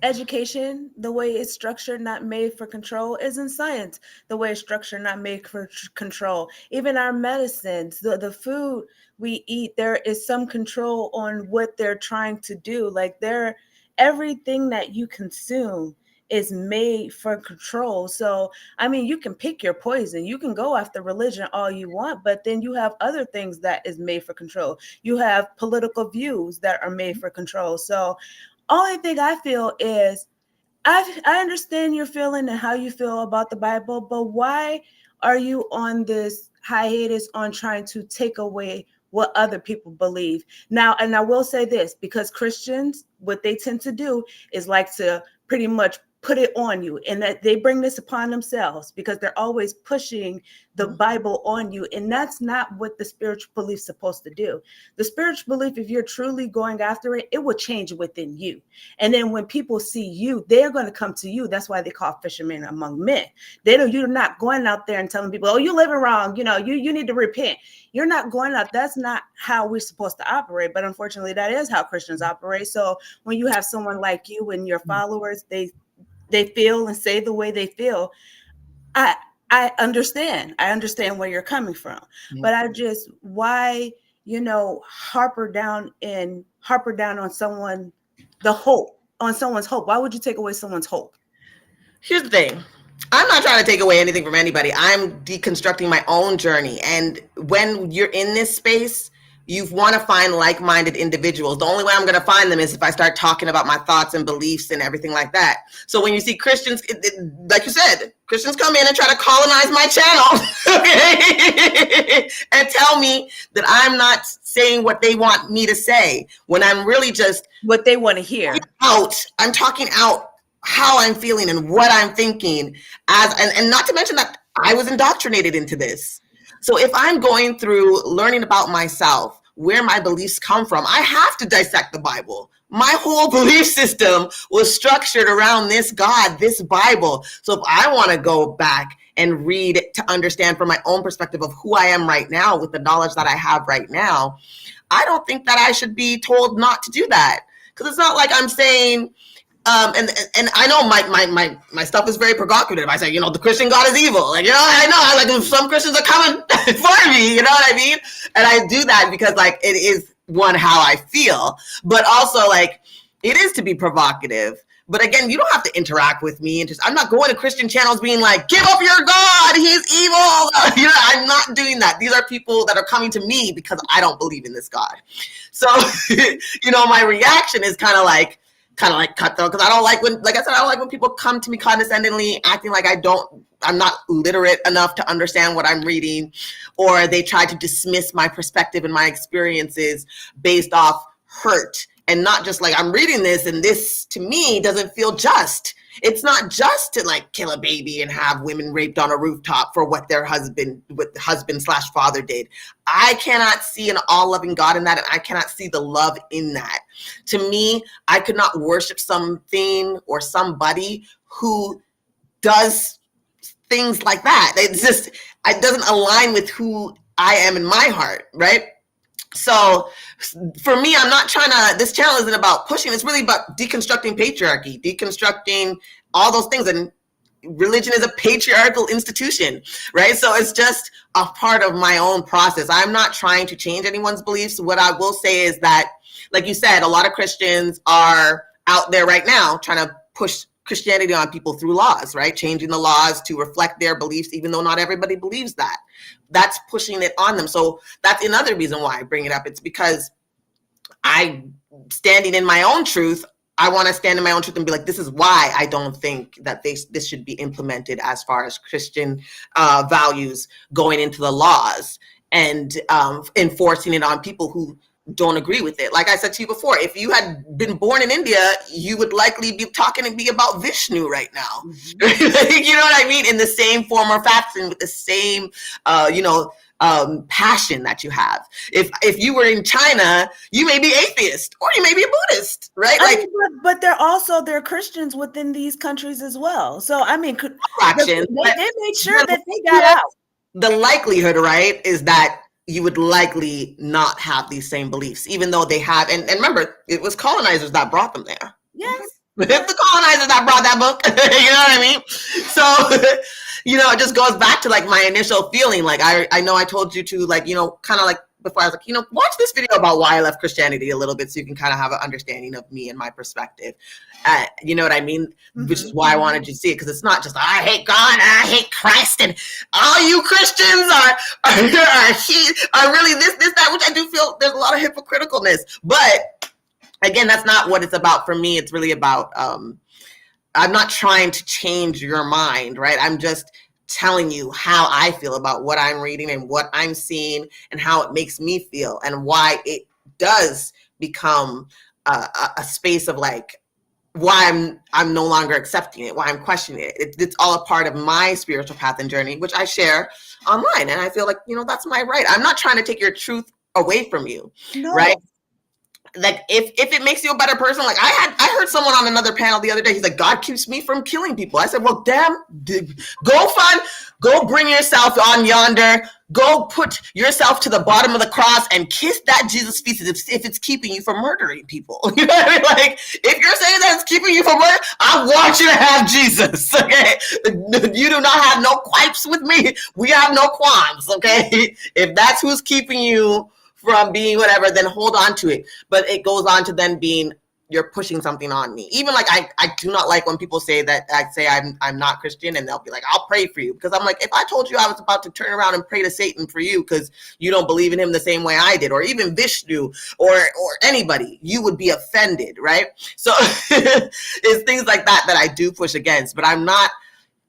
education the way it's structured not made for control? Isn't science the way it's structured not made for control? Even our medicines, the food we eat, there is some control on what they're trying to do. Like everything that you consume is made for control. So, I mean, you can pick your poison. You can go after religion all you want, but then you have other things that is made for control. You have political views that are made for control. So, only thing I feel is I understand your feeling and how you feel about the Bible, but why are you on this hiatus on trying to take away what other people believe? Now, and I will say this, because Christians, what they tend to do is like to pretty much put it on you, and that they bring this upon themselves because they're always pushing the Bible on you. And that's not what the spiritual belief is supposed to do. The spiritual belief, if you're truly going after it, it will change within you. And then when people see you, they're going to come to you. That's why they call fishermen among men. You're not going out there and telling people, oh, you're living wrong. You need to repent. You're not going out. That's not how we're supposed to operate. But unfortunately, that is how Christians operate. So when you have someone like you and your followers, they feel and say the way they feel. I understand. I understand where you're coming from. Mm-hmm. But I just, why, harper down on someone, on someone's hope. Why would you take away someone's hope? Here's the thing. I'm not trying to take away anything from anybody. I'm deconstructing my own journey. And when you're in this space, you want to find like-minded individuals. The only way I'm going to find them is if I start talking about my thoughts and beliefs and everything like that. So when you see Christians, like you said, Christians come in and try to colonize my channel, okay, and tell me that I'm not saying what they want me to say when I'm really just what they want to hear. I'm talking out how I'm feeling and what I'm thinking, and not to mention that I was indoctrinated into this. So if I'm going through learning about myself, where my beliefs come from, I have to dissect the Bible. My whole belief system was structured around this God, this Bible. So if I want to go back and read to understand from my own perspective of who I am right now with the knowledge that I have right now, I don't think that I should be told not to do that. Because it's not like I'm saying, and I know my stuff is very provocative. I say, the Christian God is evil. Like, I know, like some Christians are coming for me, you know what I mean? And I do that because like, it is one, how I feel, but also like, it is to be provocative. But again, you don't have to interact with me. And I'm not going to Christian channels being like, give up your God, he's evil. I'm not doing that. These are people that are coming to me because I don't believe in this God. So, my reaction is kind of like cutthroat, because I don't like when, like I said, I don't like when people come to me condescendingly, acting like I'm not literate enough to understand what I'm reading, or they try to dismiss my perspective and my experiences based off hurt, and not just like, I'm reading this and this to me doesn't feel just. It's not just to like kill a baby and have women raped on a rooftop for what their husband/father did. I cannot see an all-loving God in that, and I cannot see the love in that. To me, I could not worship something or somebody who does things like that. It doesn't align with who I am in my heart, right? So for me, I'm not trying to, this channel isn't about pushing, it's really about deconstructing patriarchy, deconstructing all those things. And religion is a patriarchal institution, right? So it's just a part of my own process. I'm not trying to change anyone's beliefs. What I will say is that, like you said, a lot of Christians are out there right now trying to push Christianity on people through laws, right? Changing the laws to reflect their beliefs, even though not everybody believes that. That's pushing it on them. So that's another reason why I bring it up. It's because I'm standing in my own truth. I want to stand in my own truth and be like, this is why I don't think that this should be implemented as far as Christian values going into the laws and enforcing it on people who don't agree with it. Like I said to you before, if you had been born in India, you would likely be talking and be about Vishnu right now. Mm-hmm. You know what I mean? In the same form or fashion, with the same, passion that you have. If you were in China, you may be atheist or you may be a Buddhist, right? But there are Christians within these countries as well. So I mean, they made sure that they got out. The likelihood, right, is that you would likely not have these same beliefs, even though they have. And remember, it was colonizers that brought them there. Yes. It's the colonizers that brought that book. You know what I mean? So, it just goes back to like my initial feeling. Like I know I told you to like, kind of like before I was like, watch this video about why I left Christianity a little bit so you can kind of have an understanding of me and my perspective. You know what I mean? Mm-hmm. Which is why I wanted you to see it, because it's not just I hate God, I hate Christ, and all you Christians are really this, that, which I do feel there's a lot of hypocriticalness. But again, that's not what it's about for me. It's really about I'm not trying to change your mind, right? I'm just telling you how I feel about what I'm reading and what I'm seeing and how it makes me feel, and why it does become a space of like, why I'm no longer accepting it, why I'm questioning it. It's all a part of my spiritual path and journey, which I share online. And I feel like, that's my right. I'm not trying to take your truth away from you, right? Like if it makes you a better person, like I heard someone on another panel the other day, he's like, God keeps me from killing people. I said, well, damn, go bring yourself on yonder, go put yourself to the bottom of the cross and kiss that Jesus feet if it's keeping you from murdering people. You know what I mean? Like if you're saying that it's keeping you from murder, I want you to have Jesus. Okay. You do not have no quipes with me. We have no qualms. Okay. If that's who's keeping you from being whatever, then hold on to it. But it goes on to then being, you're pushing something on me. Even like I do not like when people say that I say I'm not Christian, and they'll be like, I'll pray for you, because I'm like, if I told you I was about to turn around and pray to Satan for you because you don't believe in him the same way I did, or even Vishnu or anybody, you would be offended, right? So it's things like that I do push against, but I'm not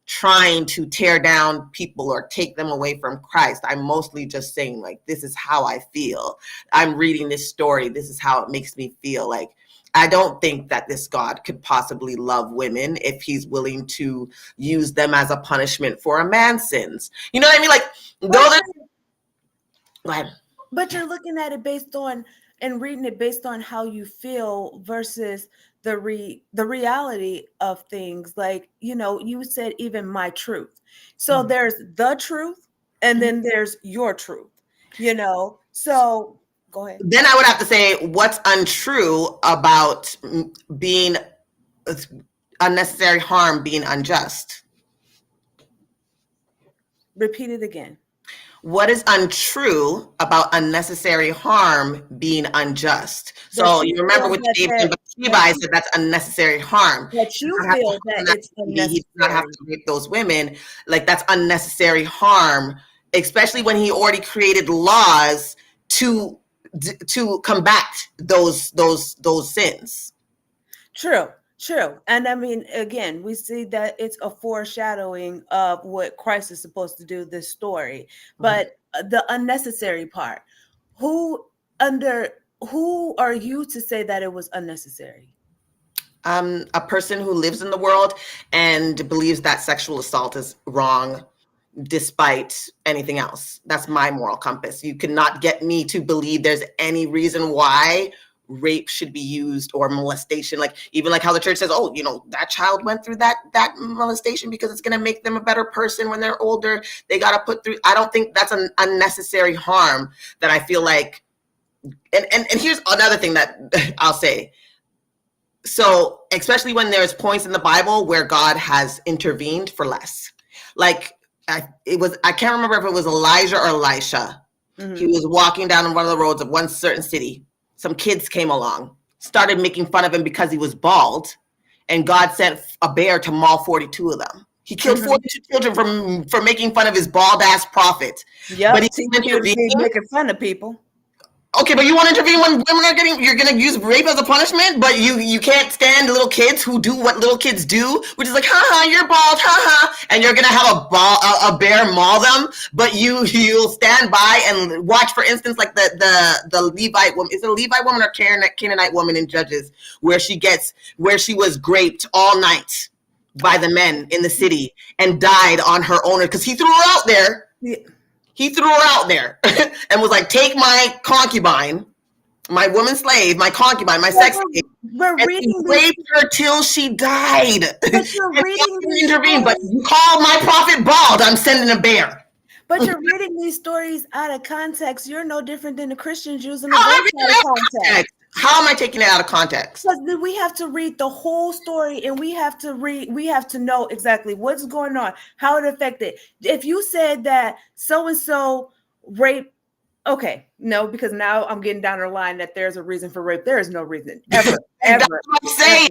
trying to tear down people or take them away from Christ. I'm mostly just saying, like, this is how I feel. I'm reading this story. This is how it makes me feel. Like, I don't think that this God could possibly love women if he's willing to use them as a punishment for a man's sins. You know what I mean? Like, go ahead. But you're looking at it based on and reading it based on how you feel versus the reality of things. Like, you know, you said even my truth. So there's the truth, and then there's your truth, you know. So go ahead. Then I would have to say, what's untrue about being unnecessary harm being unjust? Repeat it again. What is untrue about unnecessary harm being unjust? So you remember with David and Bathsheba, I said that's unnecessary harm. That you feel that it's unnecessary. He does not have to rape those women. Like, that's unnecessary harm, especially when he already created laws to combat those sins. True. And I mean, again, we see that it's a foreshadowing of what Christ is supposed to do this story. But the unnecessary part, who are you to say that it was unnecessary? A person who lives in the world and believes that sexual assault is wrong despite anything else. That's my moral compass. You cannot get me to believe there's any reason why rape should be used, or molestation. Like, even like how the church says, oh, you know, that child went through that molestation because it's going to make them a better person when they're older. They got to put through. I don't think that's an unnecessary harm that I feel like. And here's another thing that I'll say. So, especially when there's points in the Bible where God has intervened for less. Like, I can't remember if it was Elijah or Elisha. He was walking down one of the roads of one certain city. Some kids came along, started making fun of him because he was bald, and God sent a bear to maul 42 of them. He killed 42 children for making fun of his bald ass prophet. Yeah, but he's making fun of people. Okay, but you want to intervene when women are you're going to use rape as a punishment, but you can't stand little kids who do what little kids do, which is like, haha, you're bald, haha, and you're going to have a bear maul them, but you'll stand by and watch, for instance, like the Levite woman. Is it a Levite woman or Canaanite woman in Judges, where she was raped all night by the men in the city and died on her own because he threw her out there. Yeah. He threw her out there and was like, take my concubine, my woman slave, my concubine, my sex slave. We're reading raped her till she died. But you're reading intervene, but you call my prophet bald, I'm sending a bear. But you're reading these stories out of context. You're no different than the Christians using the verse out of context. How am I taking it out of context? Because we have to read the whole story, and we have to know exactly what's going on, how it affected. If you said that so-and-so rape, okay, no, because now I'm getting down the line that there's a reason for rape. There is no reason, ever. That's what I'm saying.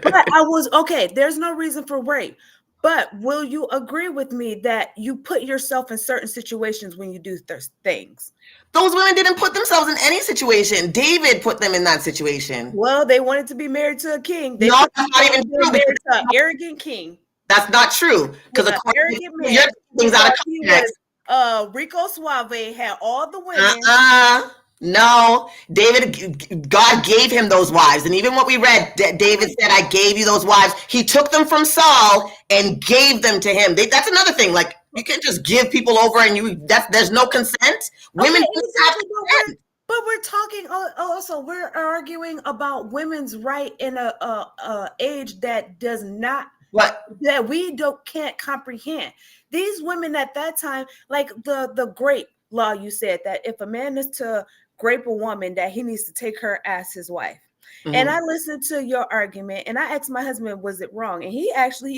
But there's no reason for rape. But will you agree with me that you put yourself in certain situations when you do things? Those women didn't put themselves in any situation. David put them in that situation. Well, they wanted to be married to a king. No, that's not even true. Married to an arrogant king. That's not true. Because arrogant man, things out of context. Rico Suave had all the women. No, God gave him those wives. And even what we read, David said, I gave you those wives. He took them from Saul and gave them to him. That's another thing. Like, you can't just give people over and there's no consent. Women have consent. But we're talking also, we're arguing about women's right in a age that does not, that we can't comprehend. These women at that time, like the grape law, you said that if a man is to grape a woman, that he needs to take her as his wife. Mm-hmm. And I listened to your argument, and I asked my husband, was it wrong? And he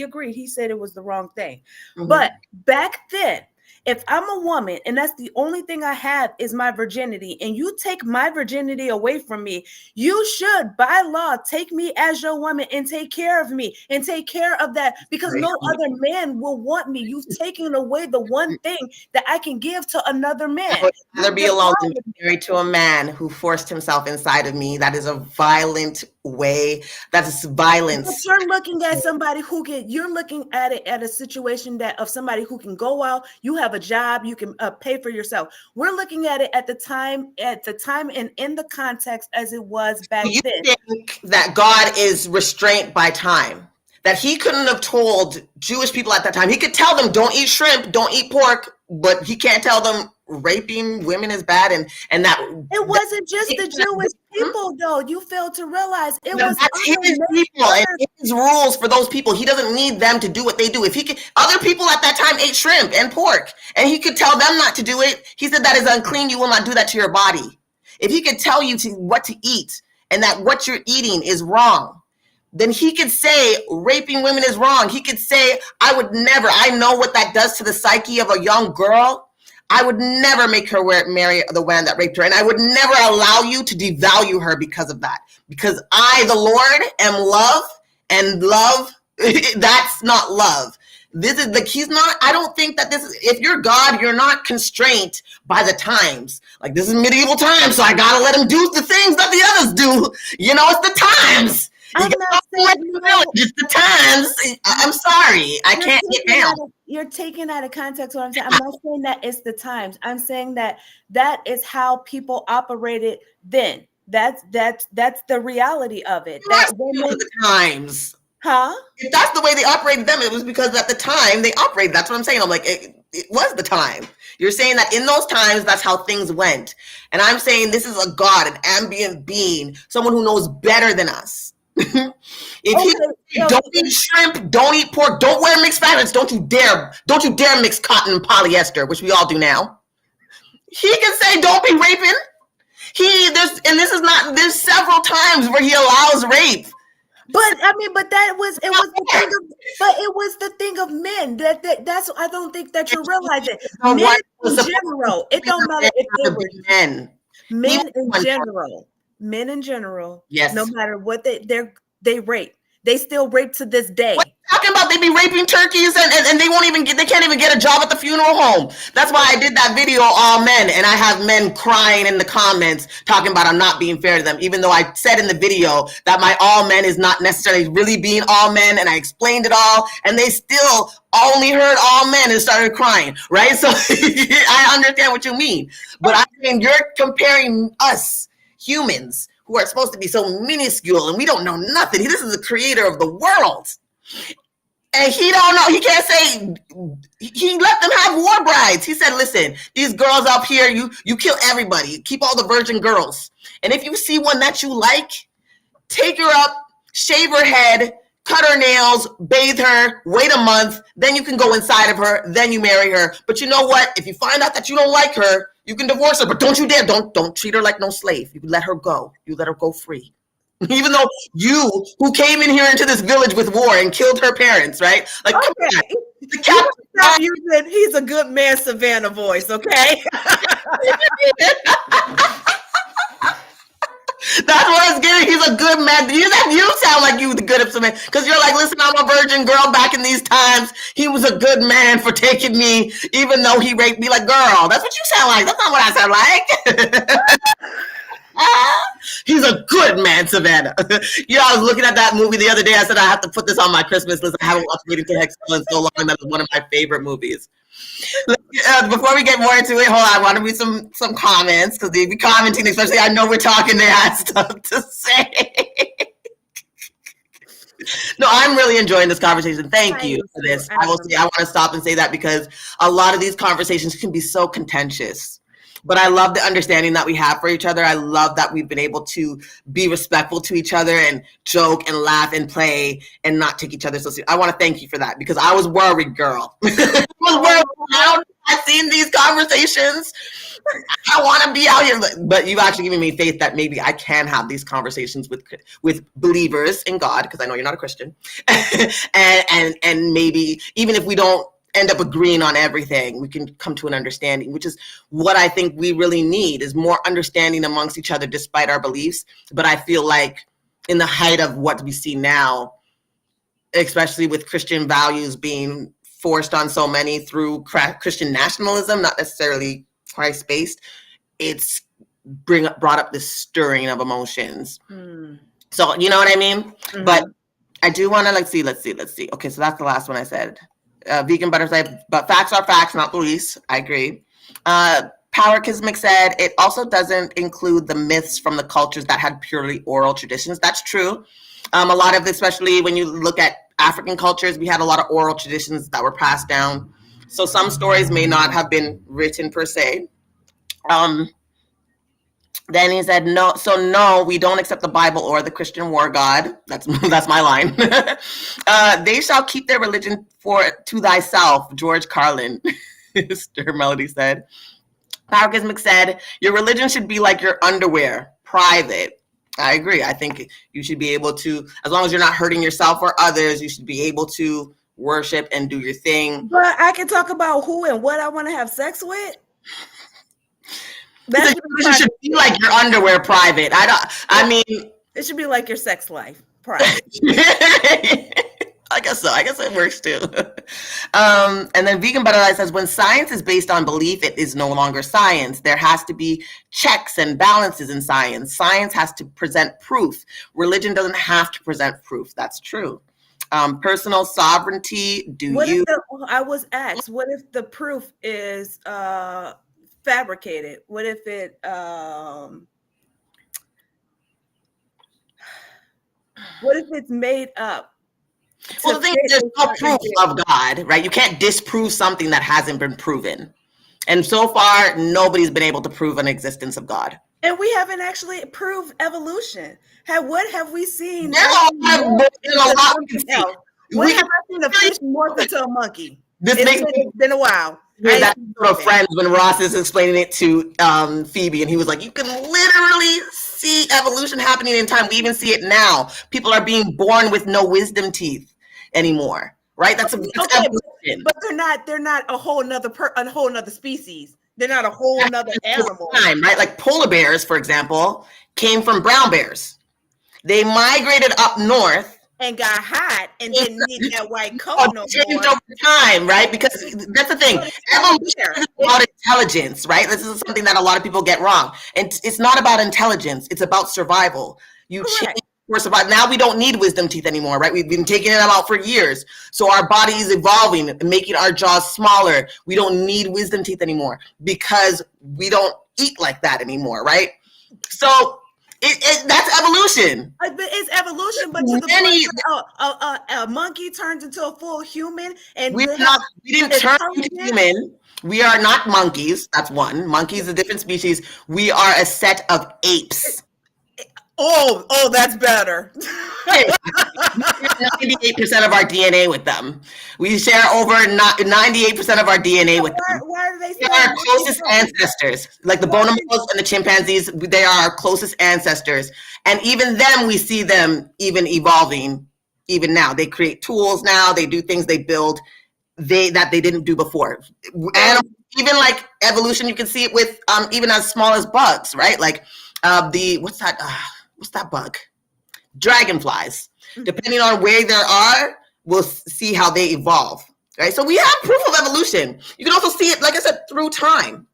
agreed. He said it was the wrong thing. Mm-hmm. But back then, If I'm a woman and that's the only thing I have is my virginity, and you take my virginity away from me, you should, by law, take me as your woman and take care of me and take care of that, because no other man will want me. You've taken away the one thing that I can give to another man. I would rather be alone than be married to a man who forced himself inside of me. That is a violent way. That is violence. But you're looking at somebody who you're looking at it at a situation of somebody who can go out, you have a job, you can pay for yourself. We're looking at it at the time and in the context as it was back then. You think that God is restrained by time? That he couldn't have told Jewish people at that time. He could tell them, don't eat shrimp, don't eat pork, but he can't tell them raping women is bad, and that it wasn't just the Jewish people, though. You failed to realize it was that's his people and his rules for those people. He doesn't need them to do what they do. If he could, other people at that time ate shrimp and pork, and he could tell them not to do it. He said that is unclean. You will not do that to your body. If he could tell you what to eat and that what you're eating is wrong, then he could say raping women is wrong. He could say, I know what that does to the psyche of a young girl. I would never make her marry the man that raped her. And I would never allow you to devalue her because of that. Because I, the Lord, am love, and love, that's not love. I don't think that if you're God, you're not constrained by the times. Like, this is medieval times, so I gotta let him do the things that the others do. It's the times. It's the times. I'm sorry. I can't get down. You're taking out of context what I'm saying. I'm not saying that it's the times. I'm saying that is how people operated then. That's the reality of it. That women, the times. Huh? If that's the way they operated them, it was because at the time they operated. That's what I'm saying. I'm like, it was the time. You're saying that in those times, that's how things went. And I'm saying this is a God, an ambient being, someone who knows better than us. Don't eat shrimp, don't eat pork, don't wear mixed fabrics, don't you dare mix cotton and polyester, which we all do now. He can say don't be raping. There's several times where he allows rape. But it was the thing of men. That's I don't think that you're realizing. Men in general, it don't matter if they were men. Men in general, yes. No matter what they rape, they still rape to this day. What are you talking about? They be raping turkeys and they can't even get a job at the funeral home. That's why I did that video, all men, and I have men crying in the comments talking about I'm not being fair to them, even though I said in the video that my all men is not necessarily really being all men, and I explained it all, and they still only heard all men and started crying, right? So I understand what you mean, but I mean, you're comparing us humans who are supposed to be so minuscule and we don't know nothing. This is the creator of the world. And he don't know. He can't say, he let them have war brides. He said, listen, these girls up here, you kill everybody. Keep all the virgin girls. And if you see one that you like, take her up, shave her head, cut her nails, bathe her, wait a month, then you can go inside of her, then you marry her. But you know what? If you find out that you don't like her, you can divorce her, but don't you dare, don't treat her like no slave. You let her go. You let her go free. Even though you, who came in here into this village with war and killed her parents, right? Like, okay. The captain using he's a good man Savannah voice, okay? That's what it's getting. He's a good man. You sound like you the good of some man. Because you're like, listen, I'm a virgin girl back in these times. He was a good man for taking me, even though he raped me. Like, girl, that's what you sound like. That's not what I sound like. He's a good man, Savannah. I was looking at that movie the other day. I said, I have to put this on my Christmas list. I haven't watched Waiting to Exhale in so long. That is one of my favorite movies. Before we get more into it, hold on. I want to read some comments because they be commenting, especially I know we're talking. They have stuff to say. No, I'm really enjoying this conversation. Thank you for this. I want to stop and say that because a lot of these conversations can be so contentious. But I love the understanding that we have for each other. I love that we've been able to be respectful to each other and joke and laugh and play and not take each other so seriously. I want to thank you for that because I was worried, girl. I was worried. I've seen these conversations. I want to be out here. But you've actually given me faith that maybe I can have these conversations with believers in God, because I know you're not a Christian. and maybe even if we don't end up agreeing on everything. We can come to an understanding, which is what I think we really need, is more understanding amongst each other despite our beliefs. But I feel like in the height of what we see now, especially with Christian values being forced on so many through Christian nationalism, not necessarily Christ-based, it's brought up this stirring of emotions. So you know what I mean? But I do want to let's see. Okay, so that's the last one I said. Vegan butterfly, but facts are facts, not beliefs. I agree. Power Kismic said it also doesn't include the myths from the cultures that had purely oral traditions. That's true. A lot of, especially when you look at African cultures, we had a lot of oral traditions that were passed down. So some stories may not have been written per se. Then he said, no, so no, we don't accept the Bible or the Christian war God. That's my line. They shall keep their religion to thyself, George Carlin, Stir Melody said. Power Kismic said, your religion should be like your underwear, private. I agree. I think you should be able to, as long as you're not hurting yourself or others, you should be able to worship and do your thing. But I can talk about who and what I want to have sex with. That should be like your underwear, private. I mean, it should be like your sex life, private. I guess so. I guess it works too. And then Vegan Butterfly says, when science is based on belief, it is no longer science. There has to be checks and balances in science. Science has to present proof. Religion doesn't have to present proof. That's true. Personal sovereignty. I was asked, what if the proof is fabricated? What if it what if it's made up? Well, the thing is, there's no proof of God, right? You can't disprove something that hasn't been proven. And so far, nobody's been able to prove an existence of God. And we haven't actually proved evolution. What have we seen? There's a lot we can see. When have I seen a fish morph into a monkey? It's been a while. That sort of Friends, when Ross is explaining it to Phoebe, and he was like, you can literally see evolution happening in time. We even see it now. People are being born with no wisdom teeth anymore, right? That's evolution. But they're not a whole nother species. They're not a whole nother animal. Time, right? Like polar bears, for example, came from brown bears. They migrated up north and got hot and didn't need that white coat no more. Over time, right? Because that's the thing. Evolution is about intelligence, right? This is something that a lot of people get wrong. And it's not about intelligence. It's about survival. You change for survival. Now we don't need wisdom teeth anymore, right? We've been taking them out for years. So our body is evolving and making our jaws smaller. We don't need wisdom teeth anymore because we don't eat like that anymore, right? So that's evolution. It's evolution, but to the point a monkey turns into a full human, and we didn't turn into human. We are not monkeys. That's one. Monkeys is a different species. We are a set of apes. Oh, that's better. 98% of our DNA with them. We share over 98% of our DNA with them. Why are they? They are our closest ancestors. Like the bonobos and the chimpanzees, they are our closest ancestors. And even them, we see them even evolving. Even now, they create tools. Now they do things. They build that they didn't do before. And even like evolution, you can see it with even as small as bugs, right? Like what's that bug? Dragonflies. Depending on where they are, we'll see how they evolve. Right? So we have proof of evolution. You can also see it, like I said, through time.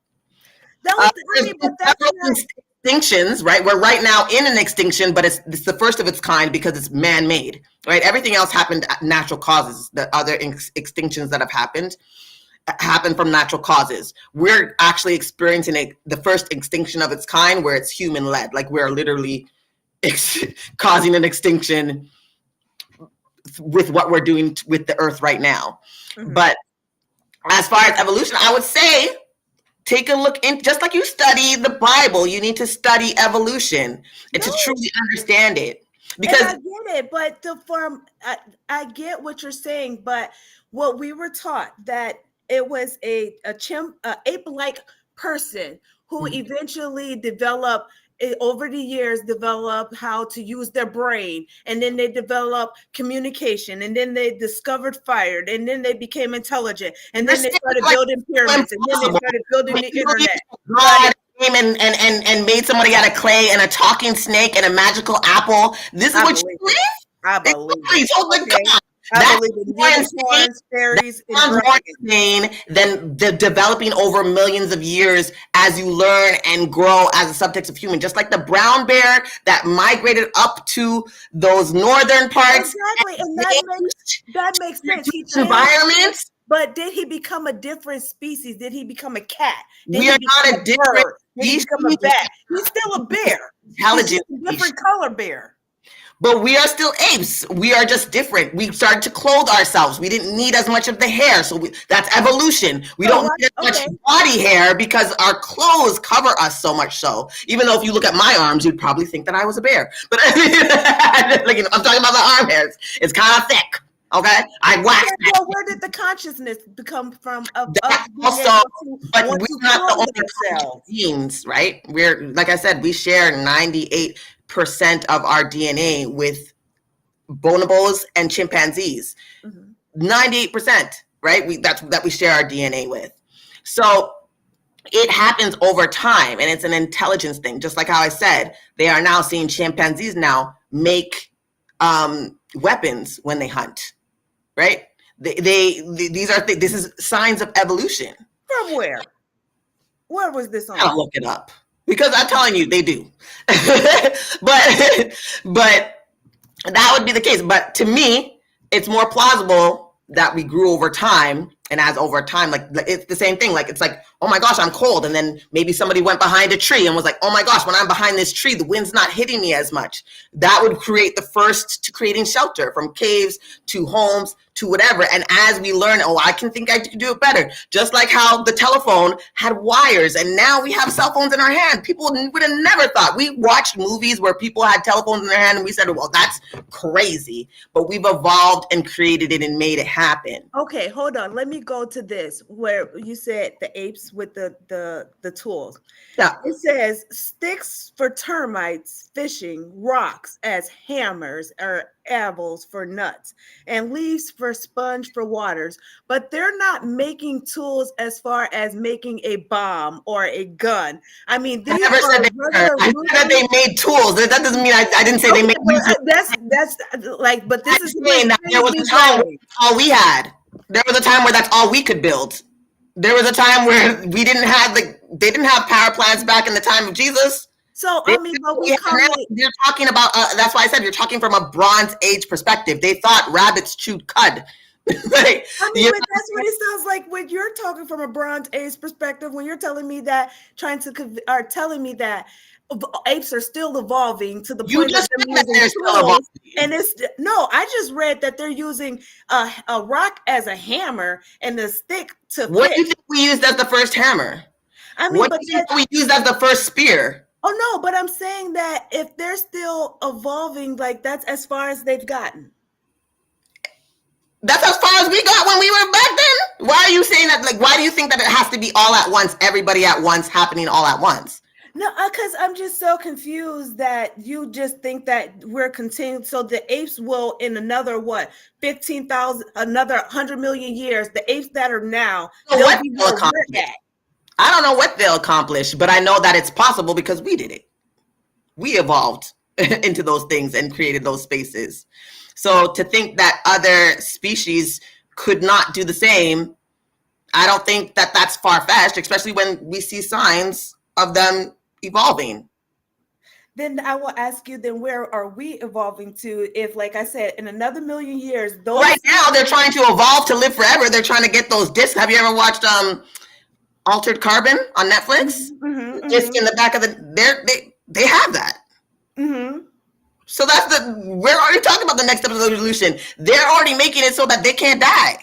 Extinctions, right? We're right now in an extinction, but it's the first of its kind because it's man-made. Right? Everything else happened at natural causes. The other extinctions that have happened from natural causes. We're actually experiencing the first extinction of its kind where it's human-led. Like we're literally causing an extinction with what we're doing with the earth right now. Mm-hmm. But as far as evolution, I would say take a look in, just like you study the Bible, you need to study evolution and to truly understand it. Because and I get it, but I get what you're saying, but what we were taught that it was a ape-like person who eventually developed over the years developed how to use their brain, and then they developed communication, and then they discovered fire, and then they became intelligent, and then they started building pyramids, and then they started building the internet. God came and made somebody out of clay and a talking snake and a magical apple. This is what you believe? I believe it. Oh my God. I believe in unicorns, fairies, and dragons. More insane than the developing over millions of years as you learn and grow as a subtext of human. Just like the brown bear that migrated up to those northern parts. Exactly, and that makes sense. Environments. But did he become a different species? Did he become a cat? We are not a different species. Did he become a bat? He's still a bear. Intelligent. He's a different color bear. But we are still apes. We are just different. We started to clothe ourselves. We didn't need as much of the hair. So that's evolution. We don't need as much body hair because our clothes cover us so much so. Even though if you look at my arms, you'd probably think that I was a bear. But like, I'm talking about the arm hairs. It's kind of thick. Okay, I waxed. Well, where did the consciousness come from? Also, but we're not the only beings, right? We're, like I said, we share 98% of our DNA with bonobos and chimpanzees. 98%, right? That we share our DNA with. So it happens over time, and it's an intelligence thing. Just like how I said, they are now seeing chimpanzees now make weapons when they hunt. Right? This is signs of evolution. From where? Where was this on? I'll look it up because I'm telling you they do. but that would be the case. But to me, it's more plausible that we grew over time, and as over time, like it's the same thing. Like it's like, oh my gosh, I'm cold, and then maybe somebody went behind a tree and was like, oh my gosh, when I'm behind this tree, the wind's not hitting me as much. That would create the first to creating shelter, from caves to homes to whatever. And as we learn, I can do it better. Just like how the telephone had wires, and now we have cell phones in our hand. People would have never thought. We watched movies where people had telephones in their hand, and we said, well, that's crazy. But we've evolved and created it and made it happen. Okay, hold on. Let me go to this where you said the apes with the tools. Yeah. It says sticks for termites, fishing, rocks as hammers or apples for nuts, and leaves for sponge for waters. But they're not making tools as far as making a bomb or a gun. I mean, these I said that they made tools. That doesn't mean I didn't say they made tools. That's like, but this is saying that there was a time where all we had. There was a time where that's all we could build. There was a time where we didn't have they didn't have power plants back in the time of Jesus. So I mean, but you're talking about. That's why I said you're talking from a Bronze Age perspective. They thought rabbits chewed cud. But that's what it sounds like when you're talking from a Bronze Age perspective. When you're telling me that, telling me that apes are still evolving to the point that they're still evolving. And I just read that they're using a rock as a hammer and a stick to. What do you think we used as the first hammer? I mean, what do you think we used as the first spear? Oh no, but I'm saying that if they're still evolving, like that's as far as they've gotten. That's as far as we got when we were back then. Why are you saying that? Like, why do you think that it has to be all at once, everybody at once, happening all at once? No, because I'm just so confused that you just think that we're continuing. So the apes will, in another 15,000, another 100 million years, the apes that are now, they'll be where we're at. I don't know what they'll accomplish, but I know that it's possible because we did it. We evolved into those things and created those spaces. So to think that other species could not do the same, I don't think that that's far-fetched, especially when we see signs of them evolving. Then I will ask you, then where are we evolving to? If, like I said, in another million years, right now they're trying to evolve to live forever. They're trying to get those discs. Have you ever watched Altered Carbon on Netflix? Disc in the back of they have that. So that's we're already talking about the next step of evolution. They're already making it so that they can't die.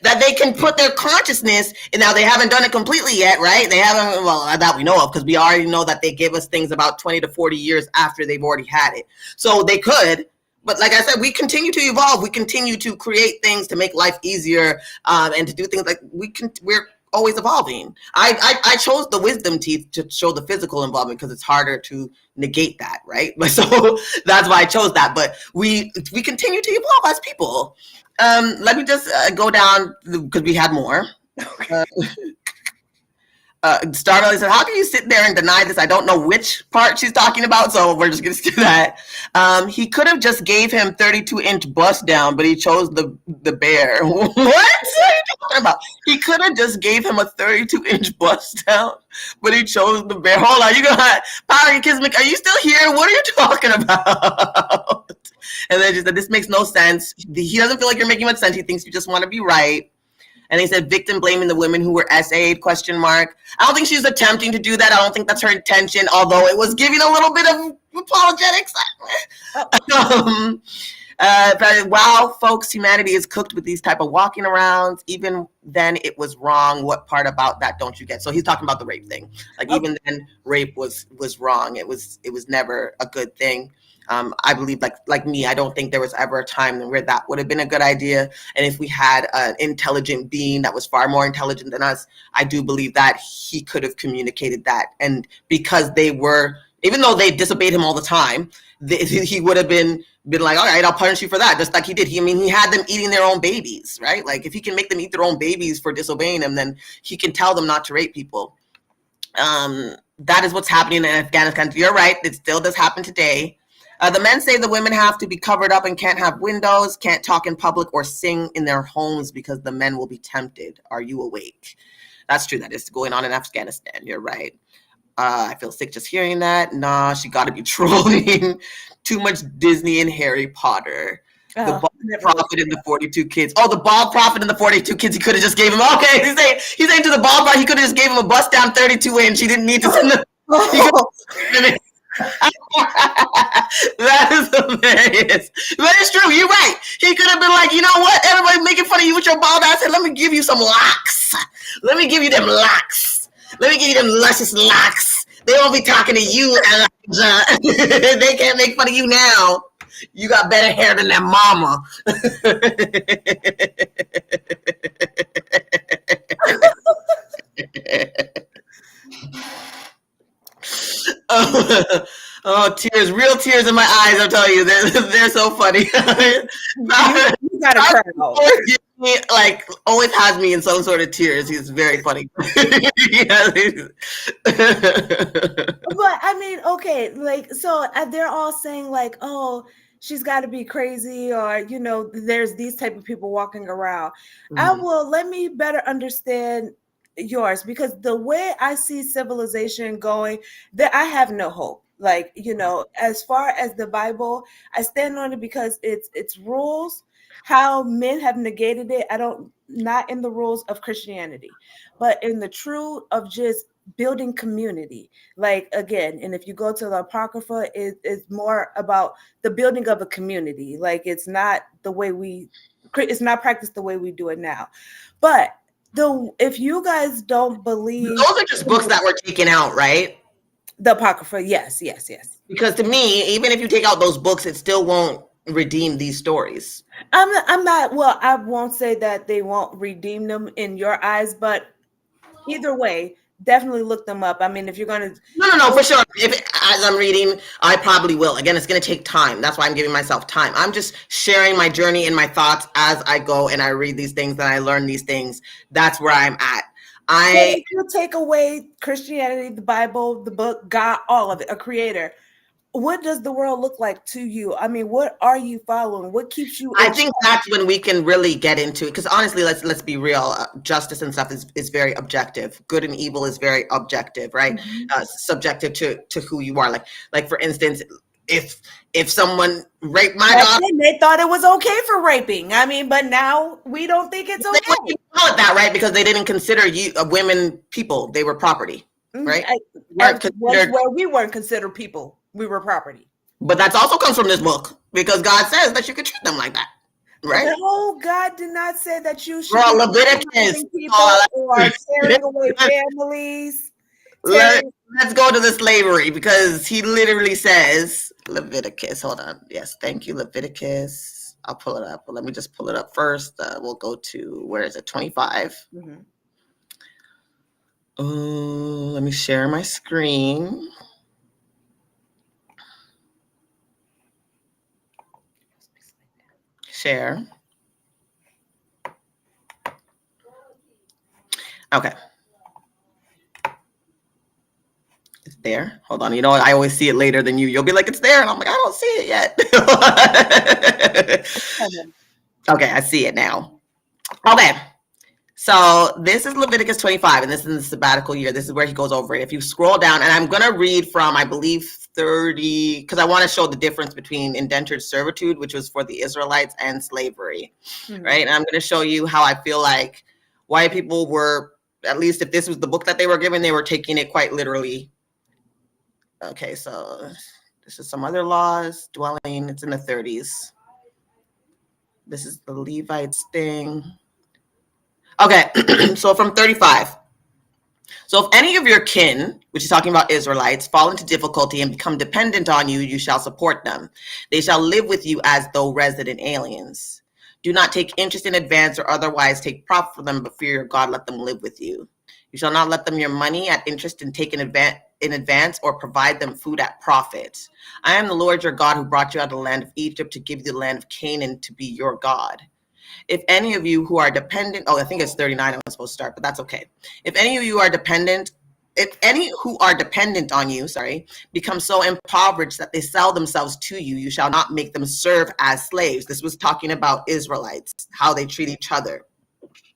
That they can put their consciousness, and now they haven't done it completely yet, right? They haven't, well, that we know of, because we already know that they give us things about 20 to 40 years after they've already had it. So they could, but like I said, we continue to evolve. We continue to create things to make life easier, and to do things like we're always evolving. I chose the wisdom teeth to show the physical involvement because it's harder to negate that, right? So that's why I chose that. But we continue to evolve as people. Let me just go down because we had more. Starmiley said, how can you sit there and deny this? I don't know which part she's talking about, so we're just going to do that. He could have just gave him 32-inch bust down, but he chose the bear. What are you talking about? He could have just gave him a 32-inch bust down, but he chose the bear. Hold on, you got Power and Kismet. Are you still here? What are you talking about? And then she said, this makes no sense. He doesn't feel like you're making much sense. He thinks you just want to be right. And they said victim blaming the women who were SA'd, question mark. I don't think she's attempting to do that. I don't think that's her intention, although it was giving a little bit of apologetics. Wow, folks, humanity is cooked with these type of walking arounds. Even then, it was wrong. What part about that don't you get? So he's talking about the rape thing. Like even then, rape was wrong. It was never a good thing. I believe, like me, I don't think there was ever a time where that would have been a good idea. And if we had an intelligent being that was far more intelligent than us, I do believe that he could have communicated that. And because they were, even though they disobeyed him all the time, he would have been like, all right, I'll punish you for that, just like he did. He had them eating their own babies, right? Like if he can make them eat their own babies for disobeying him, then he can tell them not to rape people. That is what's happening in Afghanistan. You're right. It still does happen today. The men say the women have to be covered up and can't have windows, can't talk in public or sing in their homes because the men will be tempted. Are you awake? That's true. That is going on in Afghanistan. You're right. I feel sick just hearing that. Nah, she got to be trolling. Too much Disney and Harry Potter. The bald prophet and the 42 kids. Oh, the bald prophet and the 42 kids. He could have just gave him. Okay, he's saying to the bald prophet, he could have just gave him a bust down 32-inch. He didn't need to send the. That is hilarious. But it's true. You're right. He could have been like, you know what? Everybody making fun of you with your bald ass. Let me give you some locks. Let me give you them locks. Let me give you them luscious locks. They won't be talking to you, Elijah. They can't make fun of you now. You got better hair than that mama. Oh, tears, real tears in my eyes. I'm telling you, they're so funny. You gotta cry. Like always has me in some sort of tears. He's very funny. Yeah. But I mean, okay, like so they're all saying like, oh, she's got to be crazy, or there's these type of people walking around. Let me better understand yours, because the way I see civilization going, that I have no hope. Like, as far as the Bible, I stand on it because it's rules. How men have negated it, not in the rules of Christianity, but in the truth of just building community. Like again, and if you go to the Apocrypha, it's more about the building of a community. Like it's not practiced the way we do it now. But if you guys don't believe, those are just books that were taken out, right? The Apocrypha, yes. Because to me, even if you take out those books, it still won't redeem these stories. I'm not. Well, I won't say that they won't redeem them in your eyes, but either way, definitely look them up. I mean, if you're going to... No, for sure. As I'm reading, I probably will. Again, it's going to take time. That's why I'm giving myself time. I'm just sharing my journey and my thoughts as I go and I read these things and I learn these things. That's where I'm at. If you take away Christianity, the Bible, the book, God, all of it, a creator, what does the world look like to you? I mean, what are you following? What keeps you? I think that's when we can really get into it. Because honestly, let's be real. Justice and stuff is very objective. Good and evil is very objective, right? Mm-hmm. Subjective to who you are. Like for instance, if someone raped my daughter, they thought it was okay for raping. I mean, but now we don't think it's okay. They call it that, right? Because they didn't consider women people; they were property, right? Where we weren't considered people. We were property. But that also comes from this book, because God says that you could treat them like that, right? No, God did not say that you should. Girl, Leviticus. Or tearing away families. Let's go to the slavery, because he literally says, Leviticus. Hold on. Yes, thank you, Leviticus. I'll pull it up. But let me just pull it up first. We'll go to, where is it? 25. Mm-hmm. Let me share my screen. Share. Okay. It's there. Hold on. You know, I always see it later than you. You'll be like, it's there. And I'm like, I don't see it yet. Okay, I see it now. Okay. So this is Leviticus 25, and this is in the sabbatical year. This is where he goes over it. If you scroll down, and I'm going to read from, I believe, 30, because I want to show the difference between indentured servitude, which was for the Israelites, and slavery, right? And I'm going to show you how I feel like white people were, at least if this was the book that they were given, they were taking it quite literally. Okay, so this is some other laws, dwelling, it's in the 30s. This is the Levites thing. Okay, so from 35. So if any of your kin, which is talking about Israelites, fall into difficulty and become dependent on you, you shall support them. They shall live with you as though resident aliens. Do not take interest in advance or otherwise take profit from them, but fear your God, let them live with you. You shall not let them your money at interest and take in advance or provide them food at profit. I am the Lord your God who brought you out of the land of Egypt to give you the land of Canaan to be your God. If any of you who are dependent, I think it's 39 I was supposed to start, but that's okay. If any of you are dependent, if any who are dependent on you, become so impoverished that they sell themselves to you, you shall not make them serve as slaves. This was talking about Israelites, how they treat each other.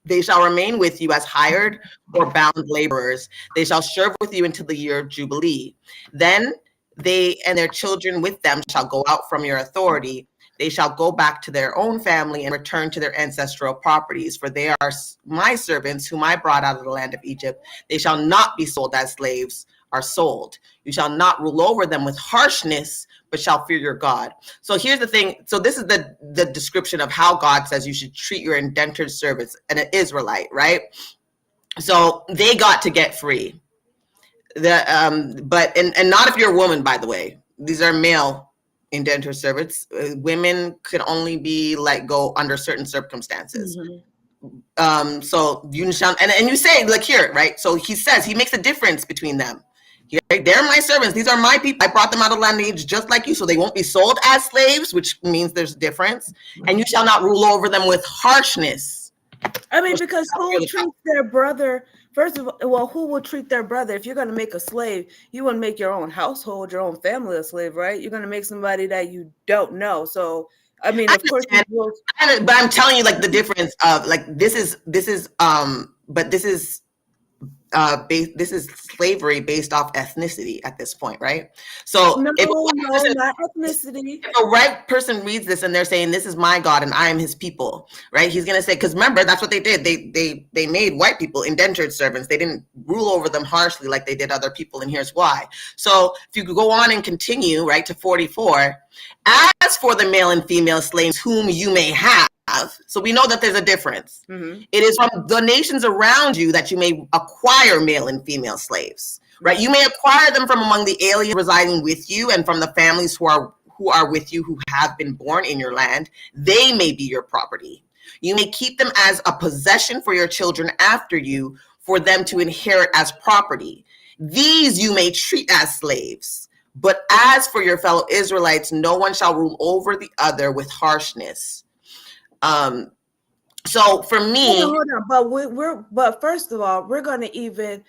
They shall remain with you as hired or bound laborers. They shall serve with you until the year of Jubilee. Then they and their children with them shall go out from your authority. They shall go back to their own family and return to their ancestral properties, for they are my servants whom I brought out of the land of Egypt. They shall not be sold as slaves are sold. You shall not rule over them with harshness, but shall fear your God. So here's the thing. So this is the description of how God says you should treat your indentured servants, and an Israelite, right? So they got to get free. But not if you're a woman, by the way. These are male indentured servants. Women could only be let go under certain circumstances. So you shall, and you say, like here, right? So he says, he makes a difference between them. They're my servants. These are my people. I brought them out of land age just like you, so they won't be sold as slaves, which means there's a difference. And you shall not rule over them with harshness. I mean, because who treats their brother? First of all, well, who will treat their brother? If you're going to make a slave, you wouldn't make your own household, your own family a slave, right? You're going to make somebody that you don't know. So, I mean, of course, but I'm telling you, like, the difference of, like, this is slavery based off ethnicity at this point, right? So not ethnicity. If a right person reads this and they're saying, this is my God and I am his people, right? He's going to say, because remember, that's what they did. They made white people indentured servants. They didn't rule over them harshly like they did other people. And here's why. So if you could go on and continue, right, to 44, as for the male and female slaves whom you may have, so we know that there's a difference. It is from the nations around you that you may acquire male and female slaves, right? You may acquire them from among the aliens residing with you and from the families who are with you who have been born in your land. They may be your property. You may keep them as a possession for your children after you, for them to inherit as property. These you may treat as slaves. But as for your fellow Israelites, no one shall rule over the other with harshness. So for me, hold on. But first of all, we're going to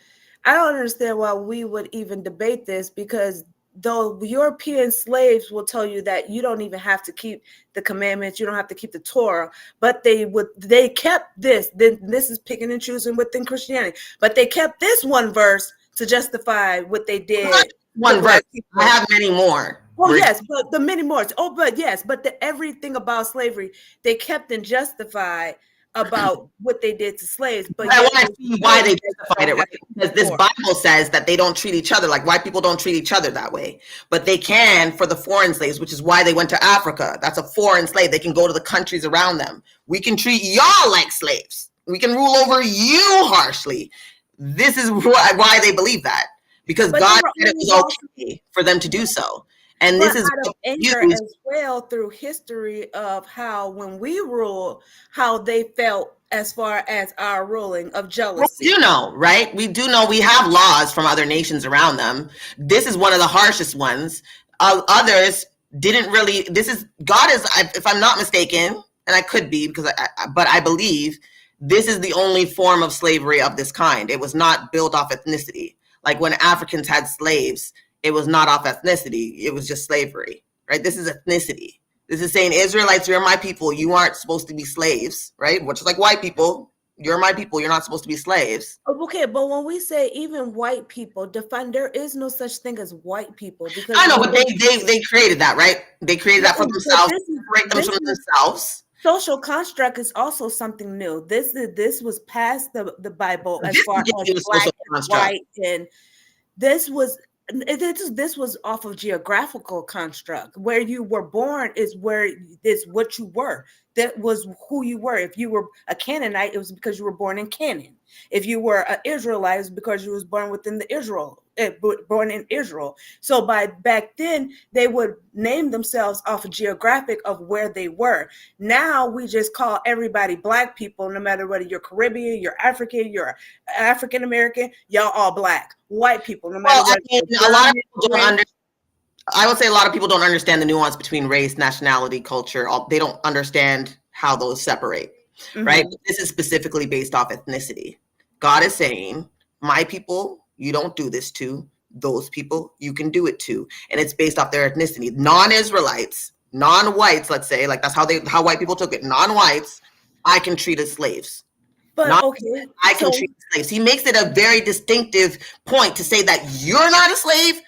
I don't understand why we would even debate this, because though European slaves will tell you that you don't even have to keep the commandments, you don't have to keep the Torah, but they kept this. Then this is picking and choosing within Christianity, but they kept this one verse to justify what they did. One verse. I have many more. Oh yes, but the many more. Oh, but yes, but everything about slavery they kept and justified about what they did to slaves. But I want to see why they justified it, right? Because this Bible says that they don't treat each other like white people don't treat each other that way, but they can for the foreign slaves, which is why they went to Africa. That's a foreign slave. They can go to the countries around them. We can treat y'all like slaves. We can rule over you harshly. This is why they believe that, because God said it was okay for them to do so. And this is out of anger as well through history of how when we ruled, how they felt as far as our ruling of Well, jealousy. we do know, right? We do know we have laws from other nations around them. This is one of the harshest ones. Others didn't really. This is God is, if I'm not mistaken, and I could be because but I believe this is the only form of slavery of this kind. It was not built off ethnicity. Like when Africans had slaves, it was not off ethnicity. It was just slavery, right? This is ethnicity. This is saying, Israelites, you're my people. You aren't supposed to be slaves, right? Which is like white people. You're my people. You're not supposed to be slaves. Okay, but when we say even white people, define, there is no such thing as white people, because I know, but they created that, right? They created that for themselves. Separate them from themselves. Social construct is also something new. This was past the Bible as far as black and white, and this was off of geographical construct. Where you were born is what you were. That was who you were. If you were a Canaanite, it was because you were born in Canaan. If you were an Israelite, it was because you was born within born in Israel. So back then, they would name themselves off of geographic of where they were. Now we just call everybody black people, no matter whether you're Caribbean, you're African, you're African American, y'all all black. White people, no matter what. A lot of people don't understand. I would say a lot of people don't understand the nuance between race, nationality, culture. They don't understand how those separate, right? But this is specifically based off ethnicity. God is saying, my people, you don't do this to. Those people, you can do it to. And it's based off their ethnicity. Non-Israelites, non-whites, let's say, like that's how white people took it. Non-whites, I can treat as slaves. But I can treat as slaves. He makes it a very distinctive point to say that you're not a slave.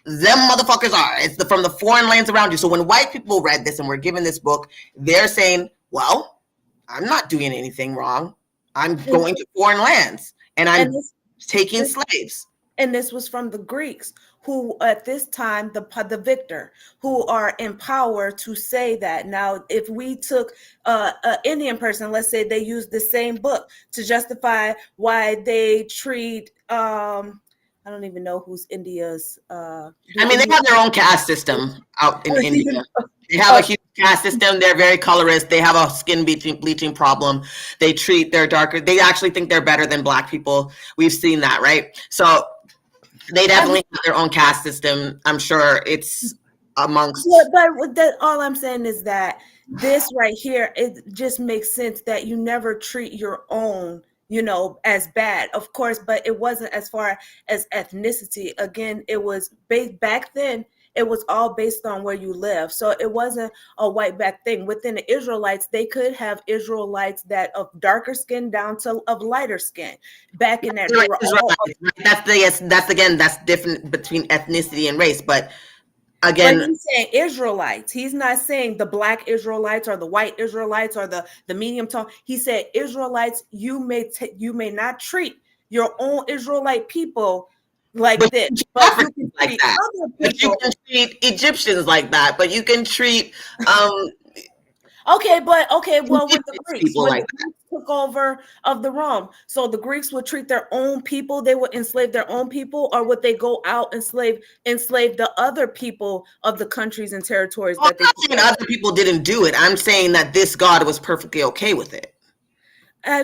Them motherfuckers are. It's from the foreign lands around you. So when white people read this and were given this book, they're saying, well, I'm not doing anything wrong. I'm going to foreign lands and I'm taking slaves. And this was from the Greeks, who at this time, the victor, who are in power to say that. Now, if we took an Indian person, let's say they use the same book to justify why they treat I don't even know who's India's. I mean, they have their own caste system out in India. They have a huge caste system. They're very colorist. They have a skin bleaching problem. They treat their darker. They actually think they're better than black people. We've seen that, right? So they definitely have their own caste system. I'm sure it's amongst. But all I'm saying is that this right here, it just makes sense that you never treat your own, as bad, of course, but it wasn't as far as ethnicity. Again, it was based back then. It was all based on where you live. So it wasn't a white black thing. Within the Israelites, they could have Israelites that of darker skin down to of lighter skin. Back in that, that's different between ethnicity and race, but. Again, but he's saying Israelites. He's not saying the black Israelites or the white Israelites or the medium tone. He said Israelites. You may not treat your own Israelite people like this, but you can treat other people. But you can treat Egyptians like that. But you can treat. Okay, well, with the Greeks, when the Greeks took over of the Rome, so the Greeks would treat their own people, they would enslave their own people, or would they go out and enslave the other people of the countries and territories that they took? I'm not saying other people didn't do it. I'm saying that this God was perfectly okay with it.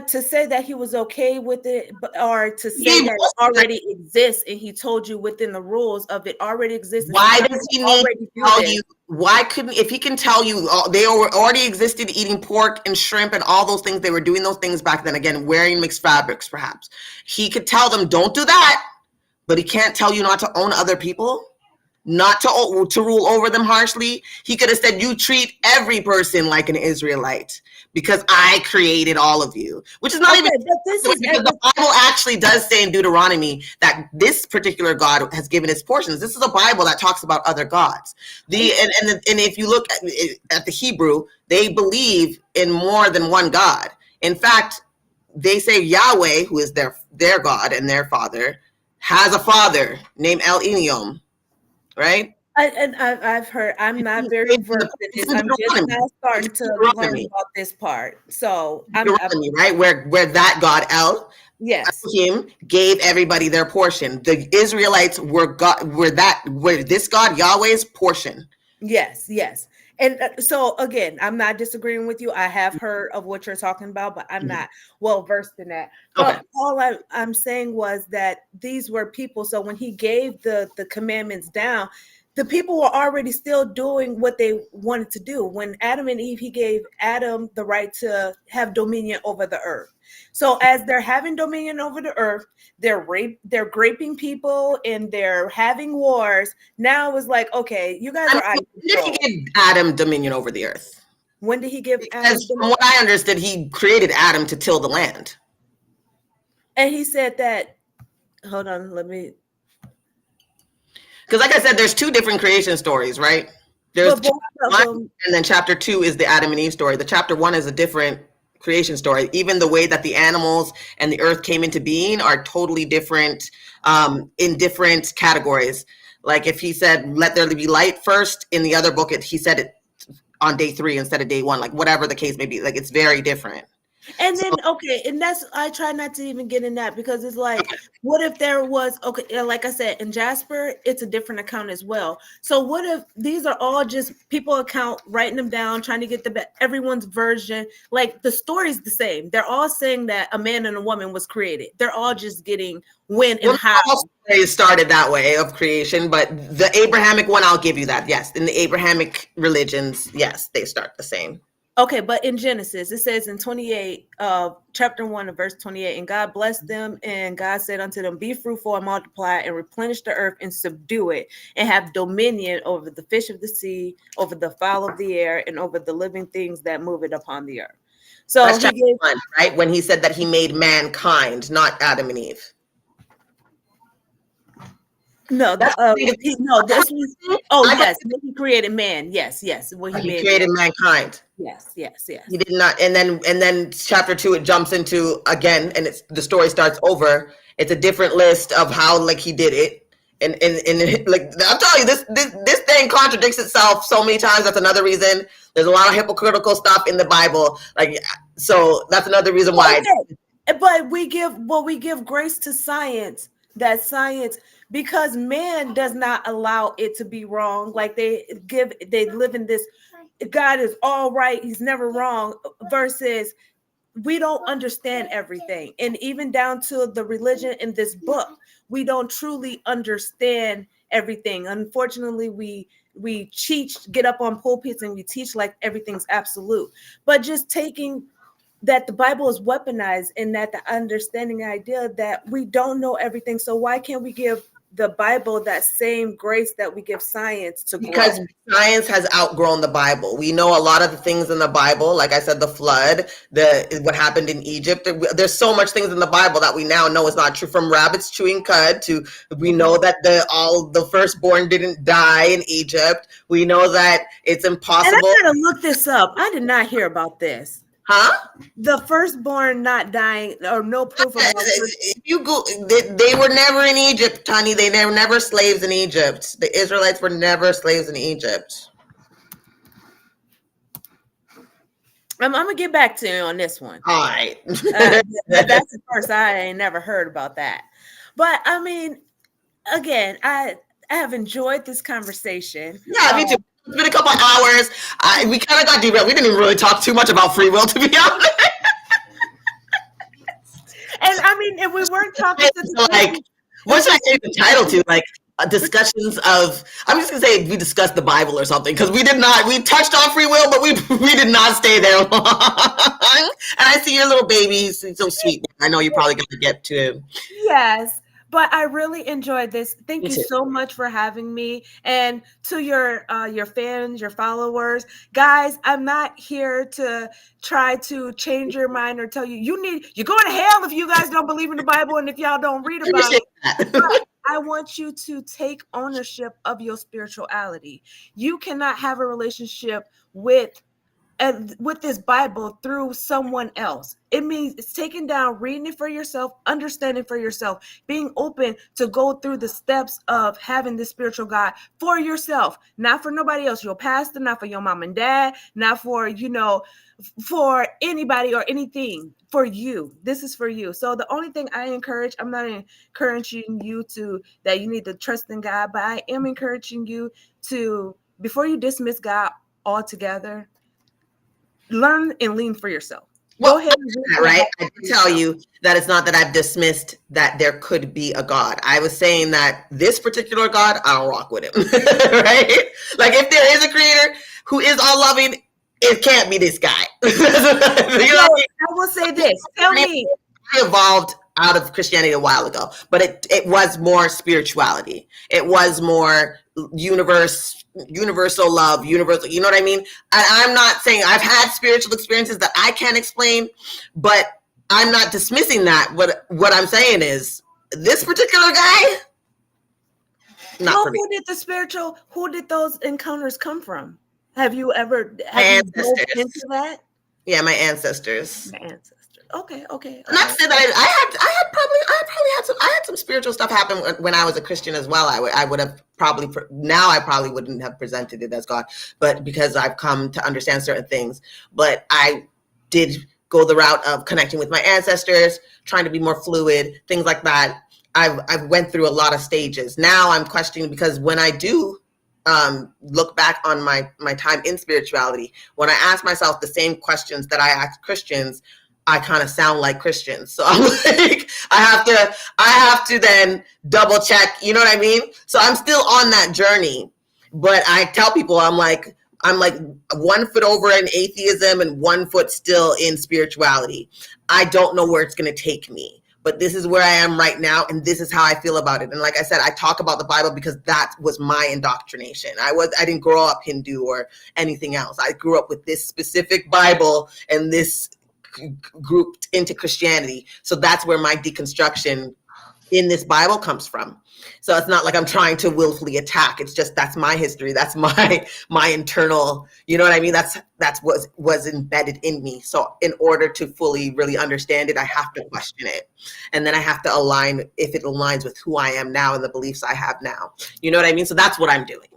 To say that he was okay with it, or to say that it already exists and he told you within the rules of it already exists. Why does he need to tell you? Why couldn't, if he can tell you they already existed eating pork and shrimp and all those things, they were doing those things back then, again, wearing mixed fabrics perhaps. He could tell them, don't do that, but he can't tell you not to own other people, not to rule over them harshly. He could have said, you treat every person like an Israelite because I created all of you, which is not even because the Bible actually does say in Deuteronomy that this particular God has given his portions. This is a Bible that talks about other gods. And if you look at the Hebrew, they believe in more than one God. In fact, they say Yahuah, who is their God and their father, has a father named El Elyon. Right? I've heard. I'm not very versed in this. I'm just now starting to learn about this part. So right where that God El, yes, him gave everybody their portion. The Israelites were this God Yahweh's portion. Yes, And so again, I'm not disagreeing with you. I have heard of what you're talking about, but I'm not well versed in that. But all I'm saying was that these were people. So when he gave the commandments down, the people were already still doing what they wanted to do. When Adam and Eve, he gave Adam the right to have dominion over the earth. So as they're having dominion over the earth, they're raping people and they're having wars. Now it's like, okay, you guys are out of control. When did he give Adam dominion over the earth? When did he give Adam Because from what I understood, he created Adam to till the land. And he said that, hold on, let me. Because like I said, there's two different creation stories, right? There's chapter 1, and then chapter 2 is the Adam and Eve story. The chapter 1 is a different creation story. Even the way that the animals and the earth came into being are totally different, in different categories. Like if he said, let there be light first, in the other book, he said it on day 3 instead of day 1, like whatever the case may be. Like it's very different. And then, okay, and that's, I try not to even get in that because it's like, what if there was, okay, like I said, in Jasper, it's a different account as well. So what if these are all just people account, writing them down, trying to get everyone's version, like the story's the same. They're all saying that a man and a woman was created. They're all just getting when and how. They started that way of creation, but the Abrahamic one, I'll give you that. Yes, in the Abrahamic religions, yes, they start the same. Okay, but in Genesis, it says in 28, chapter 1 of verse 28, and God blessed them, and God said unto them, be fruitful and multiply and replenish the earth and subdue it, and have dominion over the fish of the sea, over the fowl of the air, and over the living things that move it upon the earth. So that's chapter 1, right? When he said that he made mankind, not Adam and Eve. No, this was, yes, he created man. Yes. Well, he created mankind. Yes. He did not, and then chapter 2 it jumps into again, and the story starts over. It's a different list of how like he did it, and like I'm telling you, this thing contradicts itself so many times. That's another reason there's a lot of hypocritical stuff in the Bible. Like, so that's another reason why. Okay. But we give grace to science. That science, because man does not allow it to be wrong. Like they live in this, God is all right, he's never wrong, versus we don't understand everything. And even down to the religion in this book, we don't truly understand everything. Unfortunately, we get up on pulpits and we teach like everything's absolute. But just taking that the Bible is weaponized, and that the understanding idea that we don't know everything. So why can't we give the Bible that same grace that we give science to grow? Because science has outgrown the Bible. We know a lot of the things in the Bible, like I said, the flood, what happened in Egypt. There's so much things in the Bible that we now know is not true. From rabbits chewing cud to, we know that the firstborn didn't die in Egypt. We know that it's impossible. And I gotta look this up. I did not hear about this. Huh? The firstborn not dying, or no proof of if you go, they were never in Egypt, honey. They were never slaves in Egypt. The Israelites were never slaves in Egypt. I'm gonna get back to you on this one. All right. That's the first. I ain't never heard about that. But I mean, again, I have enjoyed this conversation. Yeah, me too. It's been a couple hours. We kind of got derailed. We didn't even really talk too much about free will, to be honest. And I mean, if we weren't talking to like, what should I say the title to? Like, discussions of, I'm just gonna say we discussed the Bible or something, because we touched on free will, but we did not stay there long. And I see your little baby, he's so sweet. I know you're probably gonna get to him. Yes. But I really enjoyed this. Thank you so much for having me. And to your fans, your followers, guys, I'm not here to try to change your mind or tell you you're going to hell if you guys don't believe in the Bible and if y'all don't read about it. But I want you to take ownership of your spirituality. You cannot have a relationship with this Bible through someone else. It means it's taking down, reading it for yourself, understanding for yourself, being open to go through the steps of having the spiritual God for yourself, not for nobody else, your pastor, not for your mom and dad, not for, for anybody or anything, for you. This is for you. So the only thing I encourage, I'm not encouraging you that you need to trust in God, but I am encouraging you to, before you dismiss God, altogether, learn and lean for yourself. Well, go ahead. Right. I can tell you that it's not that I've dismissed that there could be a God. I was saying that this particular God, I don't rock with him. Right? Like if there is a creator who is all loving, it can't be this guy. I will say this. Tell me. I evolved out of Christianity a while ago, but it was more spirituality. It was more universal love, universal, you know what I mean? I'm not saying I've had spiritual experiences that I can't explain, but I'm not dismissing that. What I'm saying is this particular guy, not for me. Who did those encounters come from? Have you dove into that? Yeah, my ancestors. Okay. Not to say that I had some spiritual stuff happen when I was a Christian as well. I would have probably wouldn't have presented it as God, but because I've come to understand certain things. But I did go the route of connecting with my ancestors, trying to be more fluid, things like that. I've went through a lot of stages. Now I'm questioning, because when I do look back on my time in spirituality, when I ask myself the same questions that I ask Christians, I kind of sound like Christians. So I'm like, I have to then double check, you know what I mean? So I'm still on that journey, but I tell people I'm like 1 foot over in atheism and 1 foot still in spirituality. I don't know where it's going to take me, but this is where I am right now. And this is how I feel about it. And like I said, I talk about the Bible because that was my indoctrination. I didn't grow up Hindu or anything else. I grew up with this specific Bible and this grouped into Christianity. So that's where my deconstruction in this Bible comes from. So it's not like I'm trying to willfully attack. It's just, that's my history. That's my internal, you know what I mean? That's what was embedded in me. So in order to fully really understand it, I have to question it. And then I have to align, if it aligns with who I am now and the beliefs I have now. You know what I mean? So that's what I'm doing.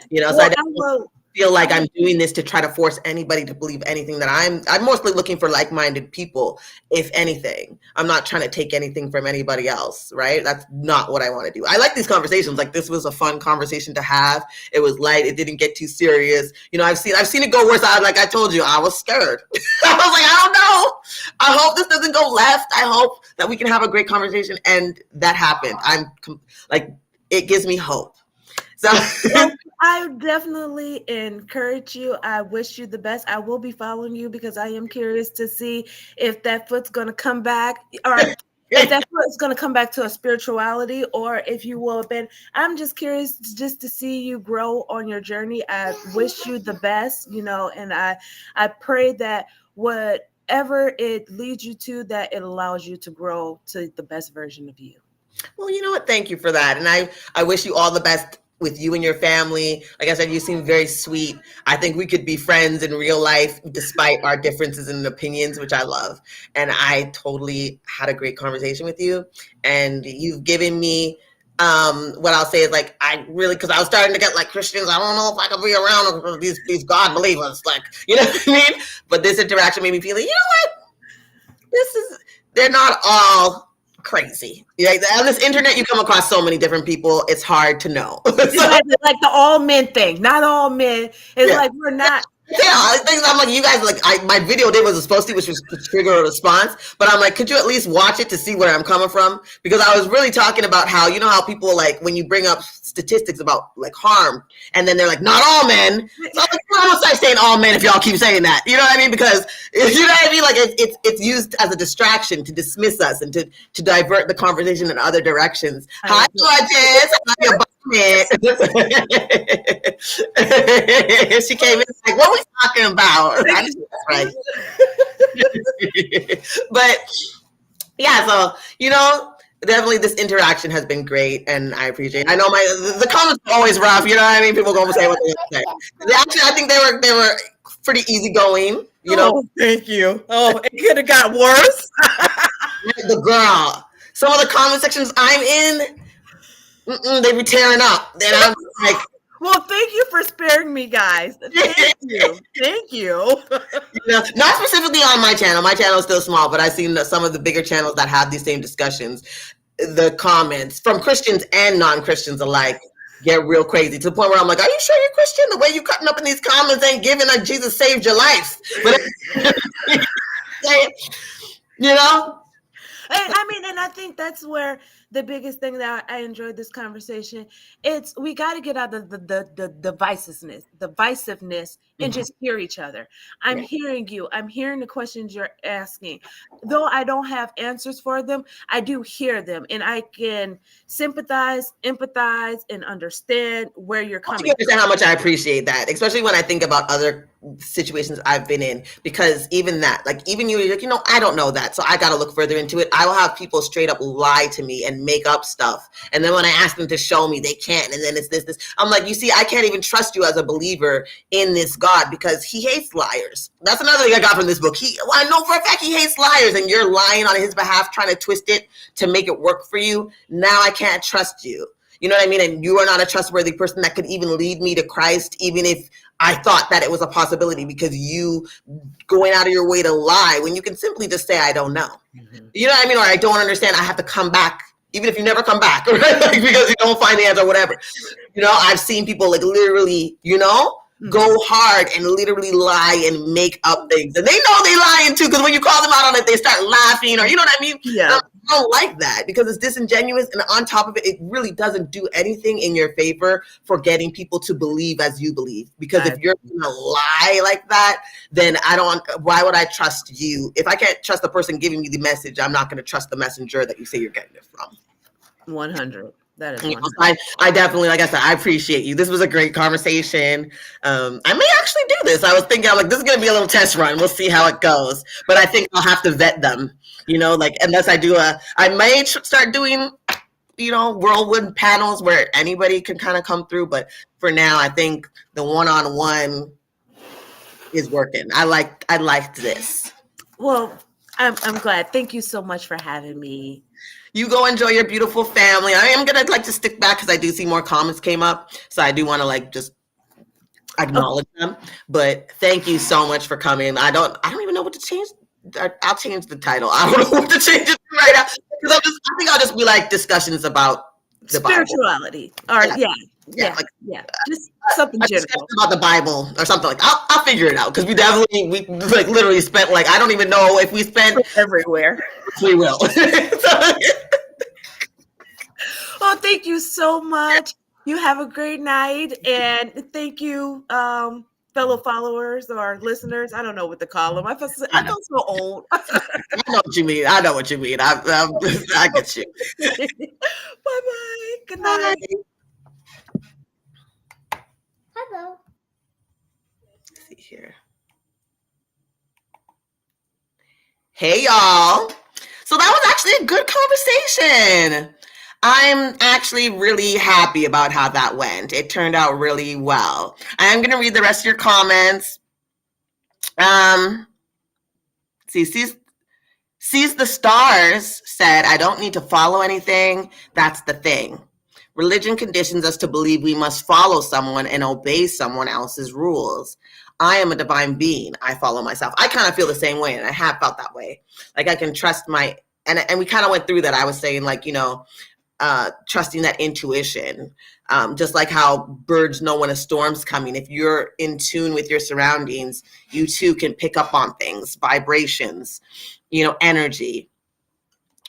You know, so I don't feel like I'm doing this to try to force anybody to believe anything that I'm mostly looking for like-minded people. If anything, I'm not trying to take anything from anybody else, right? That's not what I want to do. I like these conversations. Like, this was a fun conversation to have. It was light. It didn't get too serious. You know, I've seen it go worse. Like I told you, I was scared. I was like, I don't know. I hope this doesn't go left. I hope that we can have a great conversation. And that happened. I'm like, it gives me hope. So I definitely encourage you. I wish you the best. I will be following you because I am curious to see if that foot's going to come back, or if that foot's going to come back to a spirituality, or if you will have been. I'm just curious just to see you grow on your journey. I wish you the best, you know, and I pray that whatever it leads you to, that it allows you to grow to the best version of you. Well, you know what? Thank you for that. And I wish you all the best with you and your family. Like I said, you seem very sweet. I think we could be friends in real life despite our differences in opinions, which I love. And I totally had a great conversation with you. And you've given me, what I'll say is, like, because I was starting to get like Christians, I don't know if I could be around these God believers, like, you know what I mean? But this interaction made me feel like, you know what? They're not all crazy. Like, on this internet, you come across so many different people. It's hard to know. So, it's like the all men thing. Not all men. It's like we're not. Yeah, things I'm like, you guys, like, my video did was supposed to, which was to trigger a response, but I'm like, could you at least watch it to see where I'm coming from? Because I was really talking about how, you know how people, like, when you bring up statistics about like harm, and then they're like, not all men. So I'm like, I'm gonna start saying all men if y'all keep saying that. You know what I mean? Because, you know what I mean? Like, it's used as a distraction to dismiss us and to divert the conversation in other directions. Hi, Georges. She came in like, what are we talking about? That's right. But yeah, so, you know, definitely this interaction has been great, and I appreciate it. I know the comments are always rough, you know what I mean? People go and say what they say. Actually, I think they were pretty easygoing, you know. Oh, thank you. Oh, it could have got worse. The girl. Some of the comment sections I'm in, they be tearing up. Then I'm like, well, thank you for sparing me, guys. Thank you. Thank you. You know, not specifically on my channel. My channel is still small, but I've seen some of the bigger channels that have these same discussions. The comments from Christians and non-Christians alike get real crazy to the point where I'm like, are you sure you're Christian? The way you cutting up in these comments ain't giving like Jesus saved your life. But you know? I mean, and I think that's where the biggest thing that I enjoyed this conversation. We got to get out of the divisiveness, and just hear each other. I'm hearing you. I'm hearing the questions you're asking. Though I don't have answers for them, I do hear them, and I can sympathize, empathize, and understand where you're coming. You understand how much I appreciate that, especially when I think about other situations I've been in, because even that, like, even you're like, I don't know that, so I got to look further into it. I will have people straight up lie to me and make up stuff, and then when I ask them to show me, they can't, and then it's this. I'm like, you see, I can't even trust you as a believer in this God because he hates liars. That's another thing I got from this book. I know for a fact he hates liars, and you're lying on his behalf, trying to twist it to make it work for you. Now I can't trust you. You know what I mean? And you are not a trustworthy person that could even lead me to Christ, even if I thought that it was a possibility, because you going out of your way to lie when you can simply just say, I don't know. You know what I mean? Or I don't understand. I have to come back, even if you never come back, right? Like, because you don't find the answer or whatever. I've seen people like literally, go hard and literally lie and make up things. And they know they lying too, because when you call them out on it, they start laughing, or you know what I mean? Yeah. I don't like that because it's disingenuous. And on top of it, it really doesn't do anything in your favor for getting people to believe as you believe. Because if you're going to lie like that, then why would I trust you? If I can't trust the person giving me the message, I'm not going to trust the messenger that you say you're getting it from. 100. That is I definitely, like I said, I appreciate you. This was a great conversation. I may actually do this. I was thinking, I'm like, this is going to be a little test run. We'll see how it goes. But I think I'll have to vet them, like unless I do I may start doing, whirlwind panels where anybody can kind of come through. But for now, I think the one-on-one is working. I liked this. Well, I'm glad. Thank you so much for having me. You go enjoy your beautiful family. I am going to stick back because I do see more comments came up. So I do want to just acknowledge them. But thank you so much for coming. I don't even know what to change. I'll change the title. I don't know what to change it to right now. Because I think I'll just be like discussions about the spirituality. Bible. Or just something general about the Bible or something like. I'll figure it out because we literally spent I don't even know if we spent everywhere. We will. Well, thank you so much. You have a great night, and thank you, fellow followers or listeners. I don't know what to call them. I feel so old. I know what you mean. I get you. Bye-bye. Good night. Hello. Let's see here. Hey, y'all. So that was actually a good conversation. I'm actually really happy about how that went. It turned out really well. I am going to read the rest of your comments. Sees the Stars said, I don't need to follow anything. That's the thing. Religion conditions us to believe we must follow someone and obey someone else's rules. I am a divine being. I follow myself. I kind of feel the same way, and I have felt that way. Like I can trust and we kind of went through that. I was saying trusting that intuition, just like how birds know when a storm's coming. If you're in tune with your surroundings, you too can pick up on things, vibrations, energy.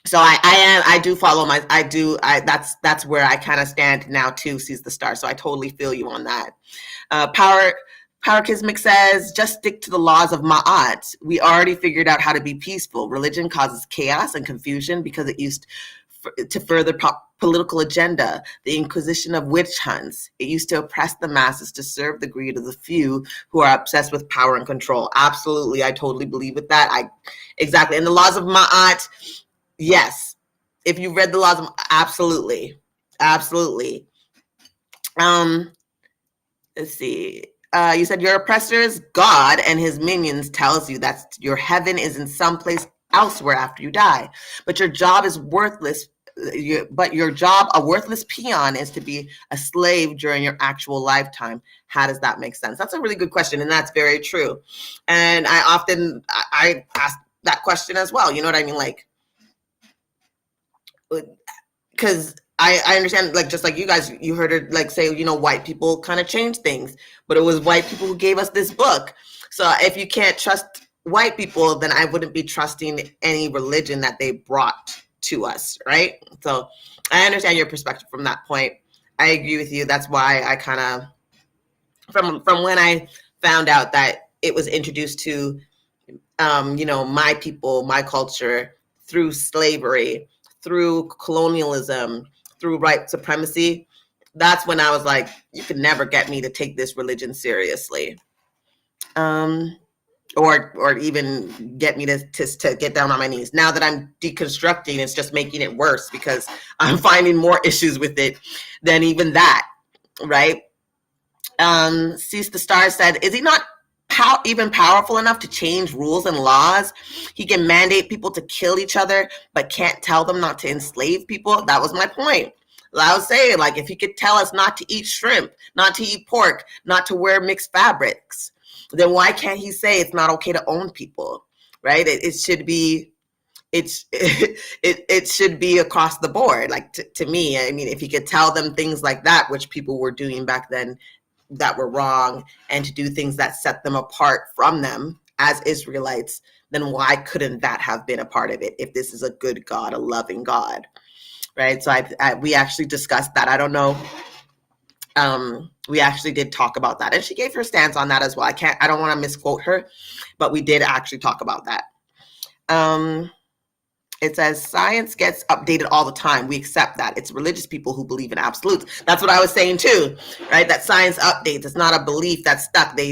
So I do follow that's where I kind of stand now too, sees the star. So I totally feel you on that. Power Kismic says, just stick to the laws of Ma'at. We already figured out how to be peaceful. Religion causes chaos and confusion because it used to further political agenda, the inquisition of witch hunts. It used to oppress the masses to serve the greed of the few who are obsessed with power and control. Absolutely. I totally believe with that. Exactly. And the laws of Ma'at, yes. If you've read the laws of, absolutely. Absolutely. Let's see. You said your oppressor is God and his minions tells you that your heaven is in some place elsewhere after you die. But your job is worthless. Your job, a worthless peon, is to be a slave during your actual lifetime. How does that make sense? That's a really good question, and that's very true. And I often ask that question as well. You know what I mean? Because I understand, like, just like you guys, you heard her like say, white people kind of changed things, but it was white people who gave us this book. So if you can't trust white people, then I wouldn't be trusting any religion that they brought to us, right? So I understand your perspective from that point. I agree with you. That's why I kind of, from when I found out that it was introduced to, my people, my culture, through slavery, through colonialism, through white supremacy, that's when I was like, you could never get me to take this religion seriously. Or even get me to get down on my knees. Now that I'm deconstructing, it's just making it worse because I'm finding more issues with it than even that, right? Sees the Star said, is he not even powerful enough to change rules and laws? He can mandate people to kill each other, but can't tell them not to enslave people. That was my point. I was saying, like, if he could tell us not to eat shrimp, not to eat pork, not to wear mixed fabrics, then why can't he say it's not okay to own people, right? It should be, it should be across the board. Like, to me, I mean, if he could tell them things like that, which people were doing back then that were wrong, and to do things that set them apart from them as Israelites, then why couldn't that have been a part of it if this is a good God, a loving God, right? So we actually discussed that. I don't know. We actually did talk about that, and she gave her stance on that as well. I don't want to misquote her, but we did actually talk about that. It says science gets updated all the time. We accept that. It's religious people who believe in absolutes. That's what I was saying too, right? That science updates. It's not a belief that's stuck. They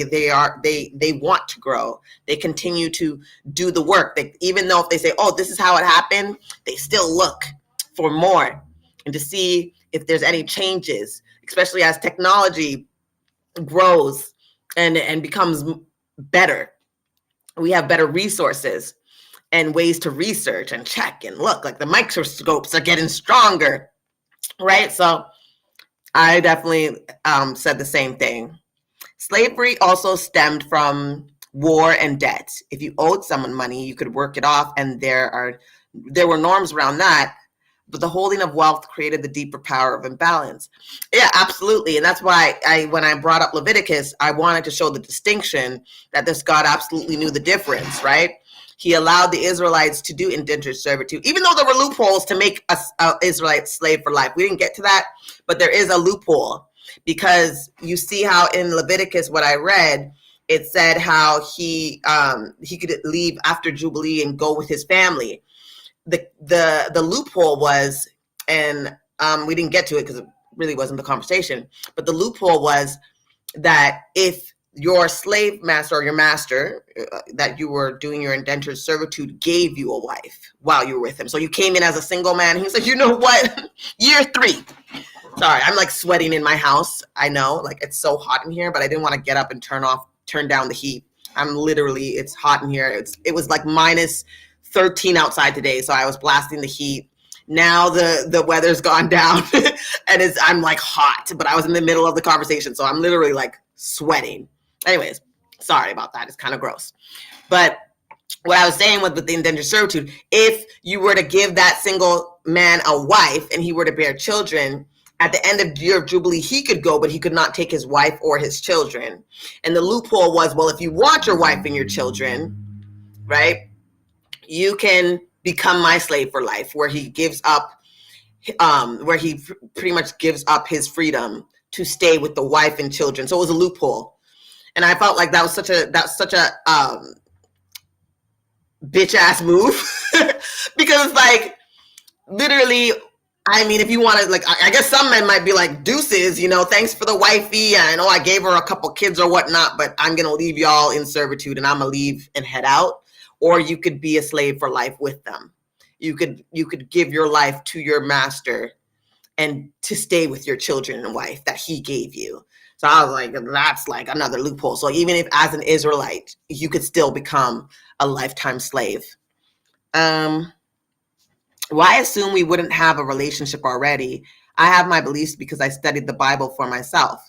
want to grow. They continue to do the work. Even though if they say, oh, this is how it happened, they still look for more and to see if there's any changes, especially as technology grows and becomes better. We have better resources and ways to research and check and look. Like, the microscopes are getting stronger, right? So I definitely said the same thing. Slavery also stemmed from war and debt. If you owed someone money, you could work it off, and there were norms around that. But the holding of wealth created the deeper power of imbalance. Yeah, absolutely. And that's why when I brought up Leviticus, I wanted to show the distinction that this God absolutely knew the difference, right? He allowed the Israelites to do indentured servitude, even though there were loopholes to make an Israelite slave for life. We didn't get to that, but there is a loophole, because you see how in Leviticus, what I read, it said how he could leave after Jubilee and go with his family. The loophole was, and we didn't get to it because it really wasn't the conversation, but the loophole was that if your slave master or your master that you were doing your indentured servitude gave you a wife while you were with him. So you came in as a single man. He was like, you know what? Year 3. Sorry, I'm like sweating in my house. I know, like, it's so hot in here, but I didn't want to get up and turn down the heat. It's hot in here. It was like minus 13 outside today. So I was blasting the heat. Now the weather's gone down and I'm like hot, but I was in the middle of the conversation. So I'm literally like sweating. Anyways, sorry about that. It's kind of gross. But what I was saying with the indentured servitude, if you were to give that single man a wife and he were to bear children, at the end of your Jubilee, he could go, but he could not take his wife or his children. And the loophole was, well, if you want your wife and your children, right, you can become my slave for life, where he gives up, pretty much gives up his freedom to stay with the wife and children. So it was a loophole. And I felt like that's such a bitch ass move because, like, literally, I mean, if you want to, like, I guess some men might be like, deuces, thanks for the wifey. I know I gave her a couple kids or whatnot, but I'm going to leave y'all in servitude and I'm going to leave and head out. Or you could be a slave for life with them. You could give your life to your master and to stay with your children and wife that he gave you. So I was like, that's like another loophole. So even if as an Israelite, you could still become a lifetime slave. Why assume we wouldn't have a relationship already? I have my beliefs because I studied the Bible for myself.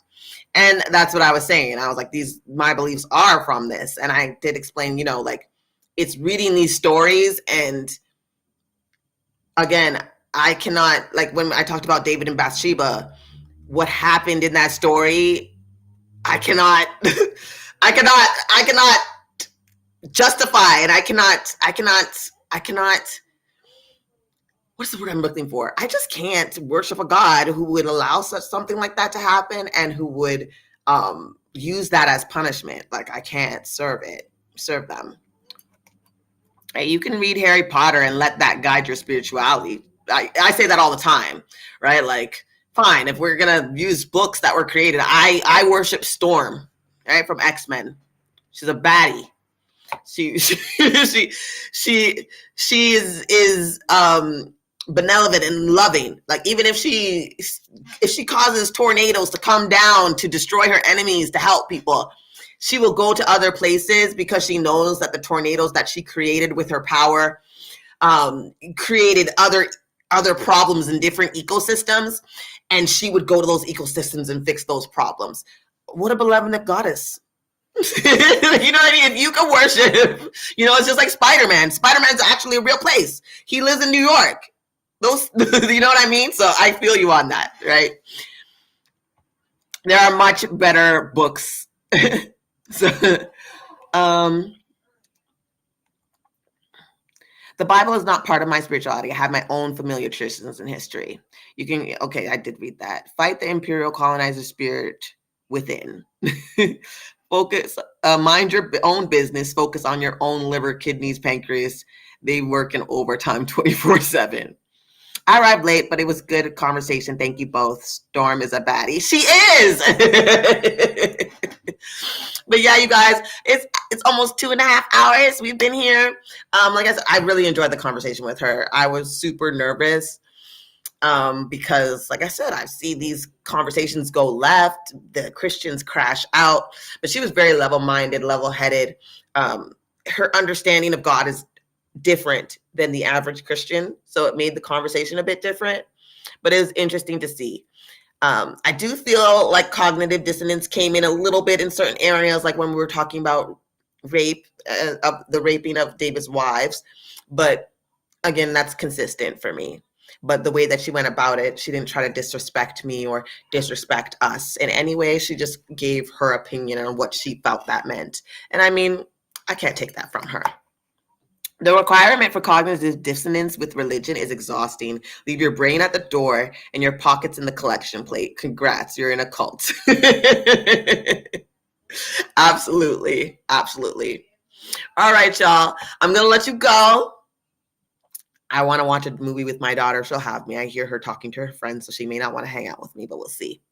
And that's what I was saying. I was like, my beliefs are from this. And I did explain, like, it's reading these stories. And again, I cannot, like when I talked about David and Bathsheba, what happened in that story, I cannot justify, and I cannot, what's the word I'm looking for? I just can't worship a God who would allow something like that to happen and who would use that as punishment. Like, I can't serve them. Right? You can read Harry Potter and let that guide your spirituality. I say that all the time, right? Like, fine, if we're gonna use books that were created, I worship Storm, right, from X-Men. She's a baddie. She is benevolent and loving. Like, even if she causes tornadoes to come down to destroy her enemies to help people, she will go to other places because she knows that the tornadoes that she created with her power created other problems in different ecosystems, and she would go to those ecosystems and fix those problems. What a benevolent goddess. You know what I mean? If you can worship, it's just like Spider-Man. Spider-Man's actually a real place. He lives in New York. Those, you know what I mean? So I feel you on that, right? There are much better books. So, the Bible is not part of my spirituality. I have my own familiar traditions and history. Okay, I did read that. Fight the imperial colonizer spirit within. Focus, mind your own business. Focus on your own liver, kidneys, pancreas. They work in overtime 24/7. I arrived late, but it was good conversation. Thank you both. Storm is a baddie. She is. But yeah, you guys, it's almost 2.5 hours we've been here. Like I said, I really enjoyed the conversation with her. I was super nervous because, like I said, I see these conversations go left. The Christians crash out. But she was very level-minded, level-headed. Her understanding of God is different than the average Christian, so it made the conversation a bit different, but it was interesting to see. I do feel like cognitive dissonance came in a little bit in certain areas, like when we were talking about rape, of the raping of David's wives, but again, that's consistent for me. But the way that she went about it, she didn't try to disrespect me or disrespect us in any way. She just gave her opinion on what she felt that meant, and I mean, I can't take that from her. The requirement for cognitive dissonance with religion is exhausting. Leave your brain at the door and your pockets in the collection plate. Congrats, you're in a cult. Absolutely. Absolutely. All right, y'all. I'm going to let you go. I want to watch a movie with my daughter. She'll have me. I hear her talking to her friends, so she may not want to hang out with me, but we'll see.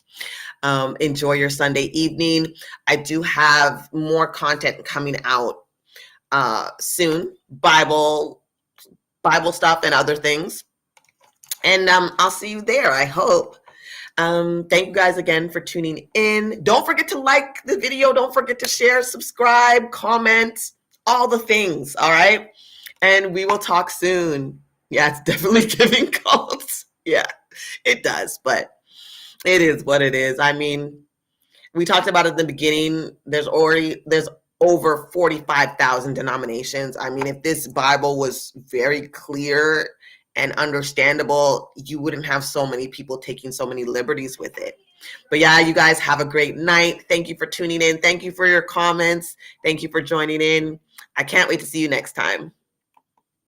Enjoy your Sunday evening. I do have more content coming out soon, Bible stuff and other things, and I'll see you there, I hope. Thank you guys again for tuning in. Don't forget to like the video, don't forget to share, subscribe, comment, all the things. All right, and we will talk soon. Yeah, it's definitely giving cults. Yeah, it does, but it is what it is. I mean, we talked about it at the beginning. There's over 45,000 denominations. I mean, if this Bible was very clear and understandable, you wouldn't have so many people taking so many liberties with it. But yeah, you guys have a great night. Thank you for tuning in. Thank you for your comments. Thank you for joining in. I can't wait to see you next time.